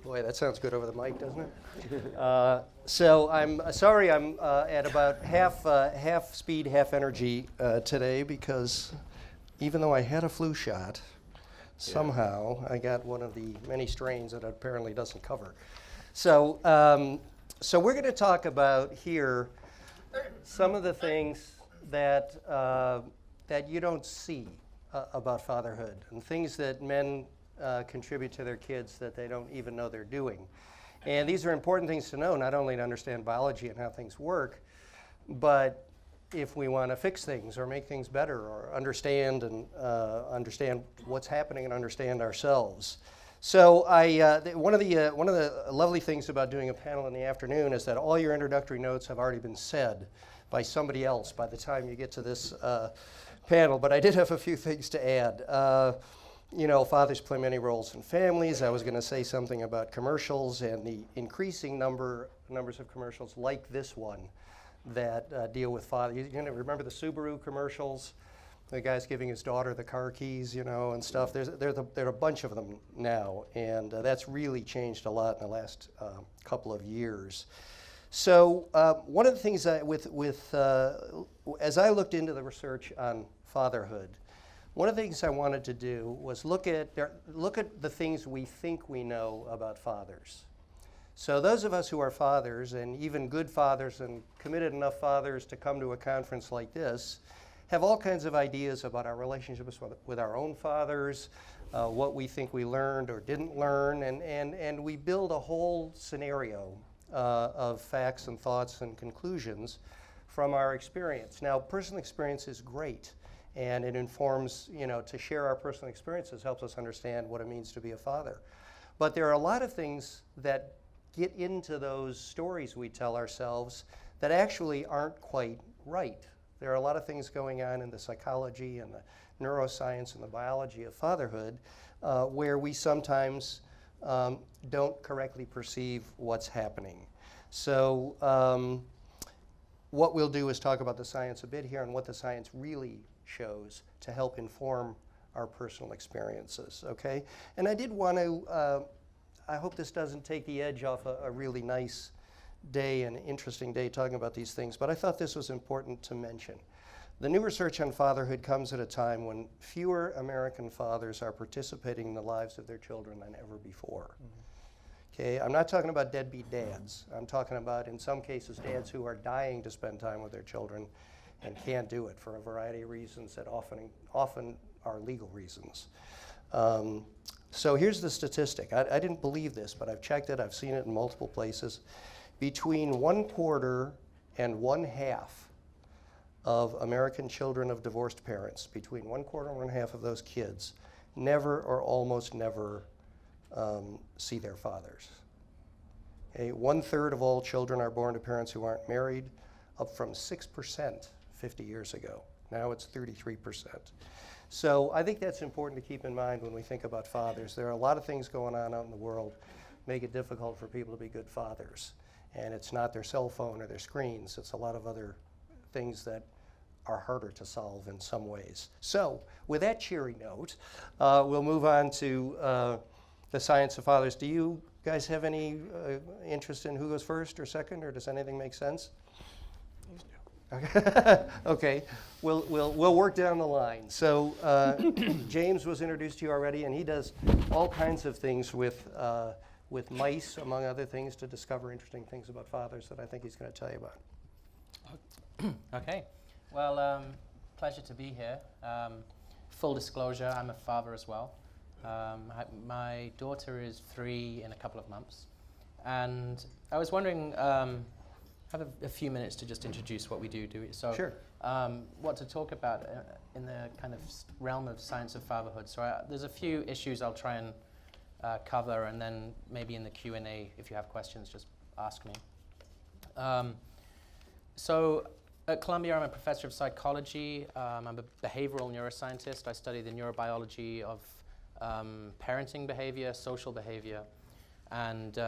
Boy, that sounds good over the mic, doesn't it? So I'm sorry I'm at about half speed, half energy today, because even though I had a flu shot, somehow I got one of the many strains that it apparently doesn't cover. So, so we're going to talk about here some of the things that that you don't see about fatherhood, and things that men contribute to their kids that they don't even know they're doing. And these are important things to know, not only to understand biology and how things work, but if we want to fix things or make things better or understand and understand what's happening and understand ourselves. So one of the lovely things about doing a panel in the afternoon is that all your introductory notes have already been said by somebody else by the time you get to this panel. But I did have a few things to add. You know, fathers play many roles in families. I was going to say something about commercials and the increasing numbers of commercials like this one that deal with father. You know, remember the Subaru commercials? The guy's giving his daughter the car keys, you know, and stuff. There are a bunch of them now, and that's really changed a lot in the last couple of years. So one of the things as I looked into the research on fatherhood, one of the things I wanted to do was look at the things we think we know about fathers. So those of us who are fathers, and even good fathers and committed enough fathers to come to a conference like this, have all kinds of ideas about our relationships with our own fathers, what we think we learned or didn't learn, and we build a whole scenario of facts and thoughts and conclusions from our experience. Now, personal experience is great, and it informs, you know, to share our personal experiences helps us understand what it means to be a father. But there are a lot of things that get into those stories we tell ourselves that actually aren't quite right. There are a lot of things going on in the psychology and the neuroscience and the biology of fatherhood where we sometimes don't correctly perceive what's happening. So what we'll do is talk about the science a bit here and what the science really shows to help inform our personal experiences, okay? And I did want to, I hope this doesn't take the edge off a really nice day and interesting day talking about these things, but I thought this was important to mention. The new research on fatherhood comes at a time when fewer American fathers are participating in the lives of their children than ever before. Okay, I'm not talking about deadbeat dads. I'm talking about, in some cases, dads who are dying to spend time with their children and can't do it for a variety of reasons that often are legal reasons. So here's the statistic. I didn't believe this, but I've checked it. I've seen it in multiple places. Between 1/4 and 1/2 of American children of divorced parents, between 1/4 and 1/2 of those kids, never or almost never see their fathers. Okay, 1/3 of all children are born to parents who aren't married, up from 6% 50 years ago. Now it's 33%. So I think that's important to keep in mind when we think about fathers. There are a lot of things going on out in the world make it difficult for people to be good fathers. And it's not their cell phone or their screens. It's a lot of other things that are harder to solve in some ways. So with that cheery note, we'll move on to the science of fathers. Do you guys have any interest in who goes first or second, or does anything make sense? Okay. Okay, we'll work down the line. So James was introduced to you already, and he does all kinds of things with mice, among other things, to discover interesting things about fathers that I think he's going to tell you about. Okay. Well, pleasure to be here. Full disclosure, I'm a father as well. My daughter is 3 in a couple of months, and I was wondering. Have a few minutes to just introduce what we do. So, sure. What to talk about in the kind of realm of science of fatherhood. So there's a few issues I'll try and cover, and then maybe in the Q&A, if you have questions, just ask me. So at Columbia, I'm a professor of psychology. I'm a behavioral neuroscientist. I study the neurobiology of parenting behavior, social behavior, and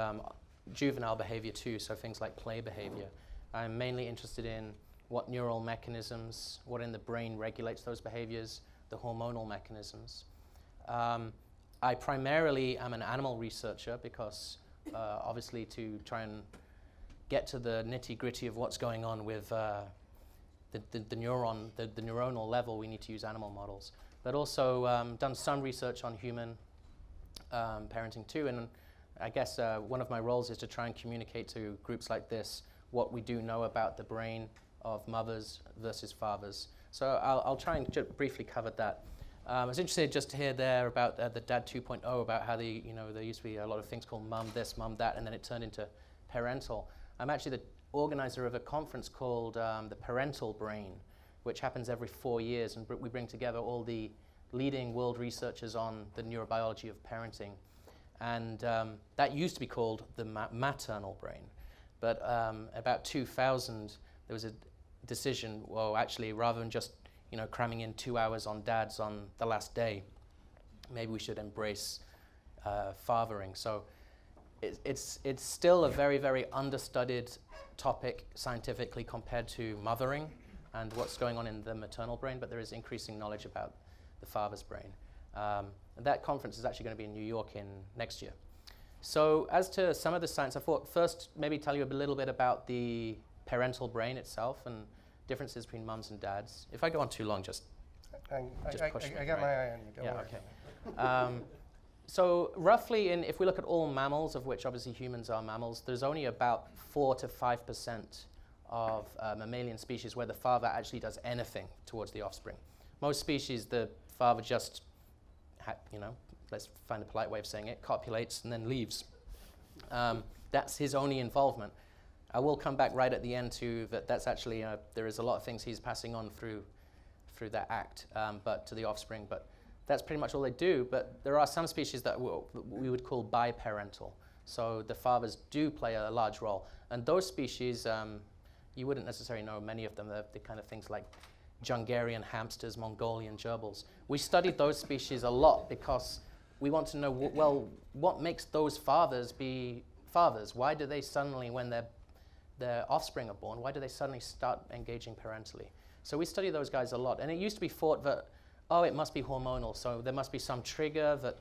juvenile behavior too, so things like play behavior. I'm mainly interested in what neural mechanisms, what in the brain regulates those behaviors, the hormonal mechanisms. I primarily am an animal researcher because obviously to try and get to the nitty-gritty of what's going on with the neuronal level, we need to use animal models. But also done some research on human parenting too, and I guess one of my roles is to try and communicate to groups like this what we do know about the brain of mothers versus fathers. So I'll try and just briefly cover that. I was interested just to hear there about the Dad 2.0, about how there used to be a lot of things called mum this, mum that, and then it turned into parental. I'm actually the organizer of a conference called the Parental Brain, which happens every 4 years, and we bring together all the leading world researchers on the neurobiology of parenting. And that used to be called the maternal brain. But about 2000, there was a decision, well, actually, rather than just cramming in 2 hours on dads on the last day, maybe we should embrace fathering. So it's still a very, very understudied topic scientifically compared to mothering and what's going on in the maternal brain, but there is increasing knowledge about the father's brain. And that conference is actually going to be in New York next year. So as to some of the science, I thought first maybe tell you a little bit about the parental brain itself and differences between mums and dads. If I go on too long, just push me. I got my eye on you, don't worry. Okay. So roughly, if we look at all mammals, of which obviously humans are mammals, there's only about 4 to 5% of mammalian species where the father actually does anything towards the offspring. Most species, the father just, let's find a polite way of saying it, copulates and then leaves. That's his only involvement. I will come back right at the end to that's actually, there is a lot of things he's passing on through that act, but to the offspring, but that's pretty much all they do. But there are some species that we would call biparental. So the fathers do play a large role. And those species, you wouldn't necessarily know many of them. They're the kind of things like Jungarian hamsters, Mongolian gerbils. We studied those species a lot because we want to know, well, what makes those fathers be fathers? Why do they suddenly, when their offspring are born, why do they suddenly start engaging parentally? So we study those guys a lot. And it used to be thought that, oh, it must be hormonal. So there must be some trigger that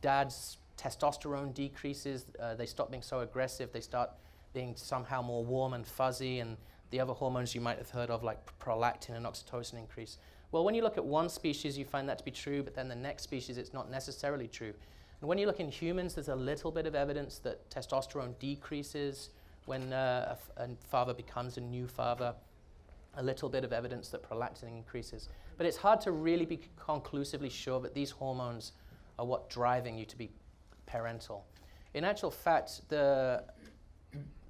dad's testosterone decreases. They stop being so aggressive. They start being somehow more warm and fuzzy. And the other hormones you might have heard of, like prolactin and oxytocin, increase. Well, when you look at one species, you find that to be true. But then the next species, it's not necessarily true. And when you look in humans, there's a little bit of evidence that testosterone decreases when a father becomes a new father. A little bit of evidence that prolactin increases. But it's hard to really be conclusively sure that these hormones are what driving you to be parental. In actual fact, the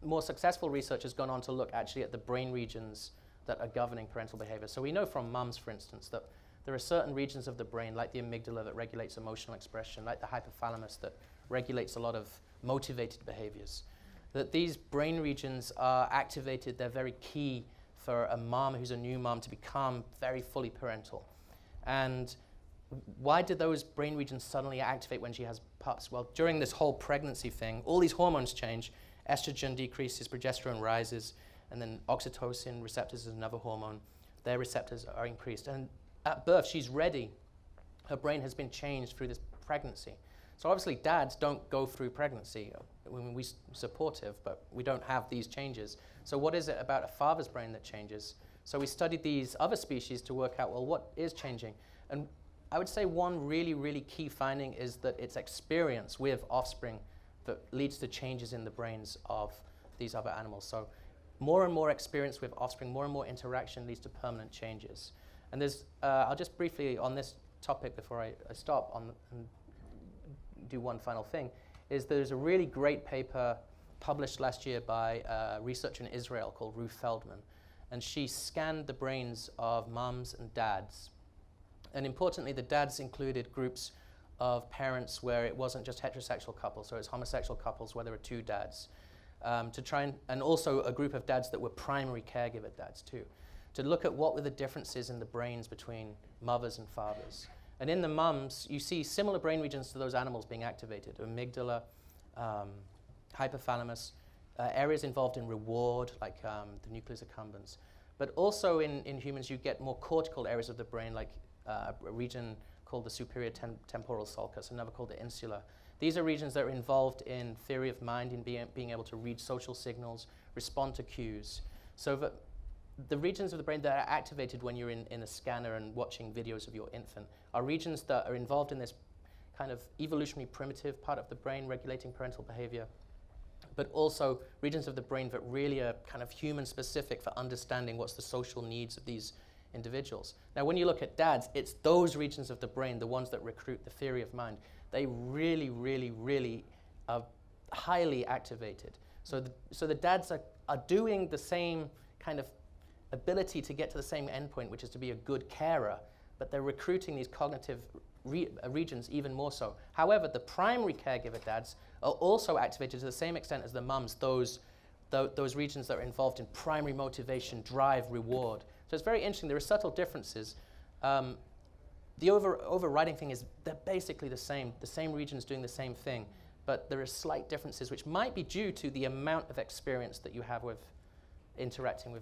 more successful research has gone on to look actually at the brain regions that are governing parental behavior. So we know from mums, for instance, that there are certain regions of the brain, like the amygdala, that regulates emotional expression, like the hypothalamus that regulates a lot of motivated behaviors. That these brain regions are activated, they're very key for a mom who's a new mom to become very fully parental. And why did those brain regions suddenly activate when she has pups? Well, during this whole pregnancy thing, all these hormones change. Estrogen decreases, progesterone rises, and then oxytocin receptors is another hormone. Their receptors are increased. And at birth, she's ready. Her brain has been changed through this pregnancy. So obviously, dads don't go through pregnancy. We're supportive, but we don't have these changes. So what is it about a father's brain that changes? So we studied these other species to work out, well, what is changing? And I would say one really, really key finding is that it's experience with offspring that leads to changes in the brains of these other animals. So more and more experience with offspring, more and more interaction leads to permanent changes. And there's, I'll just briefly on this topic before I stop and do one final thing, is there's a really great paper published last year by a researcher in Israel called Ruth Feldman. And she scanned the brains of mums and dads. And importantly, the dads included groups of parents where it wasn't just heterosexual couples, so it's homosexual couples where there were two dads. To try and also a group of dads that were primary caregiver dads too, to look at what were the differences in the brains between mothers and fathers. And in the mums, you see similar brain regions to those animals being activated, amygdala, hypothalamus, areas involved in reward, like the nucleus accumbens. But also in humans, you get more cortical areas of the brain, like a region called the superior temporal sulcus, another called the insula. These are regions that are involved in theory of mind, in being able to read social signals, respond to cues. So that the regions of the brain that are activated when you're in a scanner and watching videos of your infant are regions that are involved in this kind of evolutionary primitive part of the brain regulating parental behavior. but also regions of the brain that really are kind of human-specific for understanding what's the social needs of these individuals. Now, when you look at dads, it's those regions of the brain, the ones that recruit the theory of mind, they really, really, really are highly activated. So the dads are doing the same kind of ability to get to the same endpoint, which is to be a good carer, but they're recruiting these cognitive regions even more so. However, the primary caregiver dads are also activated to the same extent as the mums, those regions that are involved in primary motivation, drive, reward. So it's very interesting. There are subtle differences. The overriding thing is they're basically the same regions doing the same thing, but there are slight differences which might be due to the amount of experience that you have with interacting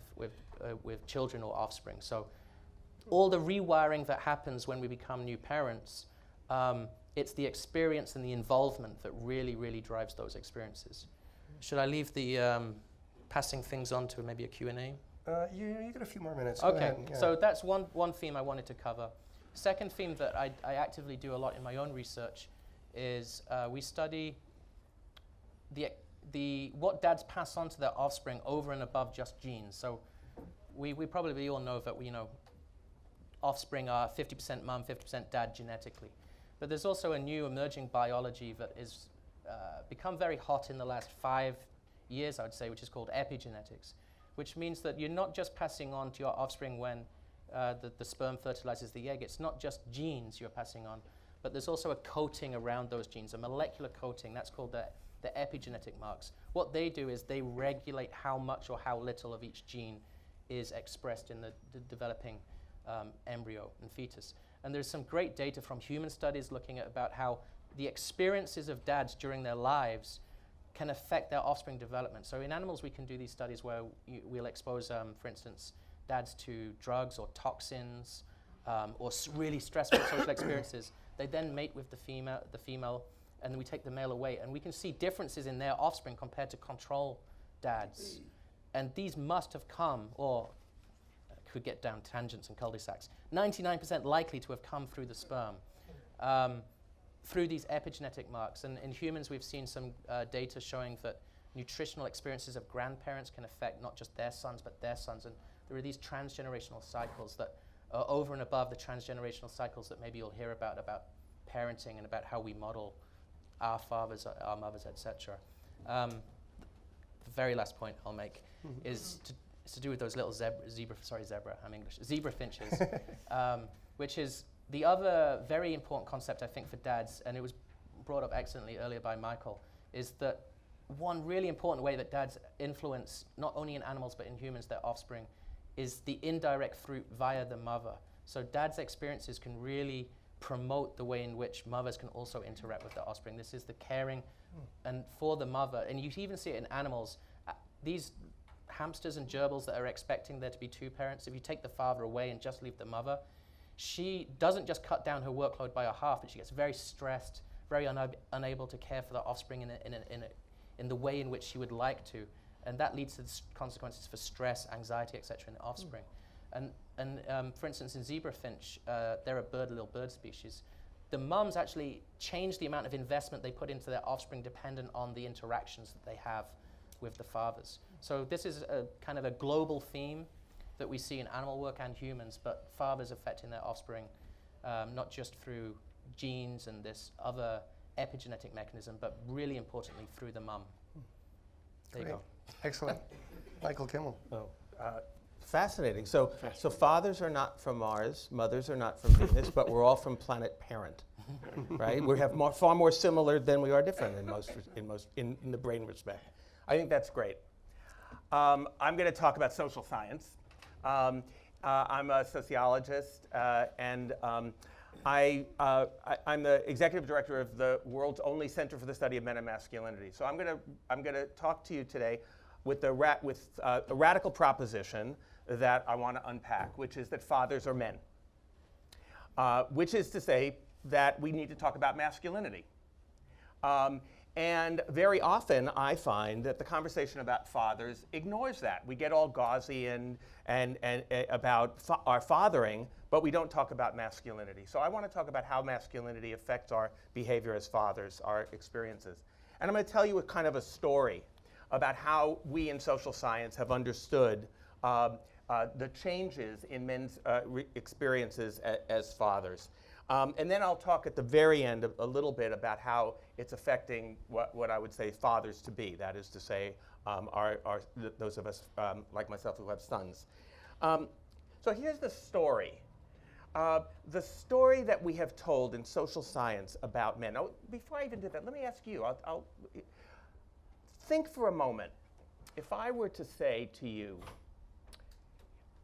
with children or offspring. So all the rewiring that happens when we become new parents, it's the experience and the involvement that really, really drives those experiences. Should I leave the passing things on to maybe a Q&A? You got a few more minutes. Go Okay, ahead, yeah. so that's one theme I wanted to cover. Second theme that I actively do a lot in my own research is we study what dads pass on to their offspring over and above just genes. So we probably all know that offspring are 50% mum, 50% dad genetically. But there's also a new emerging biology that is become very hot in the last 5 years, I would say, which is called epigenetics, which means that you're not just passing on to your offspring when the sperm fertilizes the egg. It's not just genes you're passing on, but there's also a coating around those genes, a molecular coating. That's called the epigenetic marks. What they do is they regulate how much or how little of each gene is expressed in the developing embryo and fetus. And there's some great data from human studies looking at about how the experiences of dads during their lives can affect their offspring development. So in animals, we can do these studies where we'll expose, for instance, dads to drugs or toxins or really stressful social experiences. They then mate with the female, and then we take the male away, and we can see differences in their offspring compared to control dads. And these must have come, or could get down tangents and cul-de-sacs, 99% likely to have come through the sperm, through these epigenetic marks. And in humans, we've seen some data showing that nutritional experiences of grandparents can affect not just their sons, but their sons. And there are these transgenerational cycles that are over and above the transgenerational cycles that maybe you'll hear about parenting and about how we model our fathers, our mothers, etc. The very last point I'll make is to do with those little zebra finches, which is the other very important concept, I think, for dads, and it was brought up excellently earlier by Michael, is that one really important way that dads influence, not only in animals but in humans, their offspring, is the indirect fruit via the mother. So dads' experiences can really promote the way in which mothers can also interact with their offspring. This is the caring and for the mother, and you even see it in animals. These hamsters and gerbils that are expecting there to be two parents, if you take the father away and just leave the mother, she doesn't just cut down her workload by a half, but she gets very stressed, very unable to care for the offspring in the way in which she would like to. And that leads to consequences for stress, anxiety, etc. in the offspring. And for instance, in zebrafinch, they're a little bird species. The mums actually change the amount of investment they put into their offspring dependent on the interactions that they have with the fathers. So this is a kind of a global theme that we see in animal work and humans, but fathers affecting their offspring, not just through genes and this other epigenetic mechanism, but really importantly through the mum. There you go. Excellent. Michael Kimmel. Fascinating. So fathers are not from Mars, mothers are not from Venus, but we're all from planet parent, right? We have far more similar than we are different in the brain respect. I think that's great. I'm going to talk about social science. I'm a sociologist, and I'm the executive director of the world's only Center for the Study of Men and Masculinity. So I'm going to talk to you today with a radical proposition that I want to unpack, which is that fathers are men, which is to say that we need to talk about masculinity. And very often I find that the conversation about fathers ignores that. We get all gauzy and about our fathering, but we don't talk about masculinity. So I want to talk about how masculinity affects our behavior as fathers, our experiences. And I'm going to tell you a kind of a story. about how we in social science have understood the changes in men's experiences as fathers. And then I'll talk at the very end a little bit about how it's affecting what I would say fathers to be, that is to say, those of us like myself who have sons. So here's the story. The story that we have told in social science about men. Now, before I even do that, let me ask you, I'll think for a moment. If I were to say to you,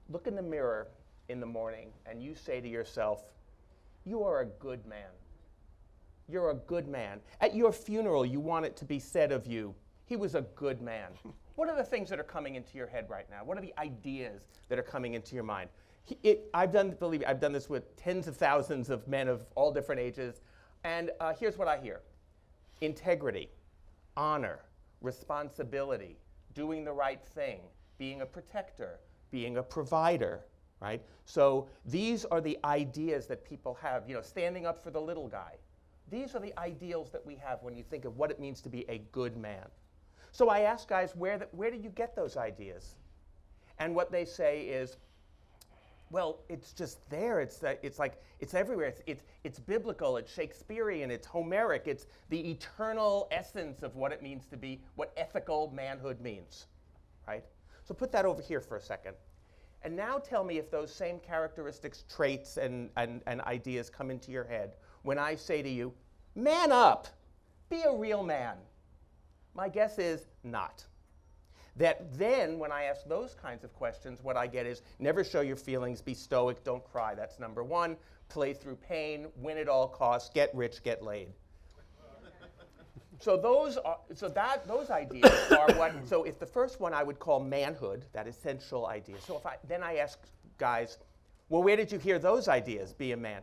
look in the mirror in the morning and you say to yourself, you are a good man. You're a good man. At your funeral, you want it to be said of you, he was a good man. What are the things that are coming into your head right now? What are the ideas that are coming into your mind? Believe me, I've done this with tens of thousands of men of all different ages, and here's what I hear. Integrity, honor, responsibility, doing the right thing, being a protector, being a provider, right? So these are the ideas that people have, standing up for the little guy. These are the ideals that we have when you think of what it means to be a good man. So I ask guys, where did you get those ideas? And what they say is, well, it's just there. It's like it's everywhere. It's biblical. It's Shakespearean. It's Homeric. It's the eternal essence of what it means to be, what ethical manhood means, right? So put that over here for a second. And now tell me if those same characteristics, traits, and ideas come into your head when I say to you, man up, be a real man. My guess is not. That then, when I ask those kinds of questions, what I get is, never show your feelings, be stoic, don't cry. That's number one. Play through pain, win at all costs, get rich, get laid. So those ideas are what. So if the first one I would call manhood, that essential idea. So then I ask guys, well, where did you hear those ideas? Be a man,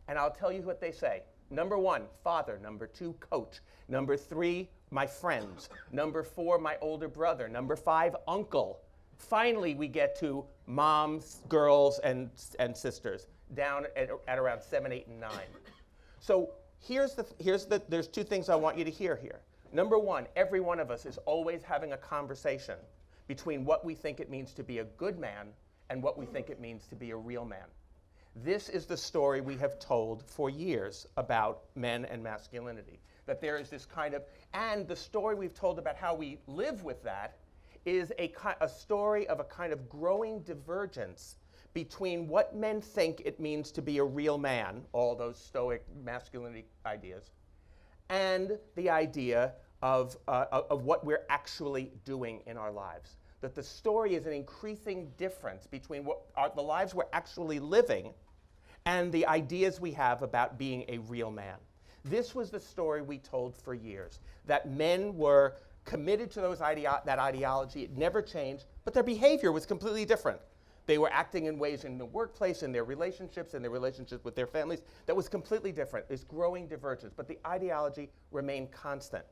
and I'll tell you what they say. Number one, father. Number two, coach. Number three, my friends. Number four, my older brother. Number five, uncle. Finally, we get to moms, girls, and sisters, down at around 7, 8, and 9. So there's two things I want you to hear here. Number one, every one of us is always having a conversation between what we think it means to be a good man and what we think it means to be a real man. This is the story we have told for years about men and masculinity. That there is this kind of, and the story we've told about how we live with that is a story of a kind of growing divergence between what men think it means to be a real man, all those stoic masculinity ideas, and the idea of what we're actually doing in our lives. That the story is an increasing difference between the lives we're actually living and the ideas we have about being a real man. This was the story we told for years, that men were committed to that ideology. It never changed, but their behavior was completely different. They were acting in ways in the workplace, in their relationships with their families, that was completely different. This growing divergence, but the ideology remained constant.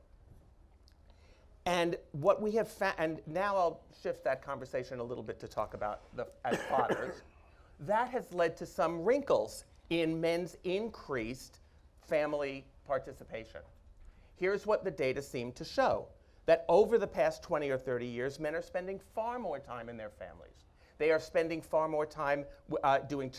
And what we have found, and now I'll shift that conversation a little bit to talk about as fathers, that has led to some wrinkles in men's increased family participation. Here's what the data seem to show, that over the past 20 or 30 years, men are spending far more time in their families. They are spending far more time doing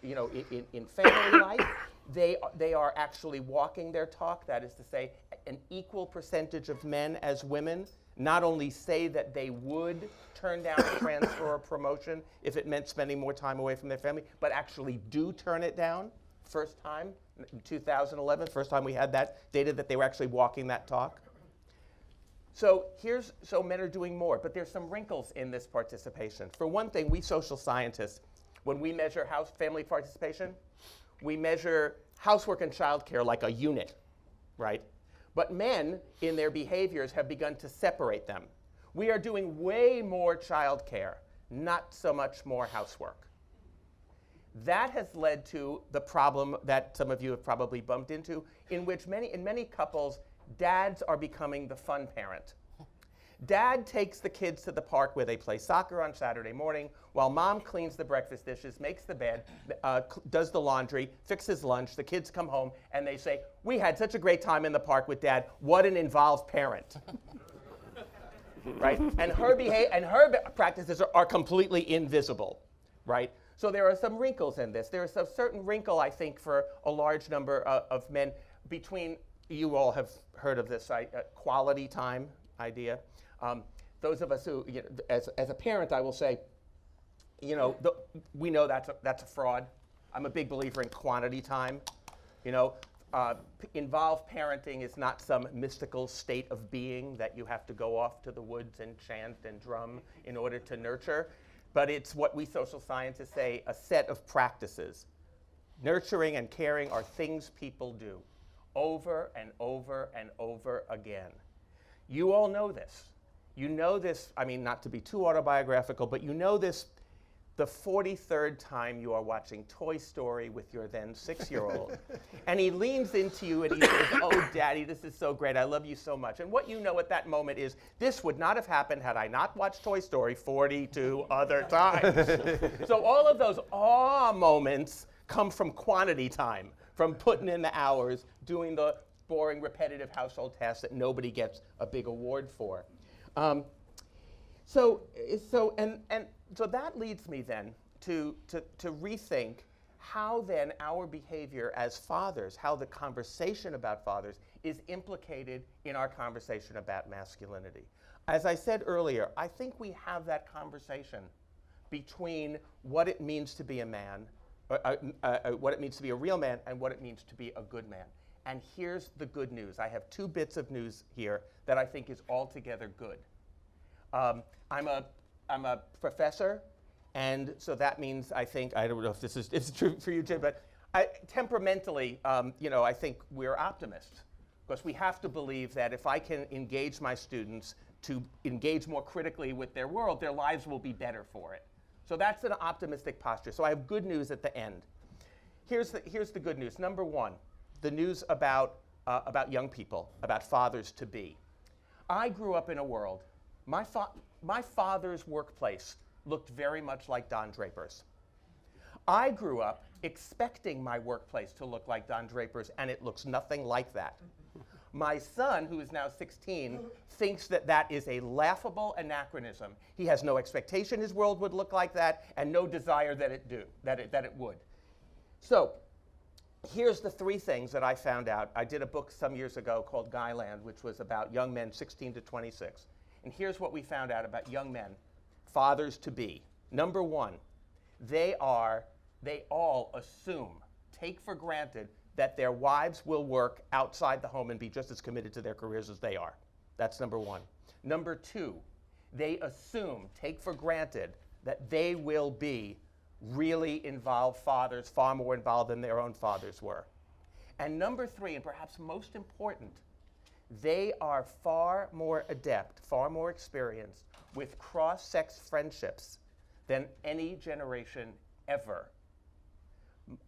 in family life. They are actually walking their talk. That is to say, an equal percentage of men as women not only say that they would turn down a transfer or promotion if it meant spending more time away from their family, but actually do turn it down. First time in 2011, first time we had that data that they were actually walking that talk. So men are doing more, but there's some wrinkles in this participation. For one thing, we social scientists, when we measure family participation, we measure housework and childcare like a unit, right? But men, in their behaviors, have begun to separate them. We are doing way more childcare, not so much more housework. That has led to the problem that some of you have probably bumped into, in which in many couples, dads are becoming the fun parent. Dad takes the kids to the park where they play soccer on Saturday morning, while mom cleans the breakfast dishes, makes the bed, does the laundry, fixes lunch. The kids come home and they say, "We had such a great time in the park with Dad. What an involved parent." right? And her practices are completely invisible, right? So there are some wrinkles in this. There is a certain wrinkle, I think, for a large number of men between, you all have heard of this quality time idea. Those of us who, as a parent, I will say, we know that's a fraud. I'm a big believer in quantity time. Involved parenting is not some mystical state of being that you have to go off to the woods and chant and drum in order to nurture, but it's what we social scientists say, a set of practices. Nurturing and caring are things people do over and over and over again. You all know this. You know this, I mean, not to be too autobiographical, but you know this the 43rd time you are watching Toy Story with your then 6-year-old. And he leans into you and he says, "Oh, Daddy, this is so great. I love you so much." And what you know at that moment is, this would not have happened had I not watched Toy Story 42 other times. So all of those awe moments come from quantity time, from putting in the hours, doing the boring, repetitive household tasks that nobody gets a big award for. So that leads me then to rethink how then our behavior as fathers, how the conversation about fathers is implicated in our conversation about masculinity. As I said earlier, I think we have that conversation between what it means to be a man, what it means to be a real man, and what it means to be a good man. And here's the good news. I have 2 bits of news here that I think is altogether good. I'm a professor, and so that means I think, I don't know if this is it's true for you, Jim, but temperamentally, I think we're optimists, because we have to believe that if I can engage my students to engage more critically with their world, their lives will be better for it. So that's an optimistic posture. So I have good news at the end. Here's the good news. Number 1, the news about young people, about fathers-to-be. I grew up in a world, my father's workplace looked very much like Don Draper's. I grew up expecting my workplace to look like Don Draper's, and it looks nothing like that. My son, who is now 16, thinks that is a laughable anachronism. He has no expectation his world would look like that, and no desire that it would. So here's the 3 things that I found out. I did a book some years ago called Guyland, which was about young men 16 to 26. And here's what we found out about young men, fathers-to-be. Number 1, they all assume, take for granted, that their wives will work outside the home and be just as committed to their careers as they are. That's number 1. Number 2, they assume, take for granted, that they will be really involved fathers, far more involved than their own fathers were. And number 3, and perhaps most important, they are far more adept, far more experienced with cross-sex friendships than any generation ever.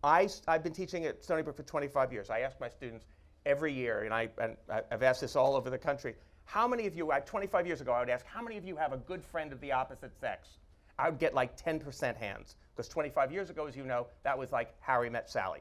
I've been teaching at Stony Brook for 25 years. I ask my students every year, and I've asked this all over the country, how many of you, 25 years ago, I would ask, how many of you have a good friend of the opposite sex? I would get like 10% hands, because 25 years ago, as you know, that was like Harry Met Sally,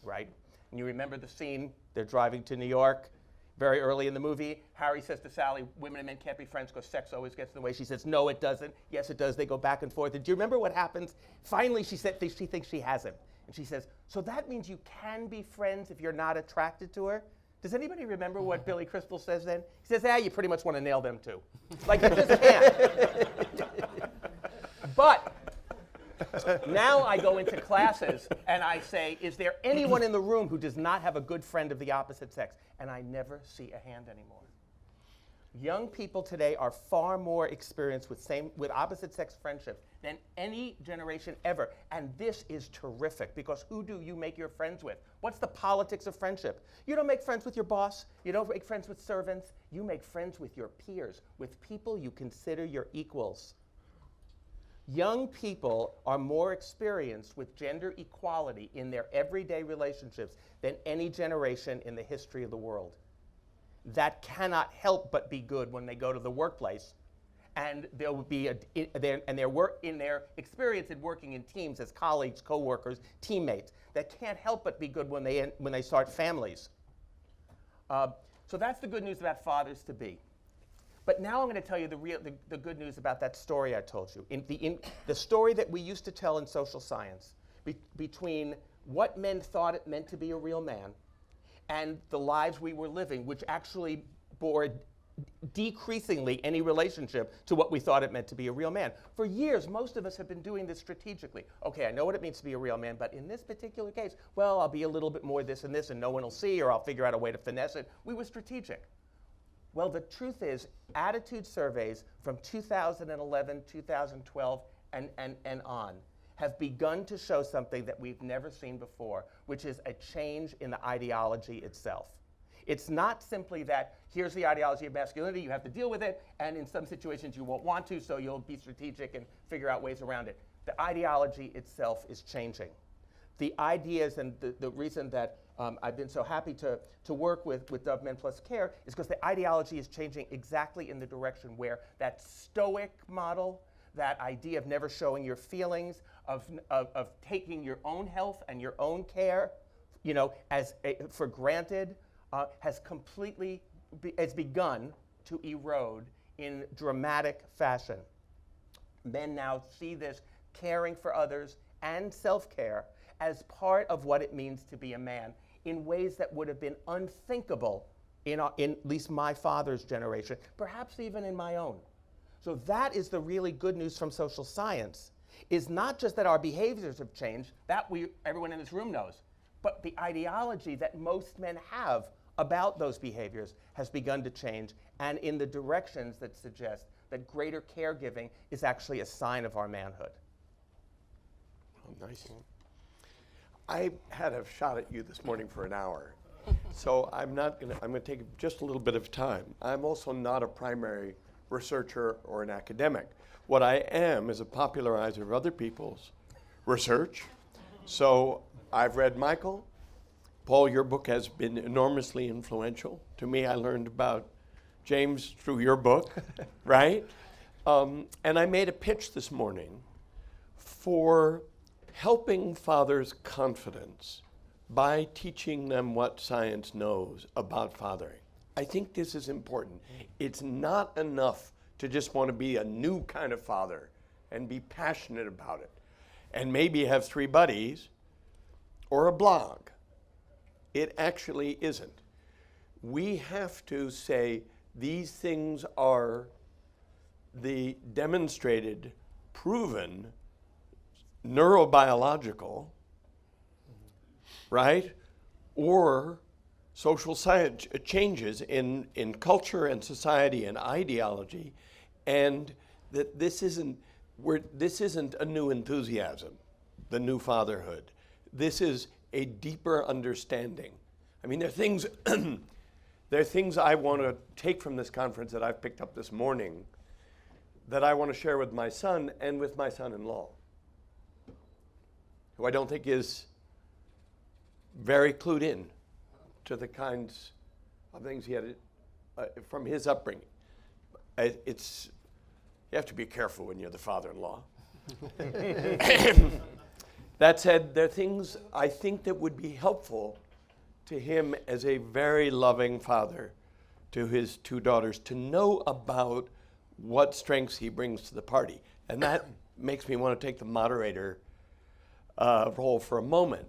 right? And you remember the scene, they're driving to New York. Very early in the movie, Harry says to Sally, "Women and men can't be friends because sex always gets in the way." She says, "No, it doesn't." "Yes, it does." They go back and forth. And do you remember what happens? Finally, she thinks she has him. And she says, "So that means you can be friends if you're not attracted to her?" Does anybody remember what Billy Crystal says then? He says, "You pretty much want to nail them too." Like, you just can't. But now I go into classes and I say, is there anyone in the room who does not have a good friend of the opposite sex? And I never see a hand anymore. Young people today are far more experienced with opposite sex friendships than any generation ever. And this is terrific, because who do you make your friends with? What's the politics of friendship? You don't make friends with your boss. You don't make friends with servants. You make friends with your peers, with people you consider your equals. Young people are more experienced with gender equality in their everyday relationships than any generation in the history of the world. That cannot help but be good when they go to the workplace, and there will be in their experience in working in teams as colleagues, co-workers, teammates. That can't help but be good when they start families. So that's the good news about fathers to be. But now I'm going to tell you the good news about that story I told you. In the story that we used to tell in social science between what men thought it meant to be a real man and the lives we were living, which actually bore decreasingly any relationship to what we thought it meant to be a real man. For years, most of us have been doing this strategically. Okay, I know what it means to be a real man, but in this particular case, well, I'll be a little bit more this and this, and no one will see, or I'll figure out a way to finesse it. We were strategic. Well, the truth is, attitude surveys from 2011, 2012, and on have begun to show something that we've never seen before, which is a change in the ideology itself. It's not simply that here's the ideology of masculinity, you have to deal with it, and in some situations you won't want to, so you'll be strategic and figure out ways around it. The ideology itself is changing. The ideas, and the reason that I've been so happy to work with Dove Men Plus Care is because the ideology is changing exactly in the direction where that stoic model, that idea of never showing your feelings, of taking your own health and your own care, for granted, has begun to erode in dramatic fashion. Men now see this caring for others and self-care as part of what it means to be a man in ways that would have been unthinkable in at least my father's generation, perhaps even in my own. So that is the really good news from social science, is not just that our behaviors have changed, that everyone in this room knows, but the ideology that most men have about those behaviors has begun to change, and in the directions that suggest that greater caregiving is actually a sign of our manhood. Oh, nice. I had a shot at you this morning for an hour, so I'm going to take just a little bit of time. I'm also not a primary researcher or an academic. What I am is a popularizer of other people's research. So I've read Michael. Paul, your book has been enormously influential. To me, I learned about James through your book, right? And I made a pitch this morning for helping fathers' confidence by teaching them what science knows about fathering. I think this is important. It's not enough to just want to be a new kind of father and be passionate about it and maybe have 3 buddies or a blog. It actually isn't. We have to say these things are the demonstrated, proven, neurobiological, right? Or social science changes in culture and society and ideology, and that this isn't a new enthusiasm, the new fatherhood. This is a deeper understanding. I mean, there are things I want to take from this conference that I've picked up this morning that I want to share with my son and with my son-in-law, who I don't think is very clued in to the kinds of things he had from his upbringing. You have to be careful when you're the father-in-law. That said, there are things I think that would be helpful to him as a very loving father to his 2 daughters to know about what strengths he brings to the party. And that makes me want to take the moderator role for a moment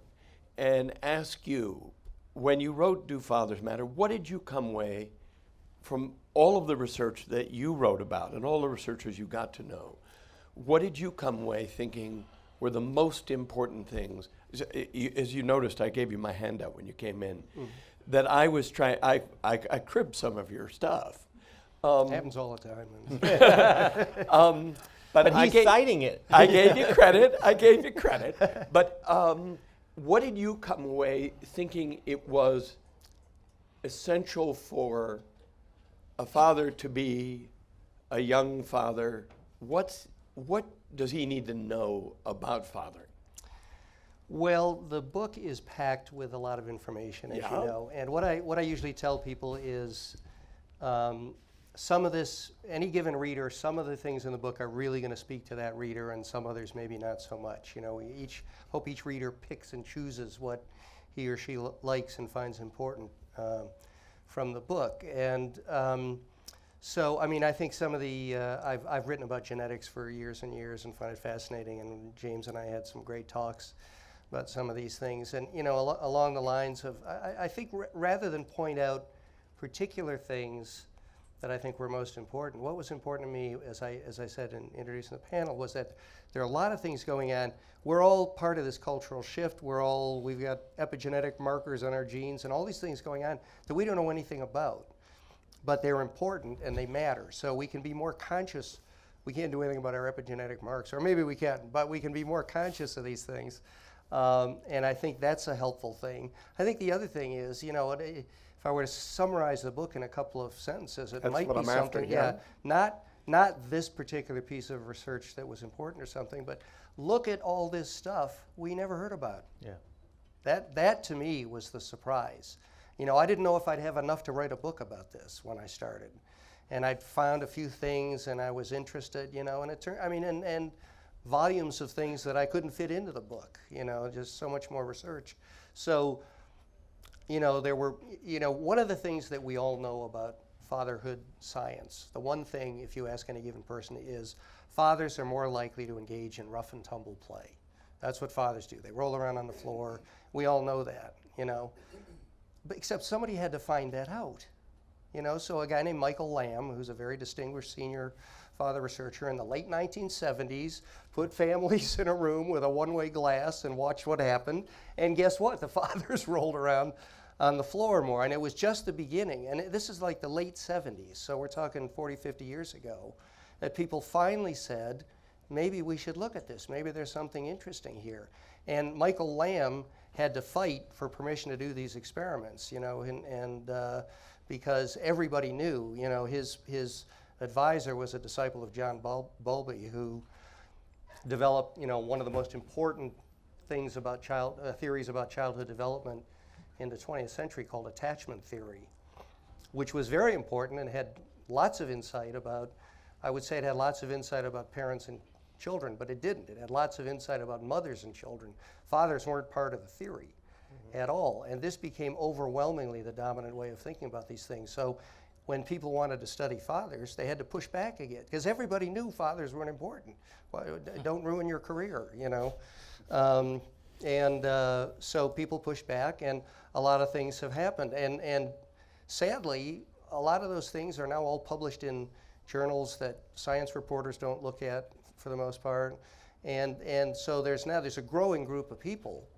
and ask you, when you wrote Do Fathers Matter, what did you come away from all of the research that you wrote about and all the researchers you got to know? What did you come away thinking were the most important things? As you noticed, I gave you my handout when you came in, that I was trying, I cribbed some of your stuff. Happens all the time. But he's citing it. I gave you credit. But what did you come away thinking it was essential for a father to be a young father? What does he need to know about fathering? Well, the book is packed with a lot of information, as you know. And what I usually tell people is some of this, any given reader, some of the things in the book are really going to speak to that reader, and some others maybe not so much. You know, we hope each reader picks and chooses what he or she likes and finds important from the book. And So, I mean, I think some of the, I've written about genetics for years and years and find it fascinating, and James and I had some great talks about some of these things. And, you know, along the lines of, I think rather than point out particular things that I think were most important, what was important to me, as I said in introducing the panel, was that there are a lot of things going on. We're all part of this cultural shift. We've got epigenetic markers on our genes and all these things going on that we don't know anything about. But they're important and they matter. So we can be more conscious. We can't do anything about our epigenetic marks, or maybe we can, but we can be more conscious of these things. And I think that's a helpful thing. I think the other thing is, you know, if I were to summarize the book in a couple of sentences, it might be something, not this particular piece of research that was important or something, but look at all this stuff we never heard about. Yeah. That to me was the surprise. You know, I didn't know if I'd have enough to write a book about this when I started. And I'd found a few things and I was interested, you know, and it turned, I mean, and volumes of things that I couldn't fit into the book, you know, just so much more research. So, you know, there were, you know, one of the things that we all know about fatherhood science, the one thing, if you ask any given person, is fathers are more likely to engage in rough and tumble play. That's what fathers do. They roll around on the floor. We all know that, you know. But except somebody had to find that out, you know. So a guy named Michael Lamb, who's a very distinguished senior father researcher in the late 1970s, put families in a room with a one-way glass and watched what happened. And guess what? The fathers rolled around on the floor more. And it was just the beginning. And this is like the late 70s. So we're talking 40, 50 years ago, that people finally said, maybe we should look at this. Maybe there's something interesting here. And Michael Lamb had to fight for permission to do these experiments, you know, and because everybody knew, you know, his advisor was a disciple of John Bowlby, who developed, you know, one of the most important things about theories about childhood development in the 20th century called attachment theory, which was very important and had lots of insight about, I would say it had lots of insight about parents and children, but it didn't. It had lots of insight about mothers and children. Fathers weren't part of the theory at all, and this became overwhelmingly the dominant way of thinking about these things. So when people wanted to study fathers, they had to push back again, because everybody knew fathers weren't important. Well, don't ruin your career, you know. So people pushed back, and a lot of things have happened. And sadly, a lot of those things are now all published in journals that science reporters don't look at for the most part. And so there's a growing group of people.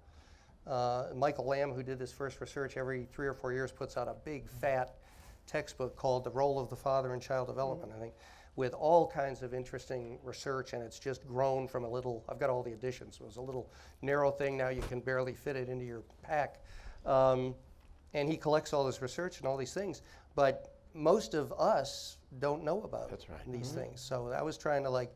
Michael Lamb, who did this first research, every 3 or 4 years puts out a big fat textbook called The Role of the Father in Child Development, I think, with all kinds of interesting research, and it's just grown from a little, I've got all the editions, so it was a little narrow thing, now you can barely fit it into your pack. And he collects all this research and all these things, but most of us don't know about these things. So I was trying to, like,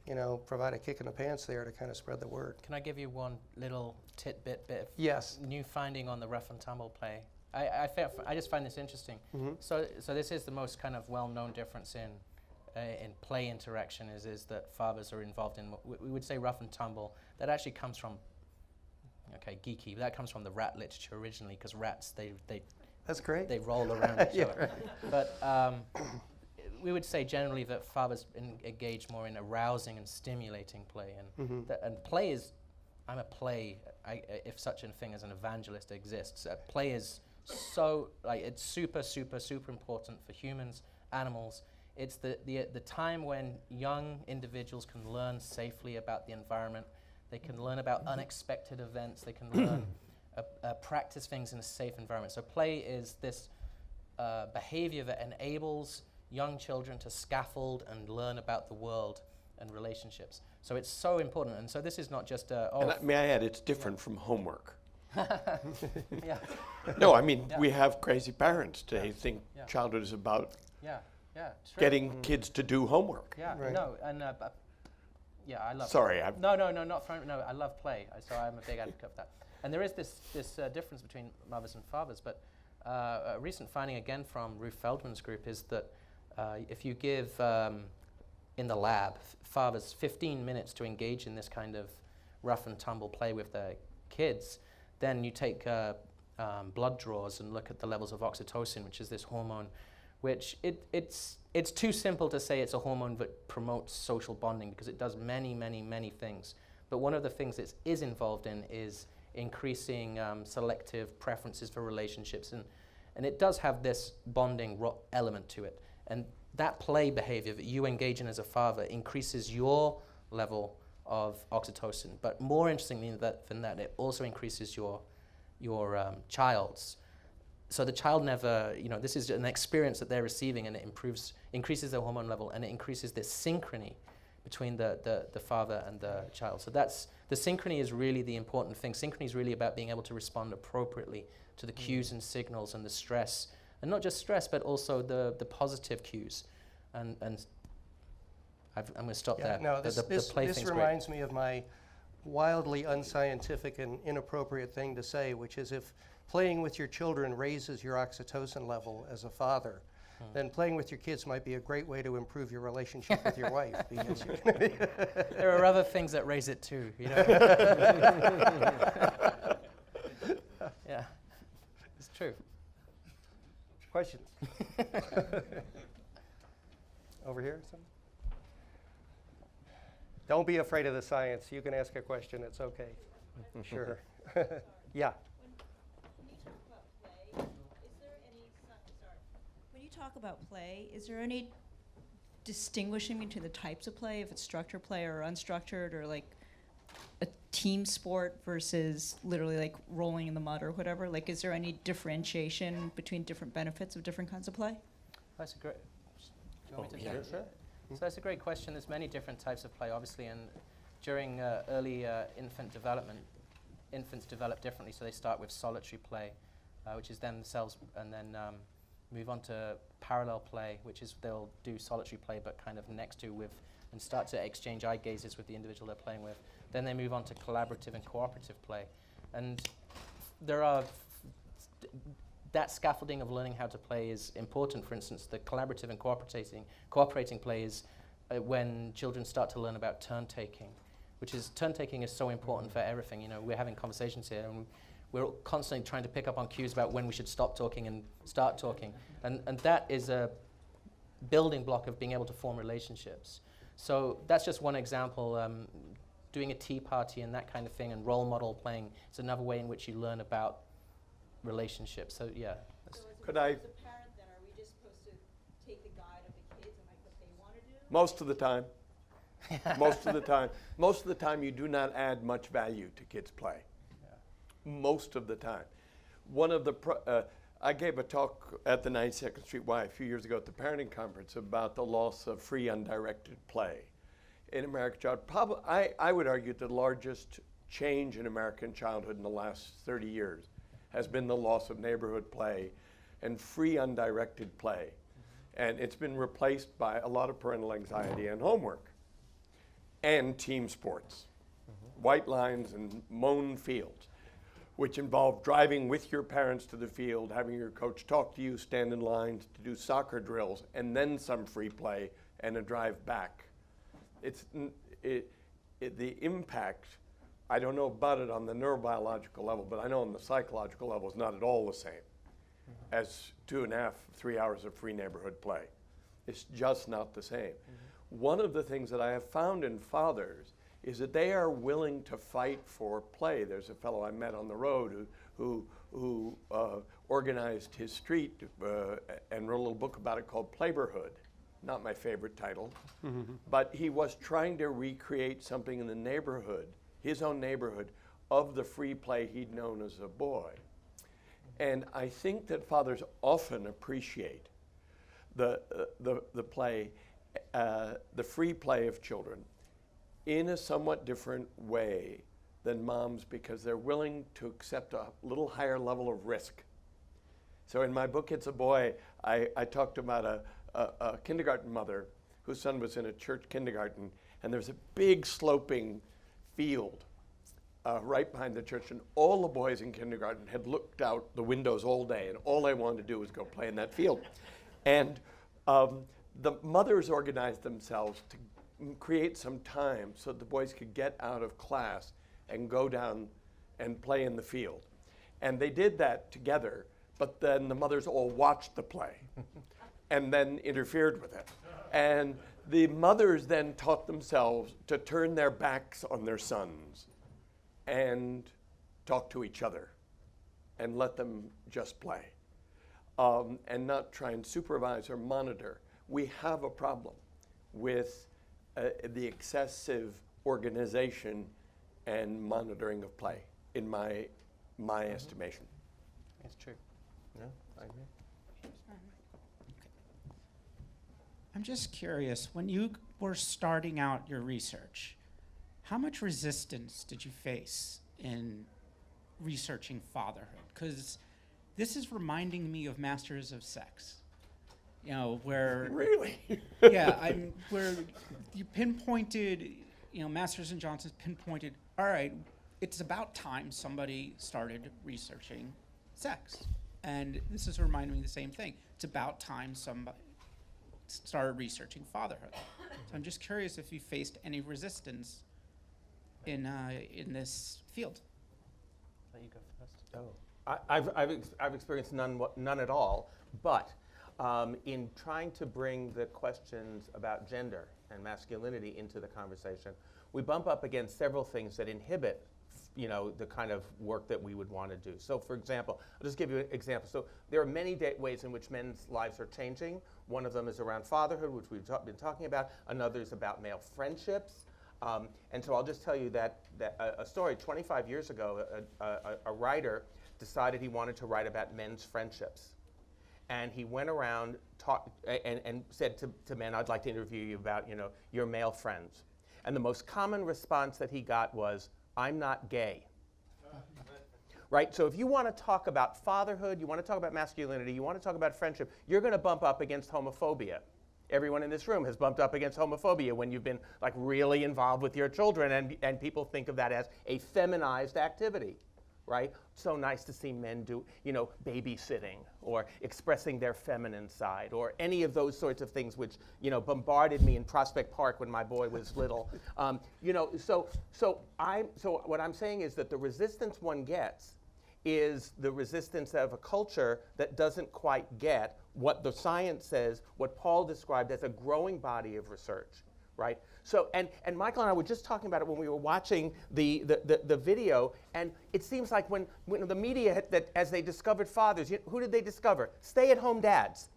you know, provide a kick in the pants there to kind of spread the word. Can I give you one little tidbit of new finding on the rough and tumble play? I just find this interesting. So this is the most kind of well-known difference in play interaction is that fathers are involved in we would say rough and tumble. That actually comes from, okay, geeky, but that comes from the rat literature originally, because rats, they that's great. They roll around each other. Right. But we would say generally that fathers engage more in arousing and stimulating play, and play is, I'm a play, if such a thing as an evangelist exists. Play is so, like, it's super, super, super important for humans, animals. It's the time when young individuals can learn safely about the environment. They can learn about unexpected events. They can learn, practice things in a safe environment. So play is this behavior that enables young children to scaffold and learn about the world and relationships. So it's so important. And so this is not just may I add, it's different from homework. Yeah. No, I mean, we have crazy parents today think childhood is about getting kids to do homework. Yeah, no, and I love. Sorry, no, not from, no. I love play, so I'm a big advocate of that. And there is this difference between mothers and fathers. But a recent finding again from Ruth Feldman's group is that if you give in the lab fathers 15 minutes to engage in this kind of rough and tumble play with their kids, then you take blood draws and look at the levels of oxytocin, which is this hormone which it's too simple to say it's a hormone that promotes social bonding, because it does many, many, many things. But one of the things it is involved in is increasing selective preferences for relationships, and it does have this bonding element to it. And that play behavior that you engage in as a father increases your level of oxytocin. But more interestingly than that, it also increases your child's. So the child never, this is an experience that they're receiving, and it increases their hormone level, and it increases this synchrony between the father and the child. So the synchrony is really the important thing. Synchrony is really about being able to respond appropriately to the cues and signals and the stress, and not just stress, but also the positive cues. And I'm going to stop there. No, the play this reminds me of my wildly unscientific and inappropriate thing to say, which is if playing with your children raises your oxytocin level as a father, then playing with your kids might be a great way to improve your relationship with your wife. Because there are other things that raise it too, Yeah, it's true. Questions? Over here, something? Don't be afraid of the science. You can ask a question. It's okay. Sure. Yeah. When you talk about play, is there any distinguishing between the types of play, if it's structured play or unstructured, or like a team sport versus literally like rolling in the mud or whatever? Like, is there any differentiation between different benefits of different kinds of play? That's a great. Do you want me to take it? So that's a great question. There's many different types of play, obviously, and during early infant development, infants develop differently. So they start with solitary play, which is then themselves, and then move on to parallel play, which is they'll do solitary play but kind of next to with, and start to exchange eye gazes with the individual they're playing with. Then they move on to collaborative and cooperative play. And there are that scaffolding of learning how to play is important. For instance, the collaborative and cooperating play is when children start to learn about turn-taking, turn-taking is so important for everything. We're having conversations here, and we're constantly trying to pick up on cues about when we should stop talking and start talking. And that is a building block of being able to form relationships. So that's just one example. Doing a tea party and that kind of thing, and role model playing, it's another way in which you learn about relationships. So yeah. Could I? As a parent, then, are we just supposed to take the guide of the kids and like what they want to do? Most of the time. Most of the time. Most of the time, you do not add much value to kids' play. Yeah. Most of the time. One of the I gave a talk at the 92nd Street Y a few years ago at the parenting conference about the loss of free undirected play in American childhood. I would argue the largest change in American childhood in the last 30 years has been the loss of neighborhood play and free undirected play. And it's been replaced by a lot of parental anxiety and homework and team sports, white lines and mown fields, which involve driving with your parents to the field, having your coach talk to you, stand in lines to do soccer drills, and then some free play and a drive back. The impact, I don't know about it on the neurobiological level, but I know on the psychological level it's not at all the same as 2.5, 3 hours of free neighborhood play. It's just not the same. One of the things that I have found in fathers is that they are willing to fight for play. There's a fellow I met on the road who organized his street and wrote a little book about it called Playborhood. Not my favorite title, but he was trying to recreate something in the neighborhood, his own neighborhood, of the free play he'd known as a boy. And I think that fathers often appreciate the play, the free play of children in a somewhat different way than moms, because they're willing to accept a little higher level of risk. So in my book, It's a Boy, I talked about a kindergarten mother whose son was in a church kindergarten, and there's a big sloping field right behind the church, and all the boys in kindergarten had looked out the windows all day, and all they wanted to do was go play in that field. And the mothers organized themselves to create some time so the boys could get out of class and go down and play in the field. And they did that together, but then the mothers all watched the play. and then interfered with it. And the mothers then taught themselves to turn their backs on their sons and talk to each other and let them just play, and not try and supervise or monitor. We have a problem with the excessive organization and monitoring of play, in my estimation. It's true. Yeah, I agree. I'm just curious, when you were starting out your research, how much resistance did you face in researching fatherhood? Because this is reminding me of Masters of Sex. You know, where... Really? Yeah, where you pinpointed, you know, Masters and Johnson pinpointed, all right, it's about time somebody started researching sex. And this is reminding me of the same thing. It's about time somebody started researching fatherhood. So I'm just curious if you faced any resistance in this field. Let you go first. Oh, I've experienced none at all, but in trying to bring the questions about gender and masculinity into the conversation, we bump up against several things that inhibit, you know, the kind of work that we would want to do. So, for example, I'll just give you an example. So there are many ways in which men's lives are changing. One of them is around fatherhood, which we've been talking about. Another is about male friendships. And so I'll just tell you that a story. 25 years ago, a writer decided he wanted to write about men's friendships. And he went around and said to men, I'd like to interview you about, you know, your male friends. And the most common response that he got was, I'm not gay. Right? So if you want to talk about fatherhood, you want to talk about masculinity, you want to talk about friendship, you're going to bump up against homophobia. Everyone in this room has bumped up against homophobia when you've been like really involved with your children, and people think of that as a feminized activity. Right? So nice to see men do, you know, babysitting or expressing their feminine side or any of those sorts of things which, you know, bombarded me in Prospect Park when my boy was little. You know, so what I'm saying is that the resistance one gets is the resistance of a culture that doesn't quite get what the science says, what Paul described as a growing body of research. Right? So, and Michael and I were just talking about it when we were watching the video, and it seems like when the media, as they discovered fathers, who did they discover? Stay-at-home dads.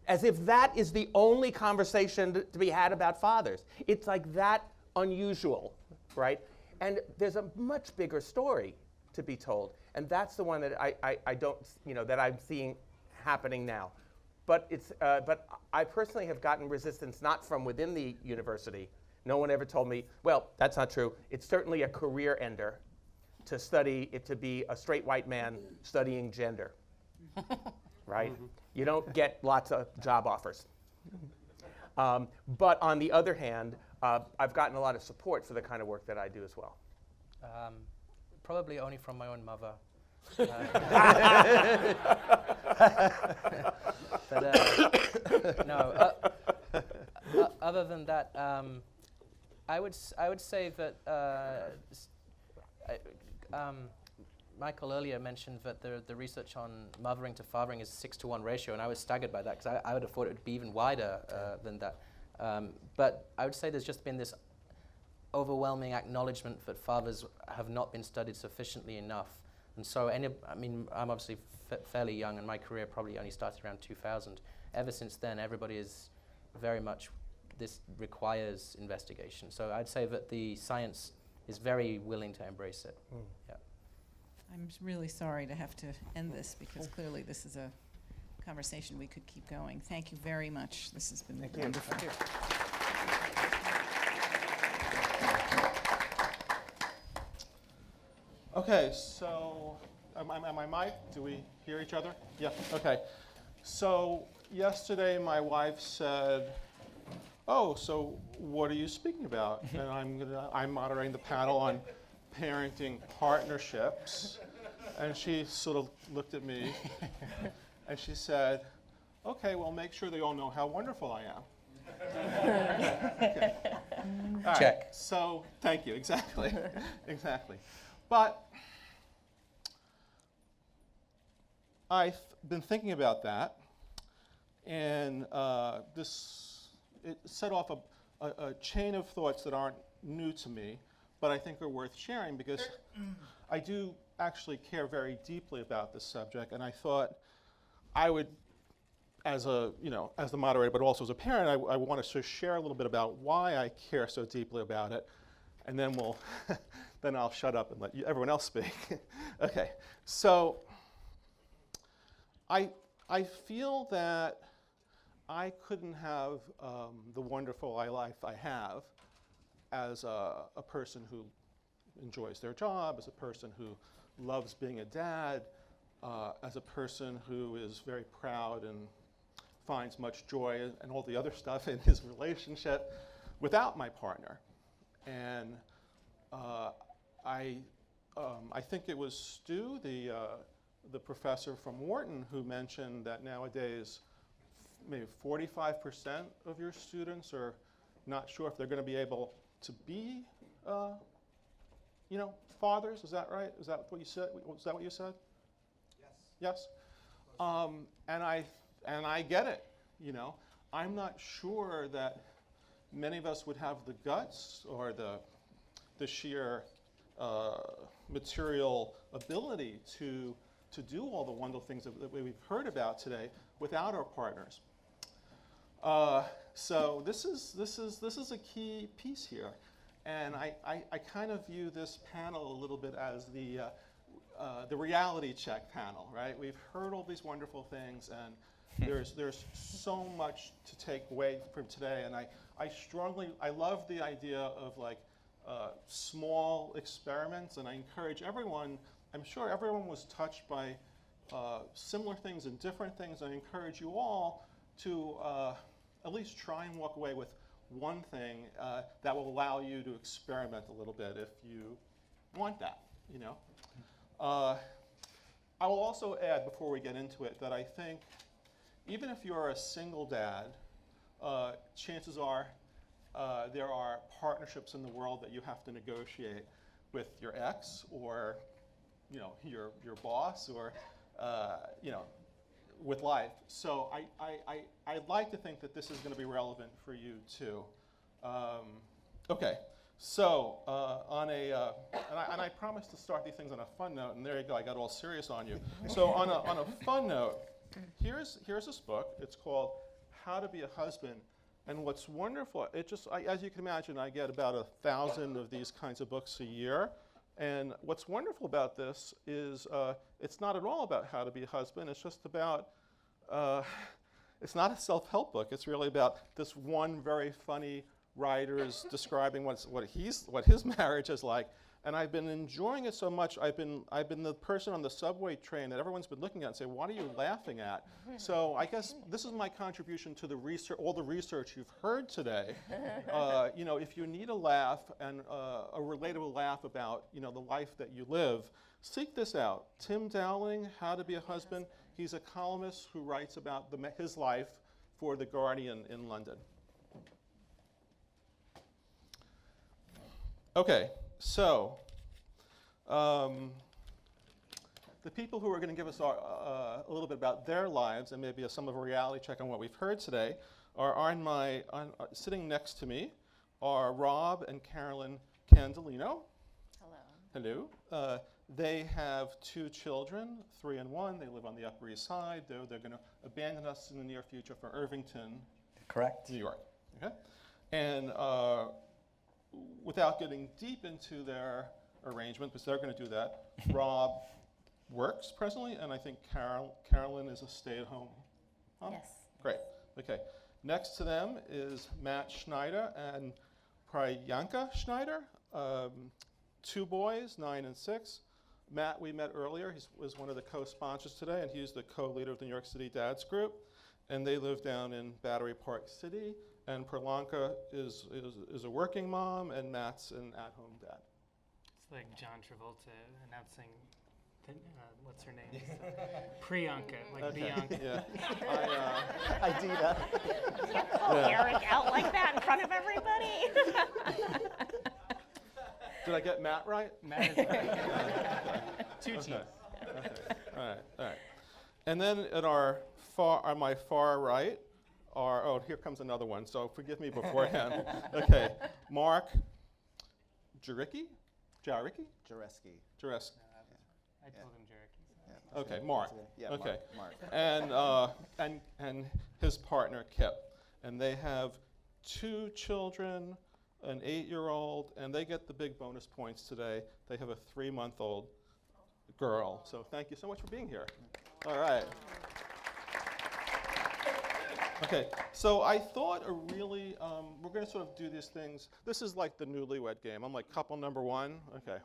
As if that is the only conversation to be had about fathers. It's like that unusual, right? And there's a much bigger story to be told, and that's the one that I don't, you know, that I'm seeing happening now. But I personally have gotten resistance not from within the university. No one ever told me, well, that's not true. It's certainly a career ender to study it, to be a straight white man studying gender, right? You don't get lots of job offers. But on the other hand, I've gotten a lot of support for the kind of work that I do as well. Probably only from my own mother. But no. Other than that, I would say that Michael earlier mentioned that the research on mothering to fathering is a 6-to-1 ratio, and I was staggered by that because I would have thought it would be even wider than that. But I would say there's just been this overwhelming acknowledgement that fathers have not been studied sufficiently enough. And so, I mean, I'm obviously fairly young, and my career probably only started around 2000. Ever since then, everybody is very much, this requires investigation. So I'd say that the science is very willing to embrace it. Yeah. I'm really sorry to have to end this because clearly this is a conversation we could keep going. Thank you very much. This has been wonderful. Thank you. Okay, so am I mic? Do we hear each other? Yeah, okay. So yesterday my wife said, oh, so what are you speaking about? And I'm moderating the panel on parenting partnerships. And she sort of looked at me and she said, okay, well, make sure they all know how wonderful I am. Okay. All Check. Right. So, thank you, exactly, exactly. But I've been thinking about that, And it set off a chain of thoughts that aren't new to me, but I think are worth sharing because I do actually care very deeply about this subject, and I thought I would, as the moderator, but also as a parent, I want to sort of share a little bit about why I care so deeply about it, and then then I'll shut up and let everyone else speak. Okay, so I feel that I couldn't have the wonderful life I have as a person who enjoys their job, as a person who loves being a dad, as a person who is very proud and finds much joy and all the other stuff in his relationship without my partner. And I think it was Stu, the professor from Wharton, who mentioned that nowadays maybe 45% of your students are not sure if they're going to be able to be, fathers. Is that right? Is that what you said? Was that what you said? Yes. Yes. And I get it. I'm not sure that many of us would have the guts or the sheer material ability to do all the wonderful things that we've heard about today without our partners. So this is a key piece here, and I kind of view this panel a little bit as the reality check panel, right? We've heard all these wonderful things, and there's so much to take away from today, and I love the idea of small experiments, and I encourage everyone. I'm sure everyone was touched by similar things and different things. I encourage you all to at least try and walk away with one thing that will allow you to experiment a little bit if you want that, I will also add before we get into it that I think even if you're a single dad, chances are there are partnerships in the world that you have to negotiate with your ex or your boss or with life. So I'd like to think that this is going to be relevant for you too. Okay, so and I promised to start these things on a fun note, and there you go. I got all serious on you. So on a fun note, here's this book. It's called How to Be a Husband. And what's wonderful, as you can imagine, I get about 1,000 of these kinds of books a year. And what's wonderful about this is it's not at all about how to be a husband. It's just about, it's not a self-help book. It's really about this one very funny writer is describing what his marriage is like. And I've been enjoying it so much. I've been the person on the subway train that everyone's been looking at and saying, "What are you laughing at?" So I guess this is my contribution to the research, all the research you've heard today. If you need a laugh and a relatable laugh about the life that you live, seek this out. Tim Dowling, How to Be a Husband. He's a columnist who writes about his life for The Guardian in London. Okay. So, the people who are going to give us a little bit about their lives and maybe some of a reality check on what we've heard today are sitting next to me are Rob and Carolyn Candelino. Hello. Hello. They have 2 children, 3 and 1. They live on the Upper East Side. They're going to abandon us in the near future for Irvington. Correct. New York. Okay. And without getting deep into their arrangement, because they're going to do that, Rob works presently, and I think Carolyn is a stay-at-home mom? Yes. Great. Okay. Next to them is Matt Schneider and Priyanka Schneider, 2 boys, 9 and 6. Matt, we met earlier. He was one of the co-sponsors today, and he's the co-leader of the New York City Dads Group, and they live down in Battery Park City. And Priyanka is a working mom, and Matt's an at-home dad. It's like John Travolta announcing, what's her name? Priyanka, like Bianca. Yeah. I do that. Eric out like that in front of everybody. Did I get Matt right? Matt is right. 2 teams. Okay. All right. And then at our on my far right are, oh, here comes another one, so forgive me beforehand. Okay, Mark Jarecki? Jarecki. I told him Jericho. Okay, Mark. Yeah, okay. Mark. And his partner Kip, and they have 2 children, an 8-year-old, and they get the big bonus points today. They have a 3-month-old girl. So thank you so much for being here. All right. Okay, so I thought we're going to sort of do these things. This is like the newlywed game. I'm like couple number 1. Okay.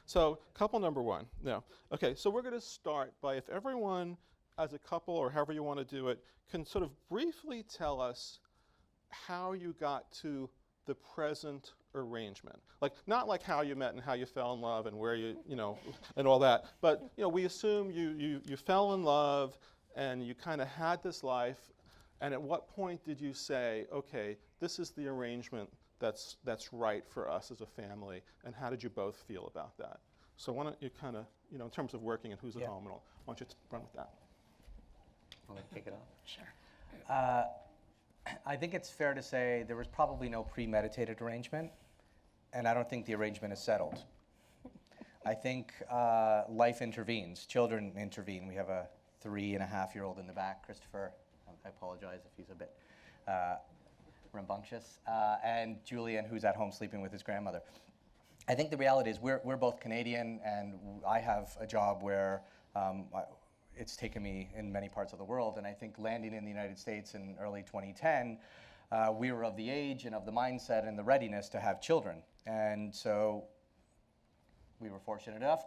So couple number 1. No. Okay, so we're going to start by, if everyone as a couple or however you want to do it can sort of briefly tell us how you got to the present arrangement. Like, not like how you met and how you fell in love and where you know, and all that, but we assume you fell in love and you kind of had this life. And at what point did you say, okay, this is the arrangement that's right for us as a family, and how did you both feel about that? So why don't you kind of, in terms of working and who's at home and all, why don't you run with that? Want me to kick it off? Sure. I think it's fair to say there was probably no premeditated arrangement, and I don't think the arrangement is settled. I think life intervenes, children intervene. We have a 3.5-year-old in the back, Christopher. I apologize if he's a bit rambunctious, and Julian, who's at home sleeping with his grandmother. I think the reality is we're both Canadian, and I have a job where it's taken me in many parts of the world, and I think landing in the United States in early 2010, we were of the age and of the mindset and the readiness to have children. And so we were fortunate enough.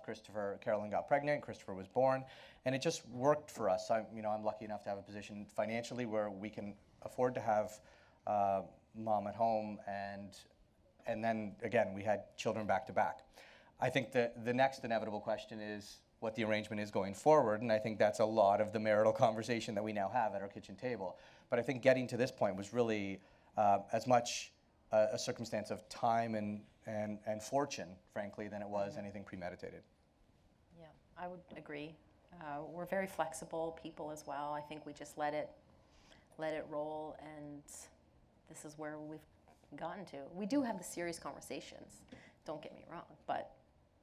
Carolyn got pregnant, Christopher was born, and it just worked for us. I'm lucky enough to have a position financially where we can afford to have mom at home, and then again, we had children back to back. I think the next inevitable question is what the arrangement is going forward, and I think that's a lot of the marital conversation that we now have at our kitchen table. But I think getting to this point was really as much a circumstance of time and fortune, frankly, than it was anything premeditated. Yeah, I would agree. We're very flexible people as well. I think we just let it roll, and this is where we've gotten to. We do have the serious conversations, don't get me wrong, but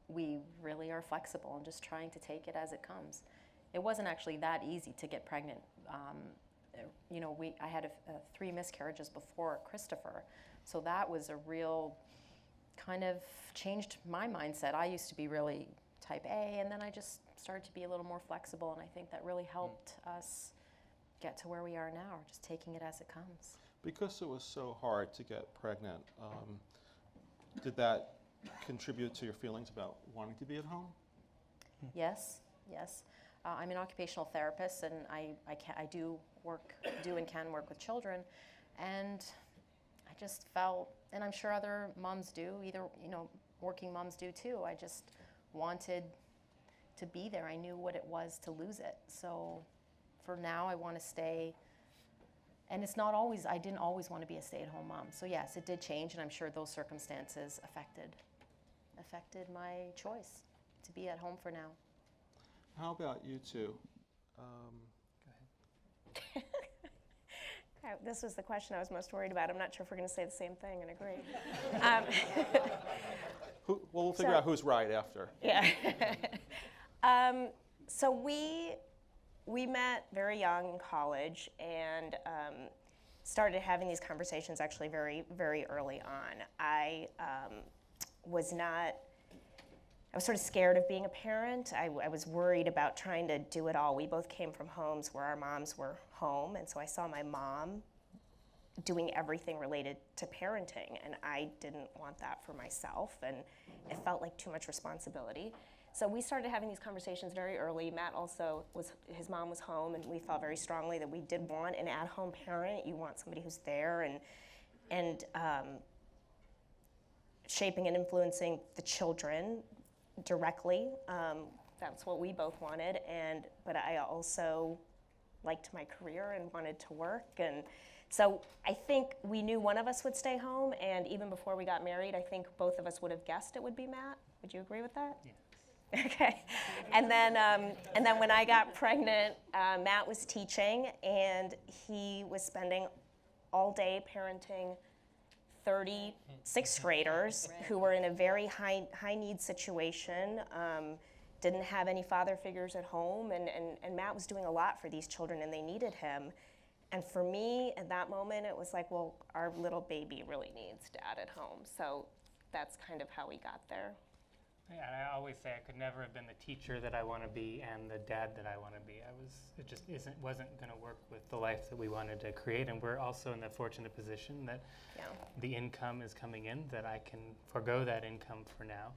we really are flexible and just trying to take it as it comes. It wasn't actually that easy to get pregnant. I had 3 miscarriages before Christopher, so that was a real kind of changed my mindset. I used to be really type A, and then I just started to be a little more flexible, and I think that really helped us get to where we are now, just taking it as it comes. Because it was so hard to get pregnant, did that contribute to your feelings about wanting to be at home? Yes. I'm an occupational therapist, and I do and can work with children, and I just felt, and I'm sure other moms do, working moms do too, I just wanted to be there. I knew what it was to lose it. So for now, I want to stay. And it's not always, I didn't always want to be a stay-at-home mom. So yes, it did change, and I'm sure those circumstances affected my choice to be at home for now. How about you two? Go ahead. This was the question I was most worried about. I'm not sure if we're going to say the same thing and agree. We'll figure out who's right after. Yeah. So we met very young in college and started having these conversations actually very, very early on. I was sort of scared of being a parent. I was worried about trying to do it all. We both came from homes where our moms were home, and so I saw my mom doing everything related to parenting, and I didn't want that for myself, and it felt like too much responsibility. So we started having these conversations very early. Matt also his mom was home, and we felt very strongly that we did want an at-home parent. You want somebody who's there and shaping and influencing the children directly. That's what we both wanted, but I also liked my career and wanted to work, and so I think we knew one of us would stay home, and even before we got married, I think both of us would have guessed it would be Matt. Would you agree with that? Yeah. Okay. And then when I got pregnant, Matt was teaching, and he was spending all day parenting 30 sixth graders who were in a very high need situation, didn't have any father figures at home, and Matt was doing a lot for these children, and they needed him. And for me, at that moment, it was like, well, our little baby really needs dad at home. So that's kind of how we got there. Yeah, and I always say I could never have been the teacher that I want to be and the dad that I want to be. It just wasn't going to work with the life that we wanted to create. And we're also in the fortunate position that the income is coming in, that I can forego that income for now.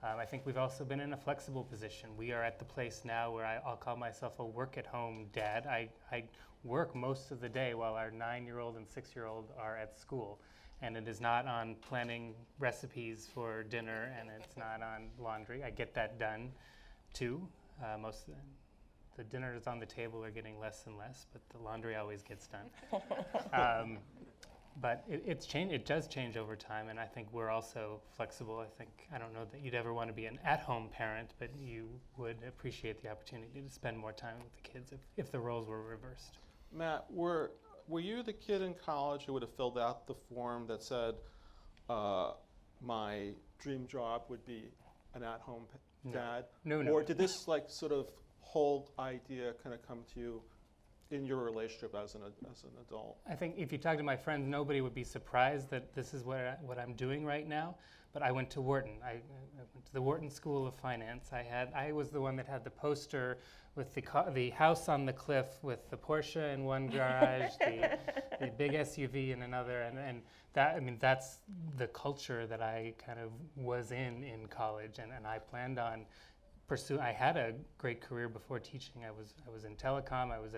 I think we've also been in a flexible position. We are at the place now where I'll call myself a work-at-home dad. I work most of the day while our 9-year-old and 6-year-old are at school. And it is not on planning recipes for dinner, and it's not on laundry. I get that done too. Most of the dinners on the table are getting less and less, but the laundry always gets done. But it's changed. It does change over time, and I think we're also flexible. I don't know that you'd ever want to be an at-home parent, but you would appreciate the opportunity to spend more time with the kids if the roles were reversed. Matt, were you the kid in college who would have filled out the form that said, my dream job would be an at-home dad? No. Or did this sort of whole idea kind of come to you in your relationship as an adult? I think if you talk to my friends, nobody would be surprised that this is what I'm doing right now. But I went to Wharton. I went to the Wharton School of Finance. I was the one that had the poster with the house on the cliff with the Porsche in one garage, the big SUV in another, and that's the culture that I kind of was in college, and I planned on pursuing. I had a great career before teaching. I was in telecom. I was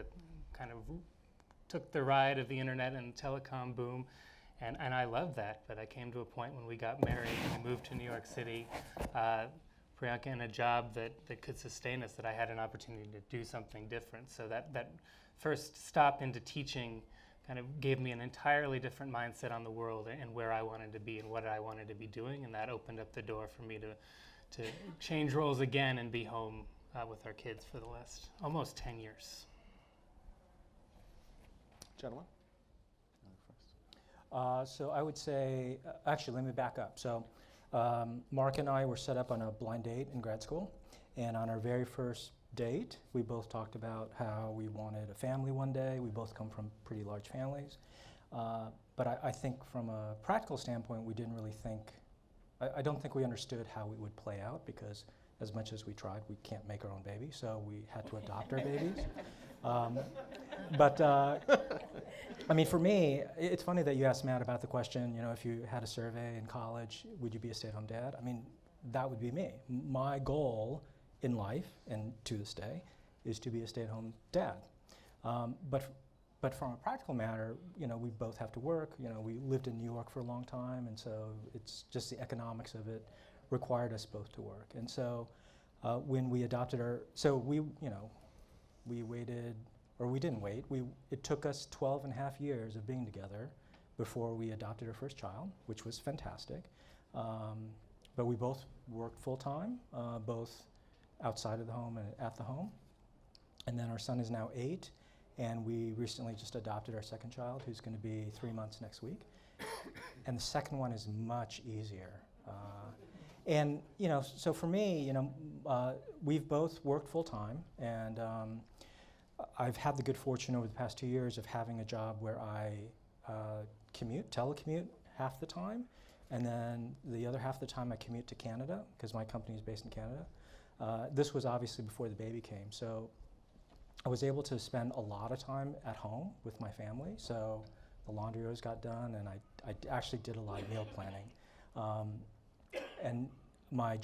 took the ride of the internet and telecom boom. And I loved that, but I came to a point when we got married and we moved to New York City, Priyanka, in a job that could sustain us, that I had an opportunity to do something different. So that first stop into teaching kind of gave me an entirely different mindset on the world and where I wanted to be and what I wanted to be doing, and that opened up the door for me to change roles again and be home with our kids for the last almost 10 years. Gentlemen? So I would say, actually, let me back up. So Mark and I were set up on a blind date in grad school. And on our very first date, we both talked about how we wanted a family one day. We both come from pretty large families. But I think from a practical standpoint, we didn't really think, I don't think we understood how it would play out, because as much as we tried, we can't make our own baby. So we had to adopt our babies. I mean, for me, it's funny that you asked Matt about the question, if you had a survey in college, would you be a stay-at-home dad? I mean, that would be me. My goal in life, and to this day, is to be a stay-at-home dad. But from a practical matter, we both have to work. We lived in New York for a long time, and so it's just the economics of it required us both to work. And so when we adopted we waited, or we didn't wait. It took us 12 and a half years of being together before we adopted our first child, which was fantastic. But we both worked full-time, both outside of the home and at the home. And then our son is now 8, and we recently just adopted our second child, who's going to be 3 months next week. And the second one is much easier. So for me, we've both worked full-time, and I've had the good fortune over the past 2 years of having a job where I telecommute half the time, and then the other half the time I commute to Canada, because my company is based in Canada. This was obviously before the baby came, so I was able to spend a lot of time at home with my family, so the laundry always got done, and I actually did a lot of meal planning. And my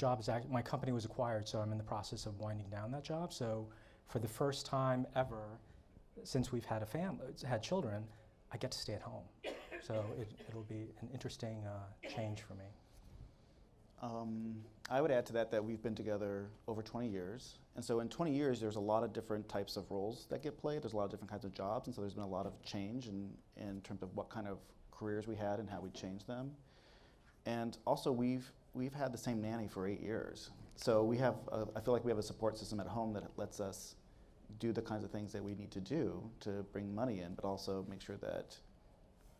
company was acquired, so I'm in the process of winding down that job. So for the first time ever since we've had had children, I get to stay at home. So it'll be an interesting change for me. I would add to that we've been together over 20 years. And so in 20 years, there's a lot of different types of roles that get played. There's a lot of different kinds of jobs. And so there's been a lot of change in terms of what kind of careers we had and how we changed them. And also, we've had the same nanny for 8 years. so we have, I feel like we have a support system at home that lets us do the kinds of things that we need to do to bring money in, but also make sure that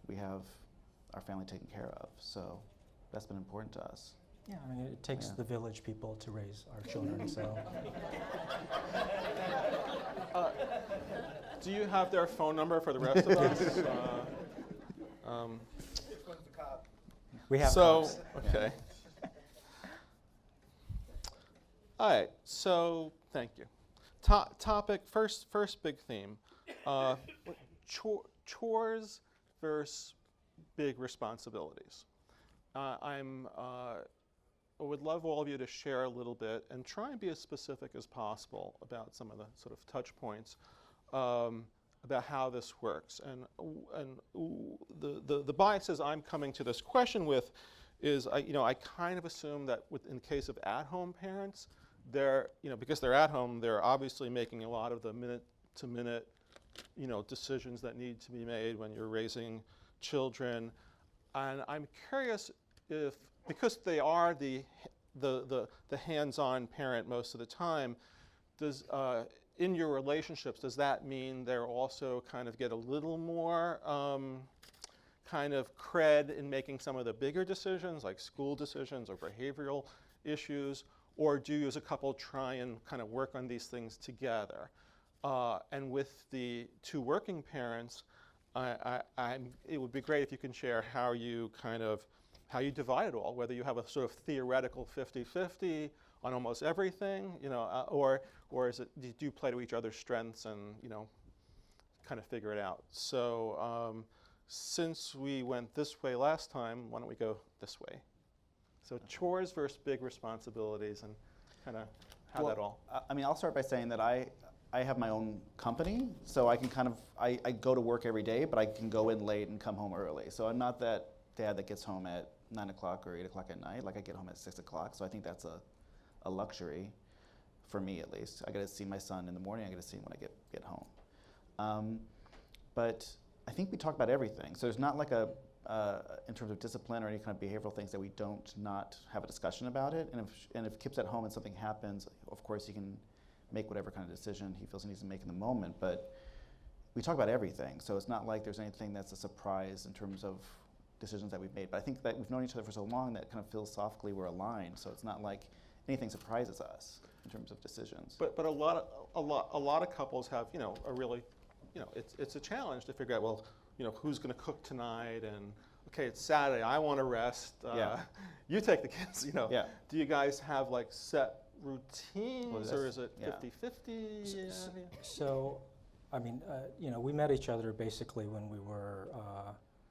we have our family taken care of. So that's been important to us. Yeah, I mean, it takes the village people to raise our children, so. Do you have their phone number for the rest of us? We have so, cops. okay. All right, so thank you. Topic, first big theme, chores versus big responsibilities. I would love all of you to share a little bit and try and be as specific as possible about some of the sort of touch points about how this works. And the biases I'm coming to this question with is, I kind of assume that in the case of at-home parents, they're, because they're at home, they're obviously making a lot of the minute-to-minute, decisions that need to be made when you're raising children. And I'm curious if, because they are the hands-on parent most of the time, does in your relationships, does that mean they're also kind of get a little more kind of cred in making some of the bigger decisions, like school decisions or behavioral issues? Or do you as a couple try and kind of work on these things together? And with the two working parents, it would be great if you can share how you divide it all, whether you have a sort of theoretical 50-50 on almost everything, or is it, do you play to each other's strengths and, kind of figure it out? So since we went this way last time, why don't we go this way? So chores versus big responsibilities and kind of how that all. I mean, I'll start by saying that I have my own company, so I can I go to work every day, but I can go in late and come home early. So I'm not that dad that gets home at 9 o'clock or 8 o'clock at night. Like I get home at 6 o'clock, so I think that's a luxury for me at least. I get to see my son in the morning, I get to see him when I get home. But I think we talk about everything. So there's not like in terms of discipline or any kind of behavioral things that we don't not have a discussion about it. And if Kip's at home and something happens, of course he can make whatever kind of decision he feels he needs to make in the moment. But we talk about everything. So it's not like there's anything that's a surprise in terms of decisions that we've made. But I think that we've known each other for so long that kind of philosophically we're aligned. So it's not like anything surprises us in terms of decisions. But a lot of couples have, a really, it's a challenge to figure out, well, who's going to cook tonight, and okay, it's Saturday, I want to rest. You take the kids, Yeah. Do you guys have like set routines, or is it 50-50? So, I mean, we met each other basically when we were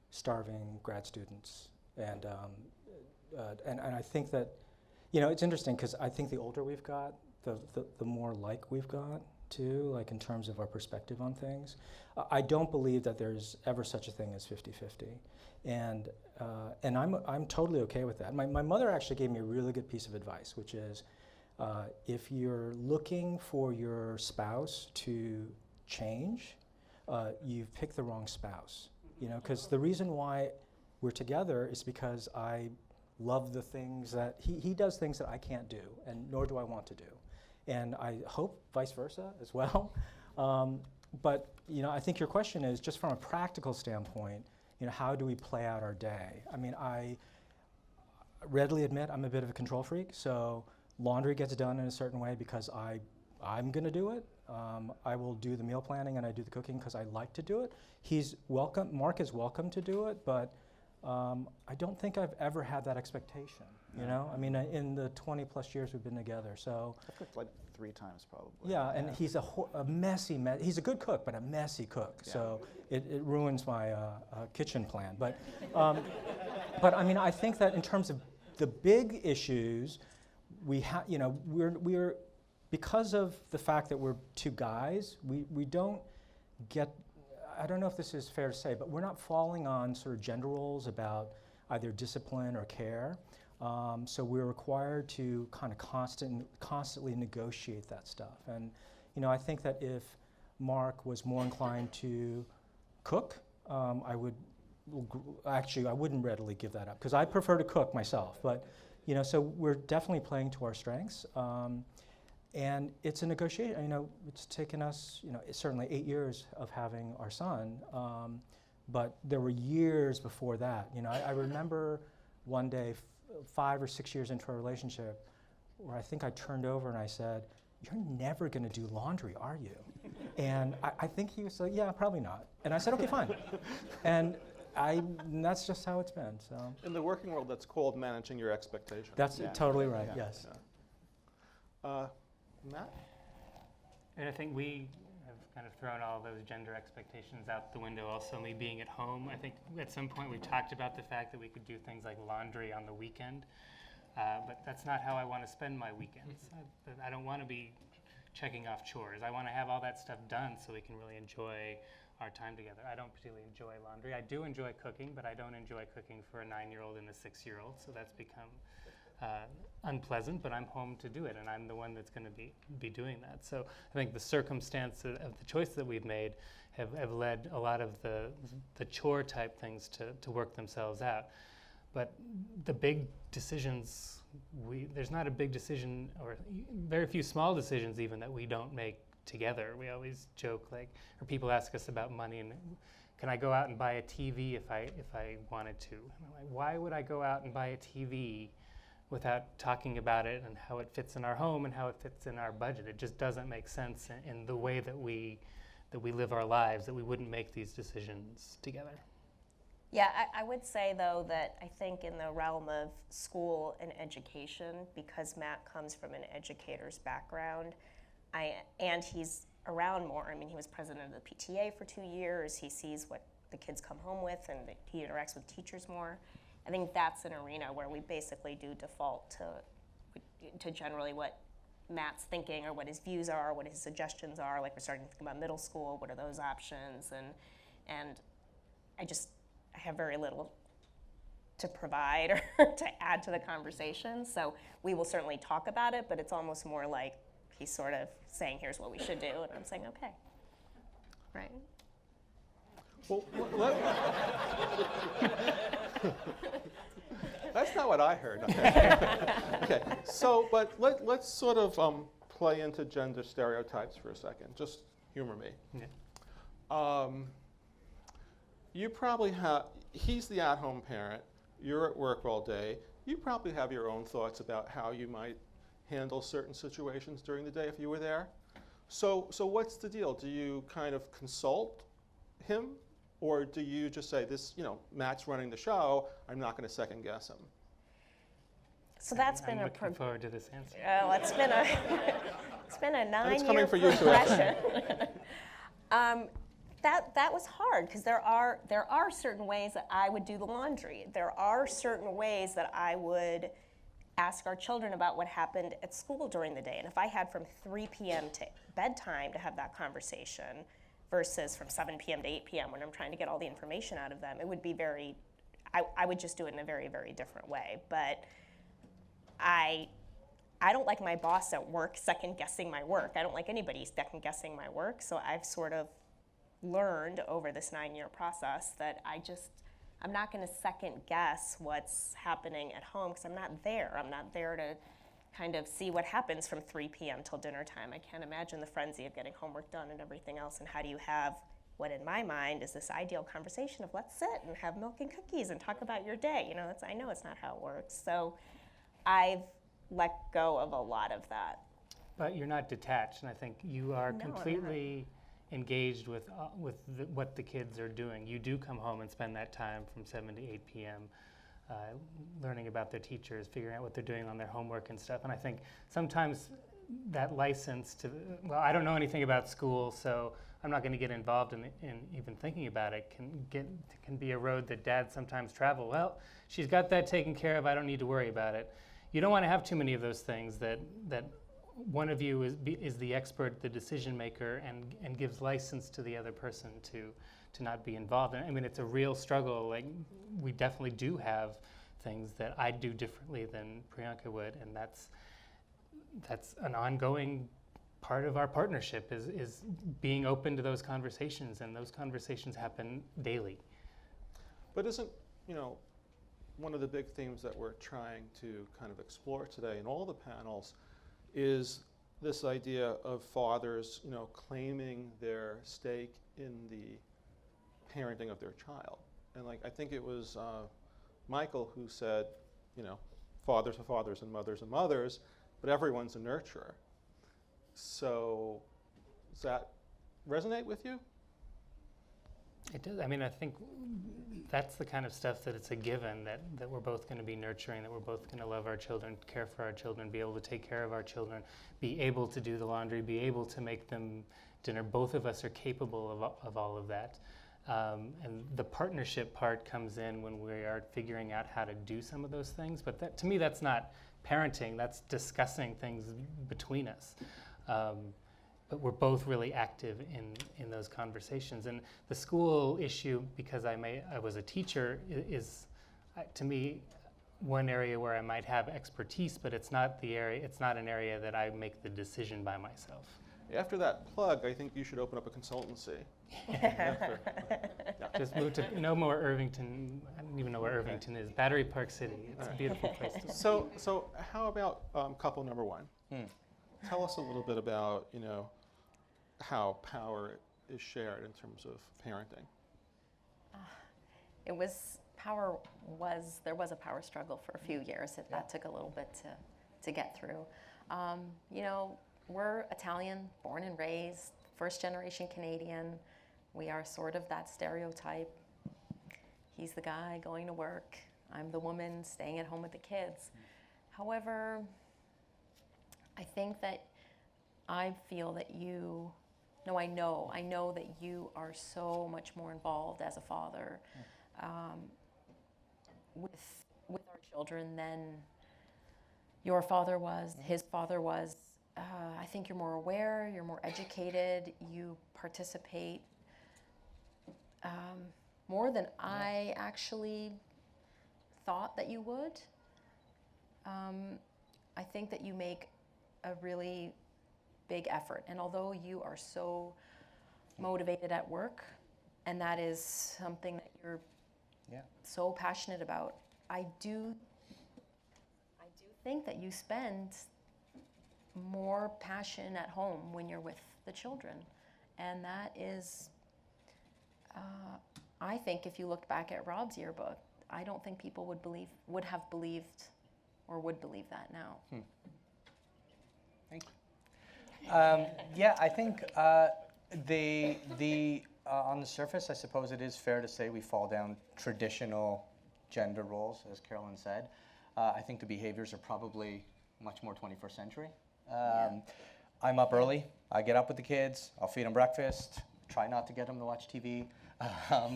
starving grad students, and I think that, it's interesting because I think the older we've got, the more like we've got too, like in terms of our perspective on things. I don't believe that there's ever such a thing as 50-50, and I'm totally okay with that. My mother actually gave me a really good piece of advice, which is if you're looking for your spouse to change, you've picked the wrong spouse. Because the reason why we're together is because I love the things that he does things that I can't do, and nor do I want to do. And I hope vice versa as well. But I think your question is just from a practical standpoint, how do we play out our day? I mean, I readily admit I'm a bit of a control freak, so laundry gets done in a certain way because I'm going to do it. I will do the meal planning and I do the cooking because I like to do it. Mark is welcome to do it, but I don't think I've ever had that expectation. I mean, in the 20 plus years we've been together, so. I've cooked like 3 times probably. Yeah, and he's a messy, he's a good cook, but a messy cook, so it ruins my kitchen plan. But I mean, I think that in terms of the big issues, we're because of the fact that we're 2 guys, we don't get, I don't know if this is fair to say, but we're not falling on sort of gender roles about either discipline or care. So we're required to kind of constantly negotiate that stuff. And I think that if Mark was more inclined to cook, I wouldn't readily give that up because I prefer to cook myself. But So we're definitely playing to our strengths. And it's a negotiation. It's taken us, certainly 8 years of having our son, but there were years before that. I remember one day, 5 or 6 years into our relationship, where I think I turned over and I said, "You're never going to do laundry, are you?" And I think he was like, "Yeah, probably not." And I said, "Okay, fine." And that's just how it's been. So in the working world, that's called managing your expectations. That's totally right. Yes. Matt? And I think we have kind of thrown all those gender expectations out the window. Also, me being at home, I think at some point we talked about the fact that we could do things like laundry on the weekend, but that's not how I want to spend my weekends. I don't want to be checking off chores. I want to have all that stuff done so we can really enjoy our time together. I don't particularly enjoy laundry. I do enjoy cooking, but I don't enjoy cooking for a 9-year-old and a 6-year-old, so that's become unpleasant, but I'm home to do it, and I'm the one that's going to be doing that. So I think the circumstance of the choice that we've made have led a lot of the chore type things to work themselves out. But the big decisions, there's not a big decision, or very few small decisions even, that we don't make together. We always joke, or people ask us about money, and can I go out and buy a TV if I wanted to? And I'm like, why would I go out and buy a TV without talking about it and how it fits in our home and how it fits in our budget? It just doesn't make sense in the way that we live our lives, that we wouldn't make these decisions together. Yeah, I would say, though, that I think in the realm of school and education, because Matt comes from an educator's background, and he's around more. I mean, he was president of the PTA for 2 years. He sees what the kids come home with, and he interacts with teachers more. I think that's an arena where we basically do default to generally what Matt's thinking, or what his views are, what his suggestions are. Like, we're starting to think about middle school, what are those options? And I have very little to provide or to add to the conversation. So we will certainly talk about it, but it's almost more like he's sort of saying, here's what we should do, and I'm saying, okay. Right? Well, that's not what I heard. Okay, so, but let's sort of play into gender stereotypes for a second. Just humor me. Yeah. You probably he's the at-home parent, you're at work all day, you probably have your own thoughts about how you might handle certain situations during the day if you were there. So what's the deal? Do you kind of consult him, or do you just say, Matt's running the show, I'm not going to second guess him? So that's been I'm looking forward to this answer. It's been a 9-year it's coming for you too, That was hard, because there are certain ways that I would do the laundry. There are certain ways that I would ask our children about what happened at school during the day. And if I had from 3 p.m. to bedtime to have that conversation versus from 7 p.m. to 8 p.m. when I'm trying to get all the information out of them, it would be I would just do it in a very, very different way. But I don't like my boss at work second-guessing my work. I don't like anybody second-guessing my work. So I've sort of learned over this 9-year process that I'm not going to second guess what's happening at home, because I'm not there. I'm not there to kind of see what happens from 3 p.m. till dinner time. I can't imagine the frenzy of getting homework done and everything else, and how do you have what in my mind is this ideal conversation of let's sit and have milk and cookies and talk about your day. I know it's not how it works. So I've let go of a lot of that. But you're not detached, and I think you are completely engaged with what the kids are doing. You do come home and spend that time from 7 to 8 p.m. Learning about their teachers, figuring out what they're doing on their homework and stuff. And I think sometimes that license to, I don't know anything about school, so I'm not going to get involved in even thinking about it, can be a road that dads sometimes travel. Well, she's got that taken care of, I don't need to worry about it. You don't want to have too many of those things that one of you is the expert, the decision maker, and gives license to the other person to not be involved. I mean, it's a real struggle. Like, we definitely do have things that I do differently than Priyanka would, and that's an ongoing part of our partnership is being open to those conversations, and those conversations happen daily. But isn't, one of the big themes that we're trying to kind of explore today in all the panels is this idea of fathers, claiming their stake in the parenting of their child. And like, I think it was Michael who said, fathers are fathers and mothers are mothers, but everyone's a nurturer. So does that resonate with you? It does. I mean, I think that's the kind of stuff that it's a given that we're both going to be nurturing, that we're both going to love our children, care for our children, be able to take care of our children, be able to do the laundry, be able to make them dinner. Both of us are capable of all of that. And the partnership part comes in when we are figuring out how to do some of those things. But that, to me, that's not parenting. That's discussing things between us. But we're both really active in those conversations. And the school issue, because I was a teacher, is to me one area where I might have expertise, but it's not an area that I make the decision by myself. After that plug, I think you should open up a consultancy. Just move to no more Irvington. I don't even know where Irvington is. Battery Park City. It's a beautiful place to live. So how about couple number one? Tell us a little bit about how power is shared in terms of parenting. There was a power struggle for a few years. That took a little bit to get through. We're Italian, born and raised, first generation Canadian. We are sort of that stereotype. He's the guy going to work. I'm the woman staying at home with the kids. However, I think that I feel that I know that you are so much more involved as a father with our children than your father was, his father was. I think you're more aware, you're more educated, you participate more than I actually thought that you would. I think that you make a really big effort, and although you are so motivated at work, and that is something that you're so passionate about, I do think that you spend more passion at home when you're with the children, and that is, I think if you looked back at Rob's yearbook, I don't think people would have believed that now. Thank you. I think on the surface, I suppose it is fair to say we fall down traditional gender roles, as Carolyn said. I think the behaviors are probably much more 21st century. I'm up early. I get up with the kids. I'll feed them breakfast. Try not to get them to watch TV.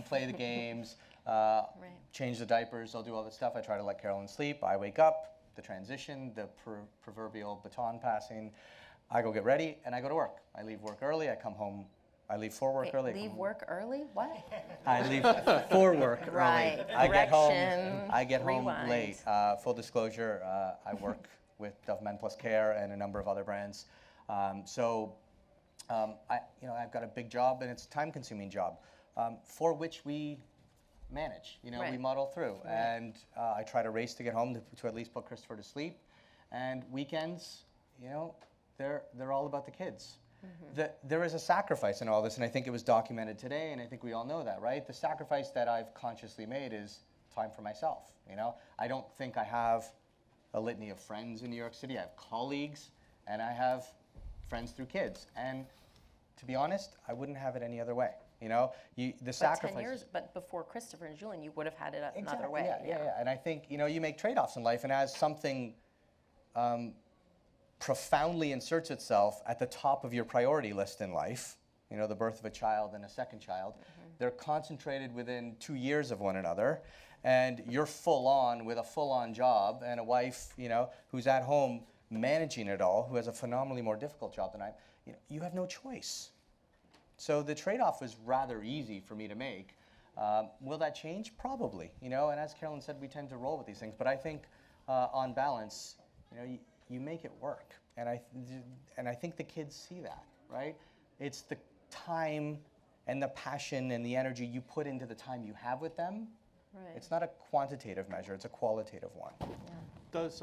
Play the games. Change the diapers. I'll do all this stuff. I try to let Carolyn sleep. I wake up. The transition, the proverbial baton passing. I go get ready and I go to work. I leave work early. I come home. I leave for work early. Leave work early? What? I leave for work early. Right. I get home late. Full disclosure, I work with Dove Men Plus Care and a number of other brands. I've got a big job, and it's a time-consuming job for which we manage. We muddle through, and I try to race to get home to at least put Christopher to sleep. And weekends, they're all about the kids. Mm-hmm. There is a sacrifice in all this, and I think it was documented today, and I think we all know that, right? The sacrifice that I've consciously made is time for myself. I don't think I have a litany of friends in New York City. I have colleagues, and I have friends through kids. And to be honest, I wouldn't have it any other way. The sacrifice. 10 years, but before Christopher and Julian, you would have had it another Exactly, way. Yeah. And I think, you make trade-offs in life, and as something profoundly inserts itself at the top of your priority list in life, the birth of a child and a second child, they're concentrated within 2 years of one another, and you're full on with a full-on job and a wife, who's at home managing it all, who has a phenomenally more difficult job than I am. You have no choice. So the trade-off was rather easy for me to make. Will that change? Probably. And as Carolyn said, we tend to roll with these things. But I think, on balance, you make it work, and I think the kids see that, right? It's the time and the passion and the energy you put into the time you have with them Right. It's not a quantitative measure, it's a qualitative one. Does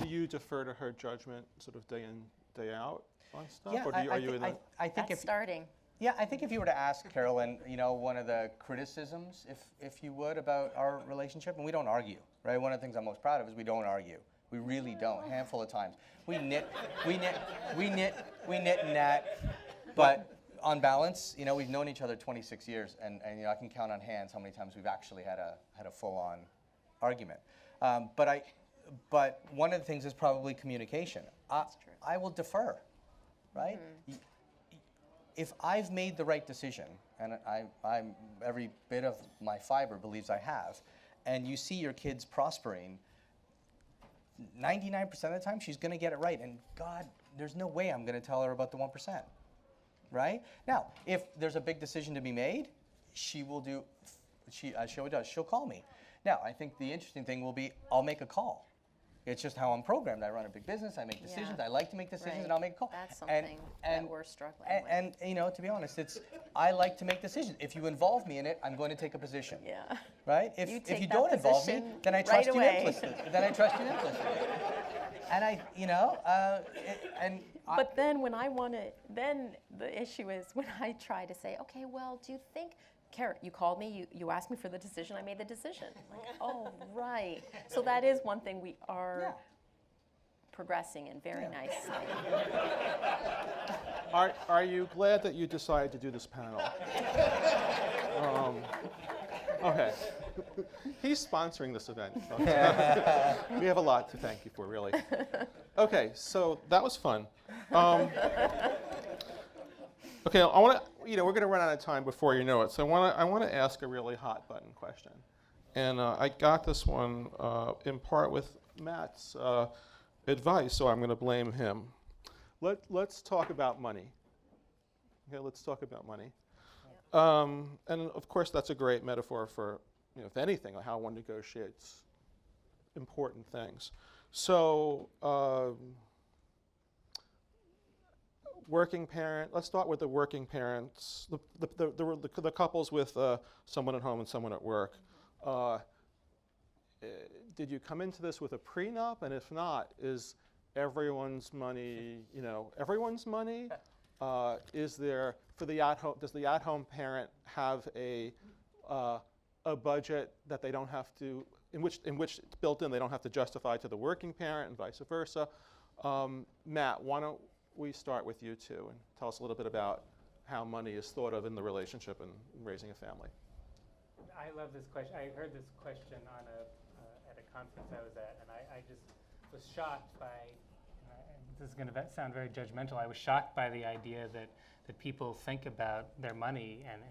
do you defer to her judgment sort of day in, day out on stuff? Yeah, or are you in that? I think That's starting. Yeah, I think if you were to ask Carolyn, you know, one of the criticisms, if you would, about our relationship, and we don't argue, right? One of the things I'm most proud of is we don't argue. We really don't. A handful of times. We knit and nat, but on balance, you know, we've known each other 26 years, and you know, I can count on hands how many times we've actually had a full-on argument. But one of the things is probably communication. I will defer, right? Mm-hmm. If I've made the right decision, and I'm every bit of my fiber believes I have, and you see your kids prospering, 99% of the time she's going to get it right. And God, there's no way I'm going to tell her about the 1%, right? Now, if there's a big decision to be made, she will do. She always does. She'll call me. Now, I think the interesting thing will be I'll make a call. It's just how I'm programmed. I run a big business. I make decisions. I like to make decisions, and I'll make a call. That's something that we're struggling with. And you know, to be honest, I like to make decisions. If you involve me in it, I'm going to take a position. Yeah. Right? If you don't involve me, then I trust you implicitly. And But then when I want to, then the issue is when I try to say, okay, well, do you think, Kara, you called me, you asked me for the decision, I made the decision. Like, oh, right. So that is one thing we are progressing in very nicely. Are you glad that you decided to do this panel? Okay. He's sponsoring this event. We have a lot to thank you for, really. Okay, so that was fun. Okay, I want to, we're going to run out of time before you know it. So I want to ask a really hot button question. And I got this one in part with Matt's advice, so I'm going to blame him. Let's talk about money. Okay, let's talk about money. And of course, that's a great metaphor for, if anything, how one negotiates important things. So, working parent. Let's start with the working parents, the couples with someone at home and someone at work. Did you come into this with a prenup? And if not, is everyone's money, everyone's money? Is there for the at-home? Does the at-home parent have a budget that they don't have to, in which it's built in, they don't have to justify to the working parent, and vice versa? Matt, why don't we start with you two and tell us a little bit about how money is thought of in the relationship and raising a family. I love this question. I heard this question on at a conference I was at, and I just was shocked by, this is going to sound very judgmental, I was shocked by the idea that people think about their money and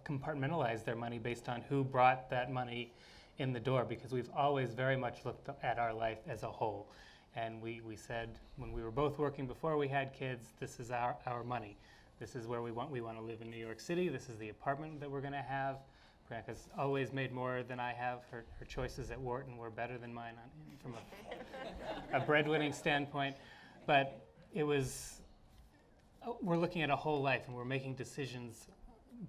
compartmentalize their money based on who brought that money in the door, because we've always very much looked at our life as a whole. And we said, when we were both working before we had kids, this is our money. This is where we want to live in New York City. This is the apartment that we're going to have. Priyanka's always made more than I have. Her choices at Wharton were better than mine from a breadwinning standpoint. But it was, we're looking at a whole life, and we're making decisions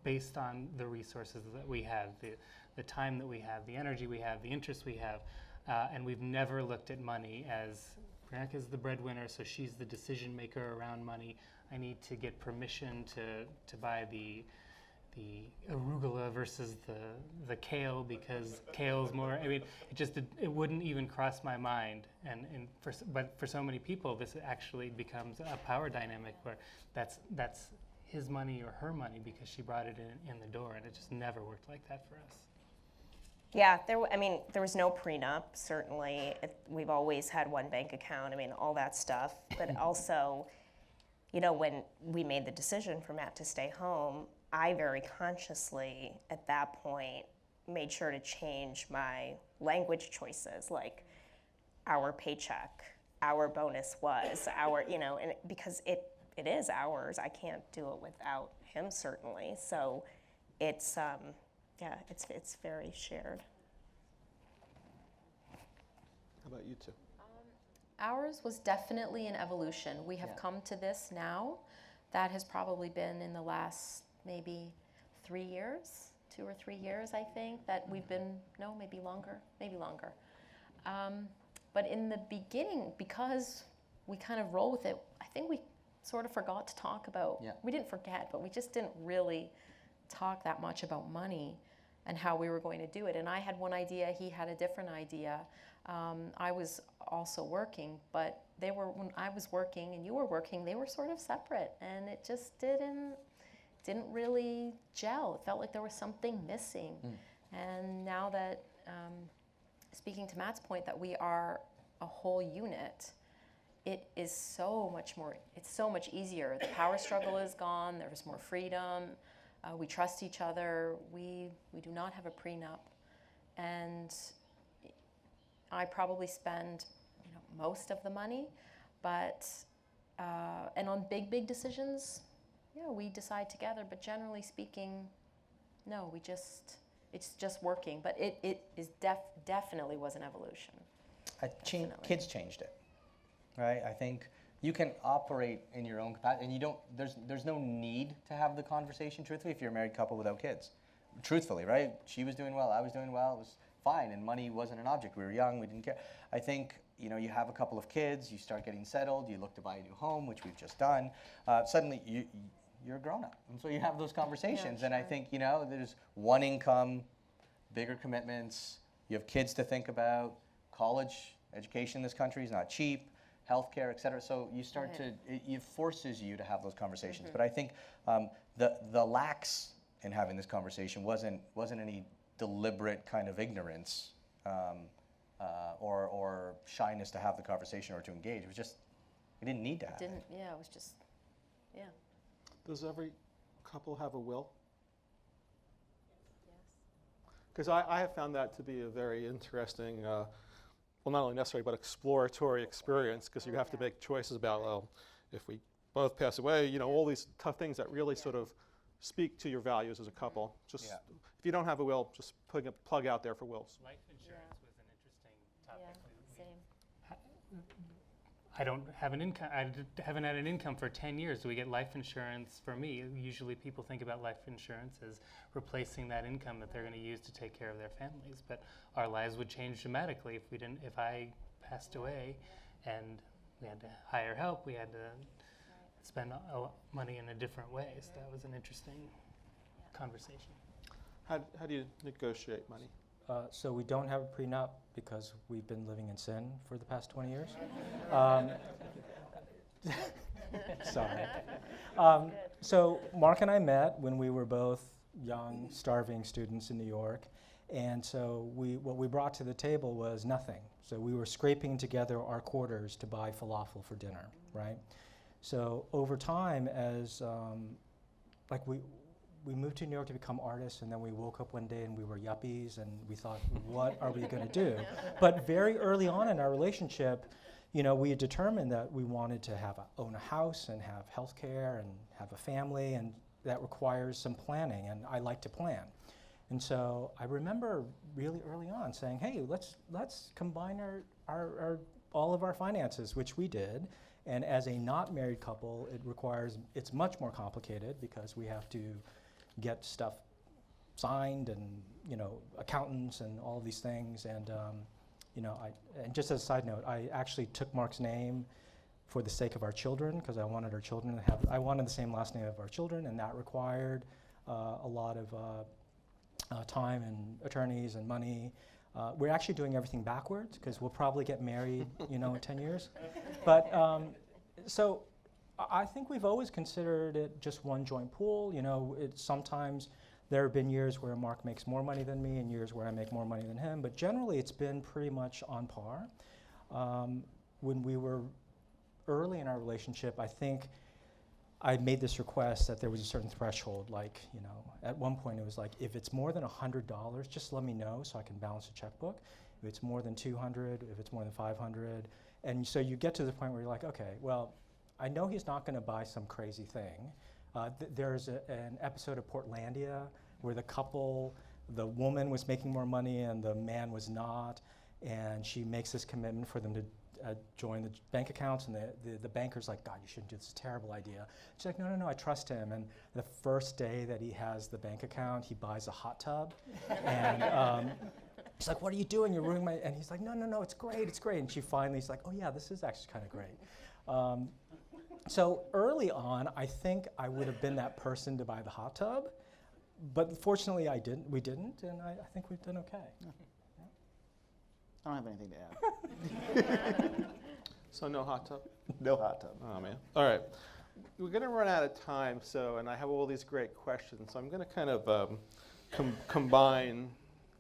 based on the resources that we have, the time that we have, the energy we have, the interests we have. And we've never looked at money as Priyanka's the breadwinner, so she's the decision maker around money. I need to get permission to buy the arugula versus the kale because kale's more. I mean, it wouldn't even cross my mind. But for so many people, this actually becomes a power dynamic where that's his money or her money because she brought it in the door, and it just never worked like that for us. Yeah, there was no prenup, certainly. We've always had one bank account, all that stuff. But also, when we made the decision for Matt to stay home, I very consciously, at that point, made sure to change my language choices, like our paycheck, our bonus was, and because it is ours. I can't do it without him, certainly. So it's, it's very shared. How about you two? Ours was definitely an evolution. We have come to this now. That has probably been in the last maybe 3 years 2 or 3 years, I think, that we've been, no, maybe longer. But in the beginning, because we kind of roll with it, I think we sort of forgot to talk about, we didn't forget, but we just didn't really talk that much about money and how we were going to do it. And I had one idea, he had a different idea. I was also working, but when I was working and you were working, they were sort of separate, and it just didn't really gel. It felt like there was something missing. And now that, speaking to Matt's point, that we are a whole unit, it is so much easier. The power struggle is gone, there's more freedom, we trust each other, we do not have a prenup, and I probably spend most of the money, but, and on big decisions, we decide together, but generally speaking, no, it's just working, but it is definitely was an evolution. Kids changed it, right? I think you can operate in your own capacity, and you don't. There's no need to have the conversation truthfully if you're a married couple without kids. Truthfully, right? She was doing well, I was doing well. It was fine, and money wasn't an object. We were young, we didn't care. I think you have a couple of kids, you start getting settled, you look to buy a new home, which we've just done. Suddenly, you're a grown-up, and so you have those conversations. And I think there's one income, bigger commitments. You have kids to think about. College education in this country is not cheap. Healthcare, et cetera. So you start it forces you to have those conversations. But I think the lax in having this conversation wasn't any deliberate kind of ignorance or shyness to have the conversation or to engage. It was just we didn't need to have it. Yeah, it was just, Does every couple have a will? Because I have found that to be a very interesting, well, not only necessary, but exploratory experience, because you have to make choices about, well, if we both pass away, all these tough things that really sort of speak to your values as a couple. Just if you don't have a will, just putting a plug out there for wills. Life insurance was an interesting topic. Same. I don't have an income. I haven't had an income for 10 years. Do we get life insurance for me? Usually people think about life insurance as replacing that income that they're going to use to take care of their families. But our lives would change dramatically if I passed away and we had to hire help, we had to spend money in a different way. So that was an interesting conversation. How do you negotiate money? So we don't have a prenup because we've been living in sin for the past 20 years. Sorry. So Mark and I met when we were both young, starving students in New York. And so what we brought to the table was nothing. So we were scraping together our quarters to buy falafel for dinner, right? So over time, as we moved to New York to become artists, and then we woke up one day and we were yuppies, and we thought, what are we going to do? But very early on in our relationship, we had determined that we wanted to own a house and have health care and have a family, and that requires some planning, and I like to plan. And so I remember really early on saying, hey, let's combine our all of our finances, which we did. And as a not married couple, it's much more complicated because we have to get stuff signed and accountants and all of these things. And and just as a side note, I actually took Mark's name for the sake of our children, because I wanted our children to I wanted the same last name of our children, and that required a lot of time and attorneys and money. We're actually doing everything backwards because we'll probably get married, in 10 years. But so I think we've always considered it just one joint pool. Sometimes there have been years where Mark makes more money than me and years where I make more money than him. But generally, it's been pretty much on par. When we were early in our relationship, I think I made this request that there was a certain threshold. At one point it was like, if it's more than $100, just let me know so I can balance the checkbook. If it's more than 200, if it's more than 500. And so you get to the point where you're like, okay, well, I know he's not going to buy some crazy thing. There's an episode of Portlandia where the woman was making more money and the man was not. And she makes this commitment for them to join the bank accounts, and the banker's like, God, you shouldn't do this, it's a terrible idea. She's like, no, I trust him. And the first day that he has the bank account, he buys a hot tub. And she's like, what are you doing? You're ruining my, and he's like, no, it's great. And she finally's like, oh yeah, this is actually kind of great. So early on, I think I would have been that person to buy the hot tub, but fortunately we didn't, and I think we've done okay. Yeah. I don't have anything to add. So no hot tub? No hot tub. Oh, man. All right. We're going to run out of time, and I have all these great questions, so I'm going to kind of combine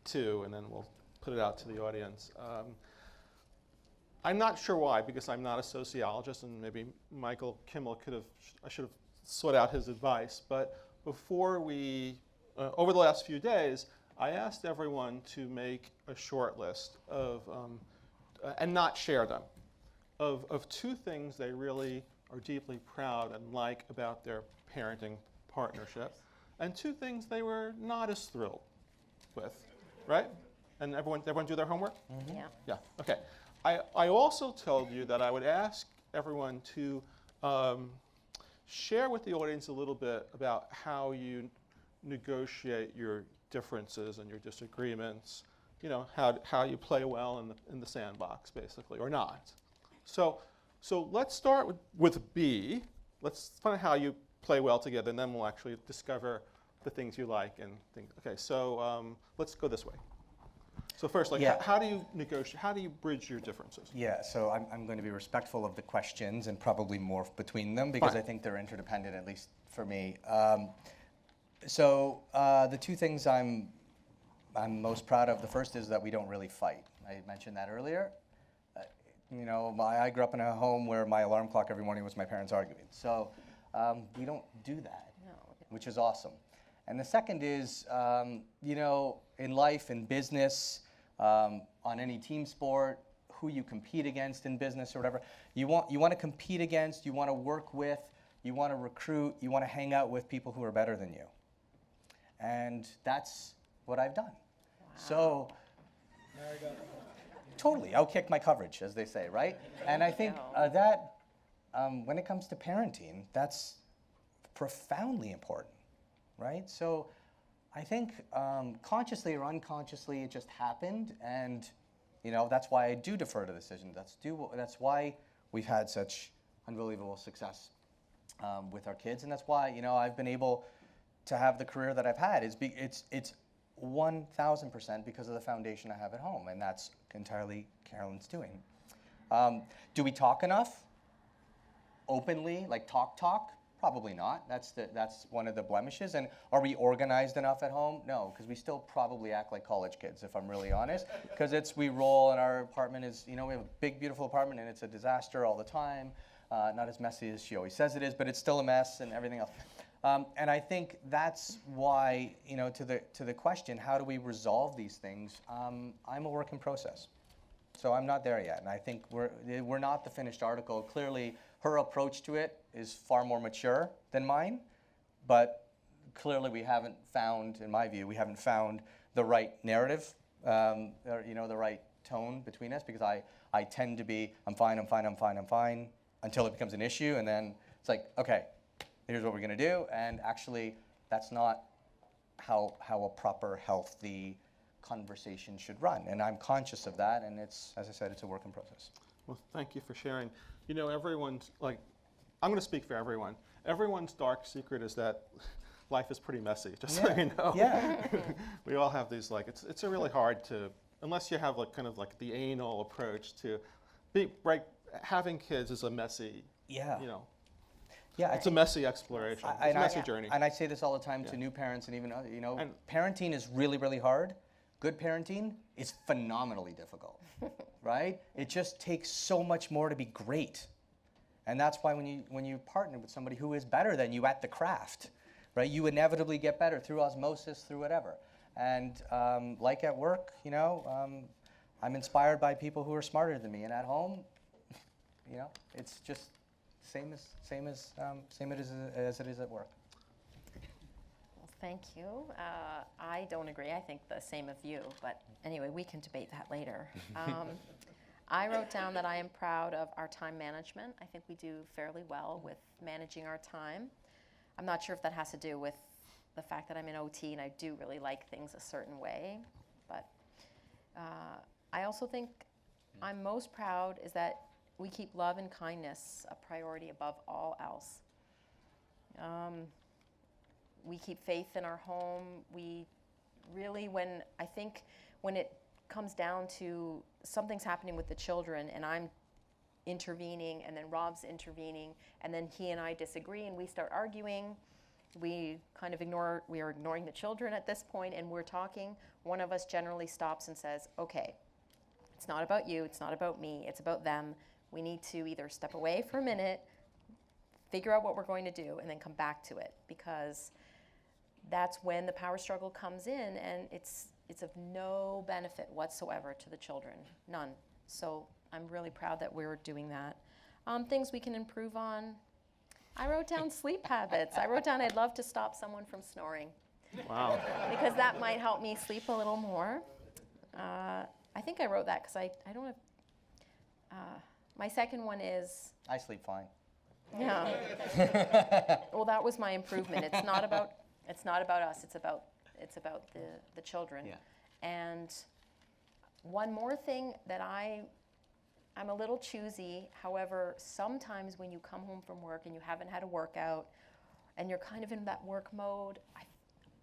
two, and then we'll put it out to the audience. I'm not sure why, because I'm not a sociologist, and maybe Michael Kimmel I should have sought out his advice, but before over the last few days, I asked everyone to make a short list of, and not share them, of two things they really are deeply proud and like about their parenting partnership, and two things they were not as thrilled with, right? And everyone do their homework? Mm-hmm. Yeah. Yeah, okay. I also told you that I would ask everyone to share with the audience a little bit about how you negotiate your differences and your disagreements, how you play well in the sandbox, basically, or not. So let's start with B. Let's find out how you play well together, and then we'll actually discover the things you like and things. Okay, so let's go this way. So first, how do you negotiate? How do you bridge your differences? Yeah, so I'm going to be respectful of the questions and probably morph between them because Fine. I think they're interdependent, at least for me. The two things I'm most proud of, the first is that we don't really fight. I mentioned that earlier. I grew up in a home where my alarm clock every morning was my parents arguing. So we don't do that, which is awesome. And the second is, in life, in business, on any team sport, who you compete against in business or whatever, you want to compete against, you want to work with, you want to recruit, you want to hang out with people who are better than you. And that's what I've done. Wow. So, totally, outkick my coverage, as they say, right? And I think that when it comes to parenting, that's profoundly important, right? So I think consciously or unconsciously, it just happened, and that's why I do defer to decisions. That's why we've had such unbelievable success with our kids, and that's why I've been able to have the career that I've had. It's 1,000% because of the foundation I have at home, and that's entirely Carolyn's doing. Do we talk enough? Openly, like talk? Probably not. That's one of the blemishes. And are we organized enough at home? No, because we still probably act like college kids, if I'm really honest. Because we roll, and our apartment is, we have a big, beautiful apartment, and it's a disaster all the time. Not as messy as she always says it is, but it's still a mess and everything else. And I think that's why, to the question, how do we resolve these things? I'm a work in process. So I'm not there yet, and I think we're not the finished article. Clearly, her approach to it is far more mature than mine, but clearly we haven't found, in my view, the right narrative, or the right tone between us, because I tend to be, I'm fine, until it becomes an issue, and then it's like, okay, here's what we're going to do, and actually that's not how a proper, healthy conversation should run, and I'm conscious of that, and it's, as I said, it's a work in process. Well, thank you for sharing. Everyone's, I'm going to speak for everyone. Everyone's dark secret is that life is pretty messy, just so you know. Yeah. We all have these, it's a really hard to, unless you have the anal approach to, having kids is a messy, yeah, it's a messy exploration. It's a messy journey. And I say this all the time to new parents and even other, parenting is really, really hard. Good parenting is phenomenally difficult, right? It just takes so much more to be great. And that's why when you partner with somebody who is better than you at the craft, right, you inevitably get better through osmosis, through whatever. And like at work, I'm inspired by people who are smarter than me. And at home, it's just same as it is at work. Well, thank you. I don't agree. I think the same of you. But anyway, we can debate that later. I wrote down that I am proud of our time management. I think we do fairly well with managing our time. I'm not sure if that has to do with the fact that I'm in OT and I do really like things a certain way, but I also think I'm most proud is that we keep love and kindness a priority above all else. We keep faith in our home. We really, when it comes down to something's happening with the children and I'm intervening and then Rob's intervening and then he and I disagree and we start arguing, we are ignoring the children at this point and we're talking, one of us generally stops and says, okay, it's not about you, it's not about me, it's about them. We need to either step away for a minute, figure out what we're going to do, and then come back to it, because that's when the power struggle comes in and it's of no benefit whatsoever to the children, none. So I'm really proud that we're doing that. Things we can improve on. I wrote down sleep habits. I wrote down I'd love to stop someone from snoring. Wow. Because that might help me sleep a little more. I think I wrote that because I don't have, my second one is. I sleep fine. Yeah. Well, that was my improvement. It's not about us. It's about the children. Yeah. And one more thing that I'm a little choosy. However, sometimes when you come home from work and you haven't had a workout and you're kind of in that work mode,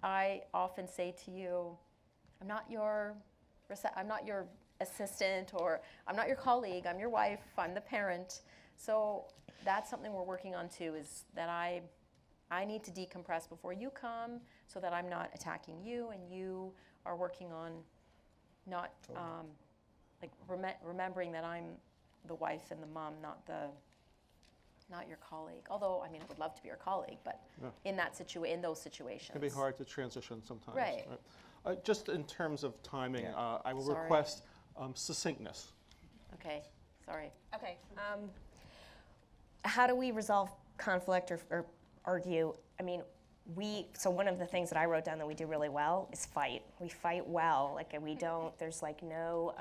I often say to you, I'm not your assistant, or I'm not your colleague, I'm your wife, I'm the parent. So that's something we're working on too, is that I need to decompress before you come so that I'm not attacking you, and you are working on not remembering that I'm the wife and the mom, not your colleague. Although, I mean, I would love to be your colleague, but in those situations. It can be hard to transition sometimes. Right. Just in terms of timing, I will request succinctness. Okay, sorry. Okay. How do we resolve conflict or argue? I mean, so one of the things that I wrote down that we do really well is fight. We fight well. Like, we don't, there's like no,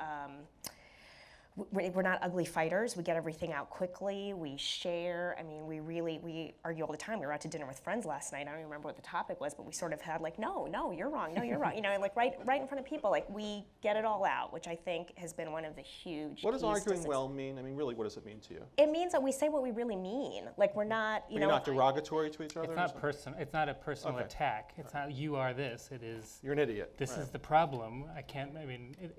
we're not ugly fighters. We get everything out quickly. We share. I mean, we argue all the time. We were out to dinner with friends last night. I don't even remember what the topic was, but we sort of had like, no, you're wrong. No, you're wrong. You know, like right in front of people. Like, we get it all out, which I think has been one of the huge. What does arguing well mean? I mean, really, what does it mean to you? It means that we say what we really mean. Like, we're not, You're not derogatory to each other? It's not personal. It's not a personal attack. It's not you are this. It is. You're an idiot. This is the problem.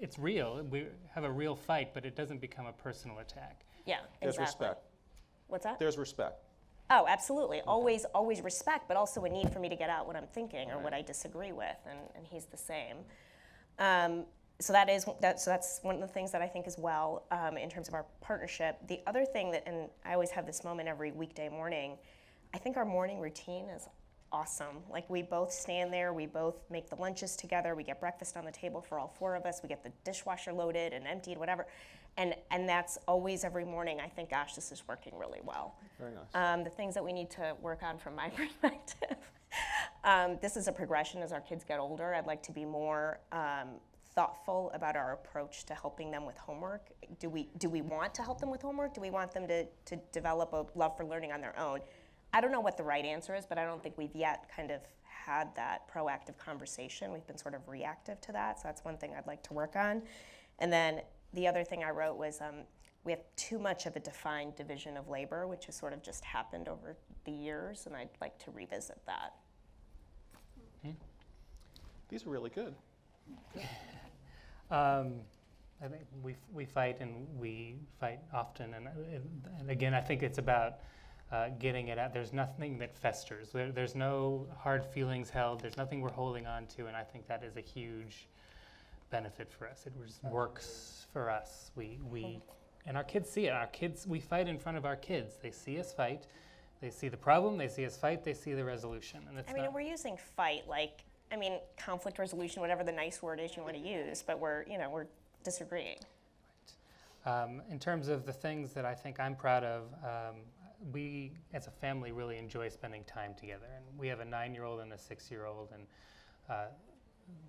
It's real. We have a real fight, but it doesn't become a personal attack. Yeah, There's exactly. respect. What's that? There's respect. Oh, absolutely. Okay. Always respect, but also a need for me to get out what I'm thinking or what I disagree with, and he's the same. So that's one of the things that I think as well in terms of our partnership. The other thing that, and I always have this moment every weekday morning, I think our morning routine is awesome. Like, we both stand there, we both make the lunches together, we get breakfast on the table for all four of us, we get the dishwasher loaded and emptied, whatever. And that's always every morning. I think, gosh, this is working really well. Very nice. The things that we need to work on from my perspective. This is a progression as our kids get older. I'd like to be more thoughtful about our approach to helping them with homework. Do we want to help them with homework? Do we want them to develop a love for learning on their own? I don't know what the right answer is, but I don't think we've yet kind of had that proactive conversation. We've been sort of reactive to that, so that's one thing I'd like to work on. And then the other thing I wrote was we have too much of a defined division of labor, which has sort of just happened over the years, and I'd like to revisit that. These are really good. I think we fight, and we fight often, and again, I think it's about getting it out. There's nothing that festers. There's no hard feelings held. There's nothing we're holding on to, and I think that is a huge benefit for us. It works for us. And our kids see it. We fight in front of our kids. They see us fight. They see the problem. They see us fight. They see the resolution. And we're using fight like, conflict resolution, whatever the nice word is you want to use, but we're disagreeing. Right. In terms of the things that I think I'm proud of, we as a family really enjoy spending time together. And we have a 9-year-old and a 6-year-old, and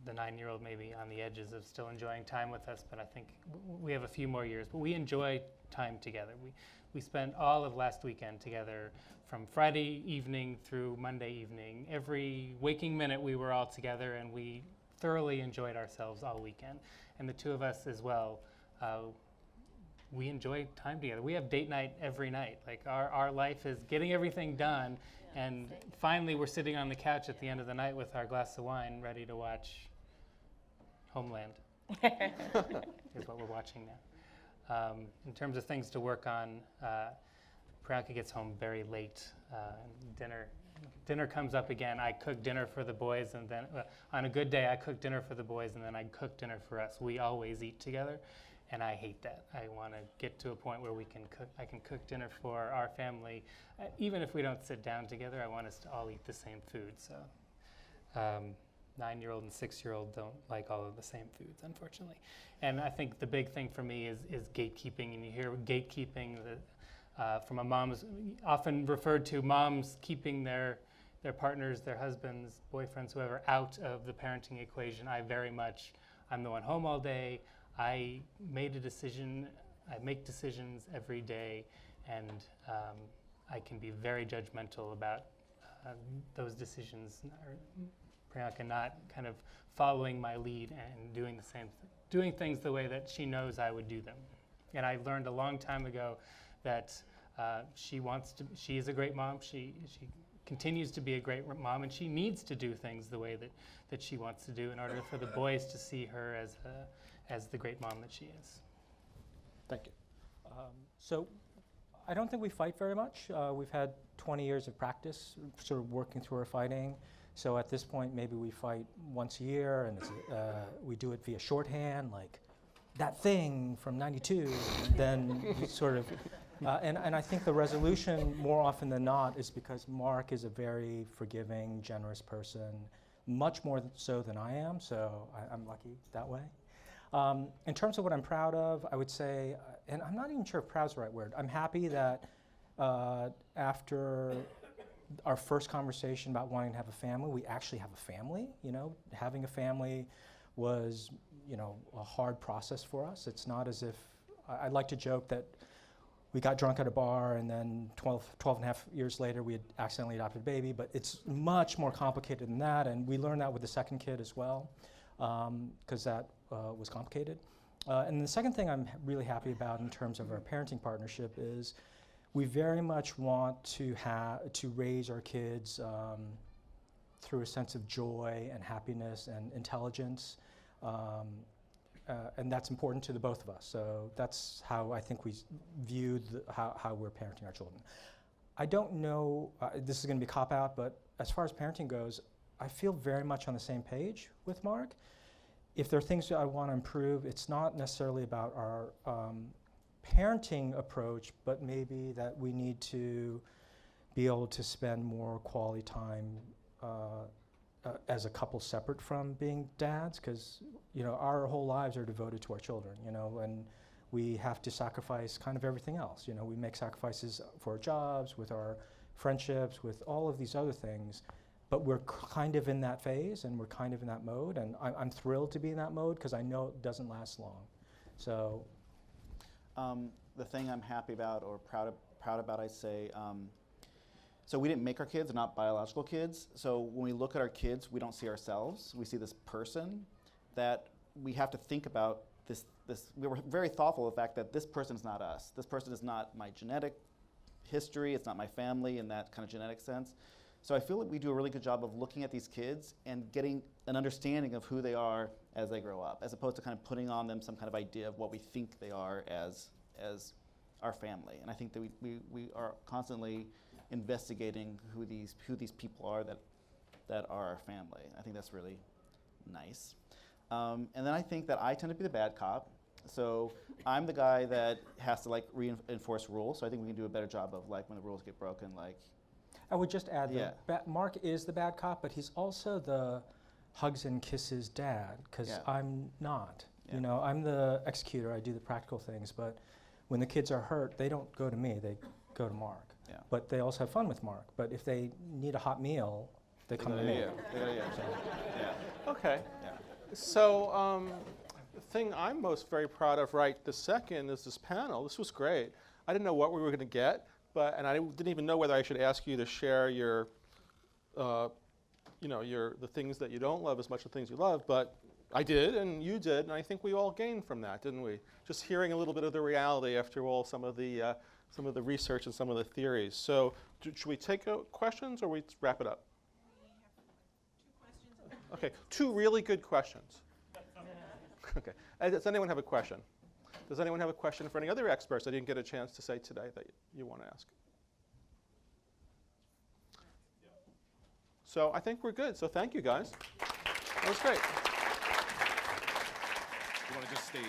the 9-year-old maybe on the edges of still enjoying time with us, but I think we have a few more years. But we enjoy time together. We spent all of last weekend together from Friday evening through Monday evening. Every waking minute we were all together, and we thoroughly enjoyed ourselves all weekend. And the two of us as well, we enjoy time together. We have date night every night. Like our life is getting everything done, and finally we're sitting on the couch at the end of the night with our glass of wine ready to watch Homeland, is what we're watching now. In terms of things to work on, Priyanka gets home very late. Dinner comes up again. I cook dinner for the boys, and then on a good day I cook dinner for the boys, and then I cook dinner for us. We always eat together, and I hate that. I want to get to a point where I can cook dinner for our family. Even if we don't sit down together, I want us to all eat the same food. So 9-year-old and 6-year-old don't like all of the same foods, unfortunately. And I think the big thing for me is gatekeeping. And you hear gatekeeping from a mom's, often referred to moms keeping their partners, their husbands, boyfriends, whoever, out of the parenting equation. I'm the one home all day. I made a decision. I make decisions every day, and I can be very judgmental about those decisions. Priyanka not kind of following my lead and doing things the way that she knows I would do them. And I learned a long time ago that she is a great mom. She continues to be a great mom, and she needs to do things the way that she wants to do in order for the boys to see her as the great mom that she is. Thank you. So I don't think we fight very much. We've had 20 years of practice sort of working through our fighting. So at this point, maybe we fight once a year, and we do it via shorthand, like that thing from '92. Then we sort of, and I think the resolution more often than not is because Mark is a very forgiving, generous person, much more so than I am. So I'm lucky that way. In terms of what I'm proud of, I would say, and I'm not even sure if proud is the right word. I'm happy that after our first conversation about wanting to have a family, we actually have a family. You know, having a family was, a hard process for us. It's not as if, I'd like to joke that we got drunk at a bar and then 12 and a half years later we had accidentally adopted a baby, but it's much more complicated than that, and we learned that with the second kid as well, because that was complicated. And the second thing I'm really happy about in terms of our parenting partnership is we very much want to raise our kids through a sense of joy and happiness and intelligence, and that's important to the both of us. So that's how I think we view how we're parenting our children. I don't know, this is going to be a cop-out, but as far as parenting goes, I feel very much on the same page with Mark. If there are things that I want to improve, it's not necessarily about our parenting approach, but maybe that we need to be able to spend more quality time as a couple separate from being dads, because our whole lives are devoted to our children, and we have to sacrifice kind of everything else. We make sacrifices for our jobs, with our friendships, with all of these other things, but we're kind of in that phase and we're kind of in that mode, and I'm thrilled to be in that mode because I know it doesn't last long. So the thing I'm happy about or proud about, I say, so we didn't make our kids, they're not biological kids. So when we look at our kids, we don't see ourselves. We see this person that we have to think about this. We were very thoughtful of the fact that this person is not us. This person is not my genetic history. It's not my family in that kind of genetic sense. So I feel like we do a really good job of looking at these kids and getting an understanding of who they are as they grow up, as opposed to kind of putting on them some kind of idea of what we think they are as our family. And I think that we are constantly investigating who these people are that are our family. I think that's really nice. And then I think that I tend to be the bad cop. So I'm the guy that has to reinforce rules. So I think we can do a better job of when the rules get broken, I would just add that Mark is the bad cop, but he's also the hugs and kisses dad, because I'm not. Yeah. I'm the executor. I do the practical things, but when the kids are hurt, they don't go to me. They go to Mark. Yeah. But they also have fun with Mark. But if they need a hot meal, they come to me. Okay. Yeah. So the thing I'm most very proud of right this second is this panel. This was great. I didn't know what we were going to get, and I didn't even know whether I should ask you to share your, the things that you don't love as much as the things you love, but I did, and you did, and I think we all gained from that, didn't we? Just hearing a little bit of the reality after all, some of the research and some of the theories. So should we take questions or we wrap it up? Okay, 2 really good questions. Okay, does anyone have a question? Does anyone have a question for any other experts I didn't get a chance to say today that you want to ask? So I think we're good, so thank you guys. That was great. You want to just stay?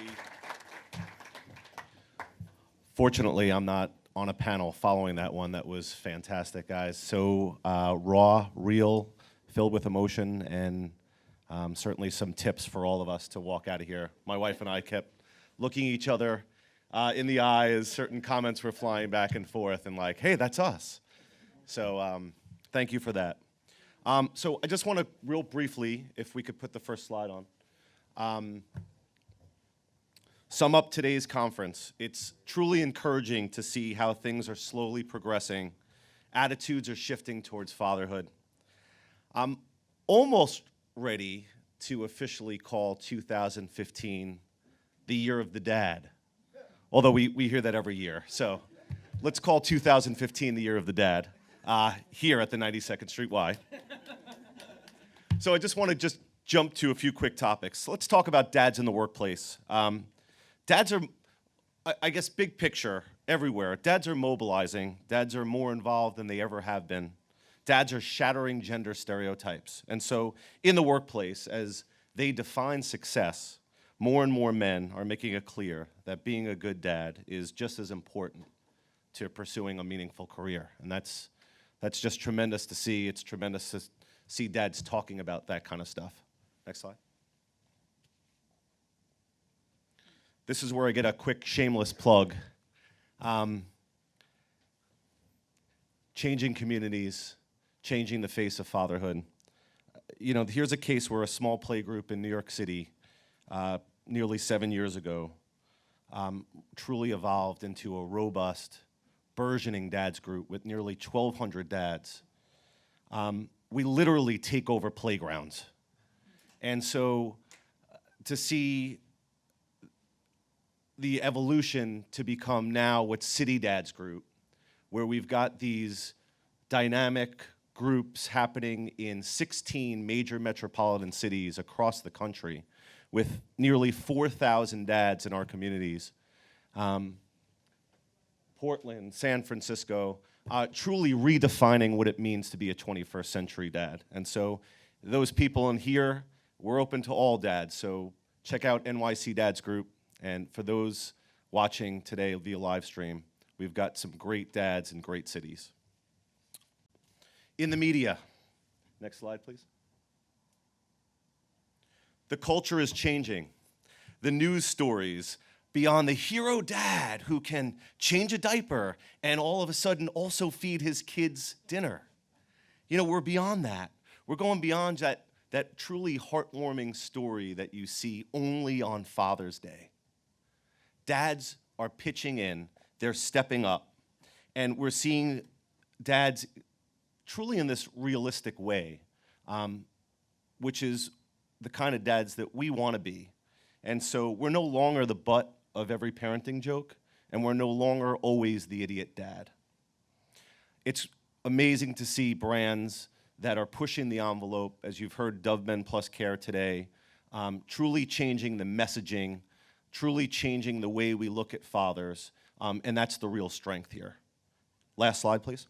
Fortunately, I'm not on a panel following that one. That was fantastic, guys. So raw, real, filled with emotion, and certainly some tips for all of us to walk out of here. My wife and I kept looking each other in the eye as certain comments were flying back and forth, and like, hey, that's us. So thank you for that. So I just want to real briefly, if we could put the first slide on, sum up today's conference. It's truly encouraging to see how things are slowly progressing. Attitudes are shifting towards fatherhood. I'm almost ready to officially call 2015 the year of the dad, although we hear that every year. So let's call 2015 the year of the dad here at the 92nd Street Y. So I just want to jump to a few quick topics. Let's talk about dads in the workplace. Dads are, I guess, big picture everywhere. Dads are mobilizing. Dads are more involved than they ever have been. Dads are shattering gender stereotypes. And so in the workplace, as they define success, more and more men are making it clear that being a good dad is just as important to pursuing a meaningful career. And that's just tremendous to see. It's tremendous to see dads talking about that kind of stuff. Next slide. This is where I get a quick shameless plug. Changing communities, changing the face of fatherhood. Here's a case where a small play group in New York City, nearly 7 years ago, truly evolved into a robust, burgeoning dads group with nearly 1,200 dads. We literally take over playgrounds. And so to see the evolution to become now what's City Dads Group, where we've got these dynamic groups happening in 16 major metropolitan cities across the country with nearly 4,000 dads in our communities. Portland, San Francisco, truly redefining what it means to be a 21st century dad. And so those people in here, we're open to all dads. So check out NYC Dads Group. And for those watching today via live stream, we've got some great dads in great cities. In the media, next slide, please. The culture is changing. The news stories, beyond the hero dad who can change a diaper and all of a sudden also feed his kids dinner. We're beyond that. We're going beyond that truly heartwarming story that you see only on Father's Day. Dads are pitching in, they're stepping up, and we're seeing dads truly in this realistic way, which is the kind of dads that we want to be. And so we're no longer the butt of every parenting joke, and we're no longer always the idiot dad. It's amazing to see brands that are pushing the envelope, as you've heard Dove Men Plus Care today, truly changing the messaging, truly changing the way we look at fathers, and that's the real strength here. Last slide, please.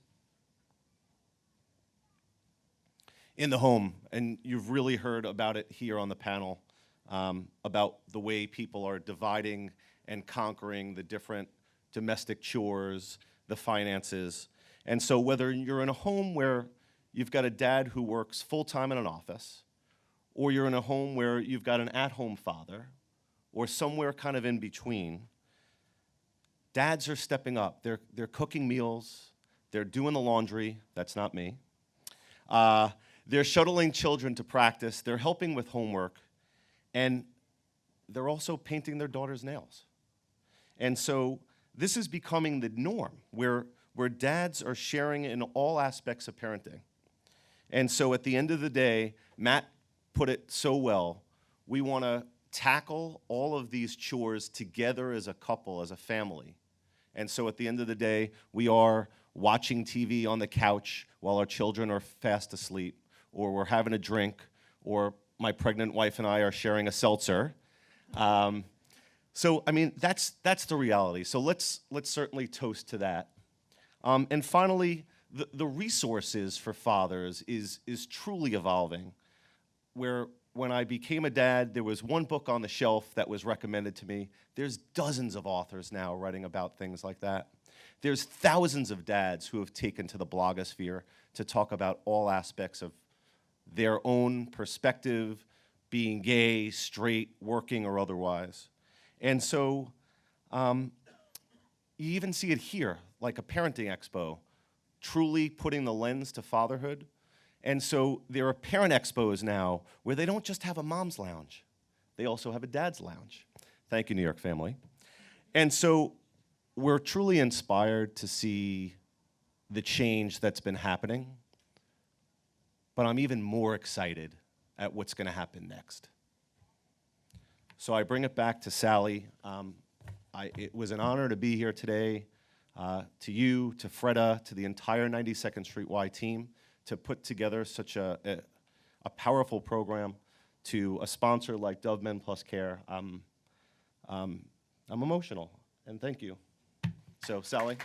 In the home, and you've really heard about it here on the panel, about the way people are dividing and conquering the different domestic chores, the finances. And so whether you're in a home where you've got a dad who works full-time in an office, or you're in a home where you've got an at-home father, or somewhere kind of in between, dads are stepping up. They're cooking meals, they're doing the laundry, that's not me. They're shuttling children to practice, they're helping with homework, And they're also painting their daughter's nails. And so this is becoming the norm, where dads are sharing in all aspects of parenting. And so at the end of the day, Matt put it so well, we want to tackle all of these chores together as a couple, as a family. And so at the end of the day, we are watching TV on the couch while our children are fast asleep, or we're having a drink, or my pregnant wife and I are sharing a seltzer. So, I mean, that's the reality. So let's certainly toast to that. And finally, the resources for fathers is truly evolving. Where when I became a dad, there was one book on the shelf that was recommended to me. There's dozens of authors now writing about things like that. There's thousands of dads who have taken to the blogosphere to talk about all aspects of their own perspective, being gay, straight, working, or otherwise. And so you even see it here, like a parenting expo, truly putting the lens to fatherhood. And so there are parent expos now where they don't just have a mom's lounge. They also have a dad's lounge. Thank you, New York family. And so we're truly inspired to see the change that's been happening. But I'm even more excited at what's going to happen next. So I bring it back to Sally. It was an honor to be here today, to you, to Freda, to the entire 92nd Street Y team, to put together such a powerful program, to a sponsor like Dove Men Plus Care. I'm emotional, and thank you. So, Sally.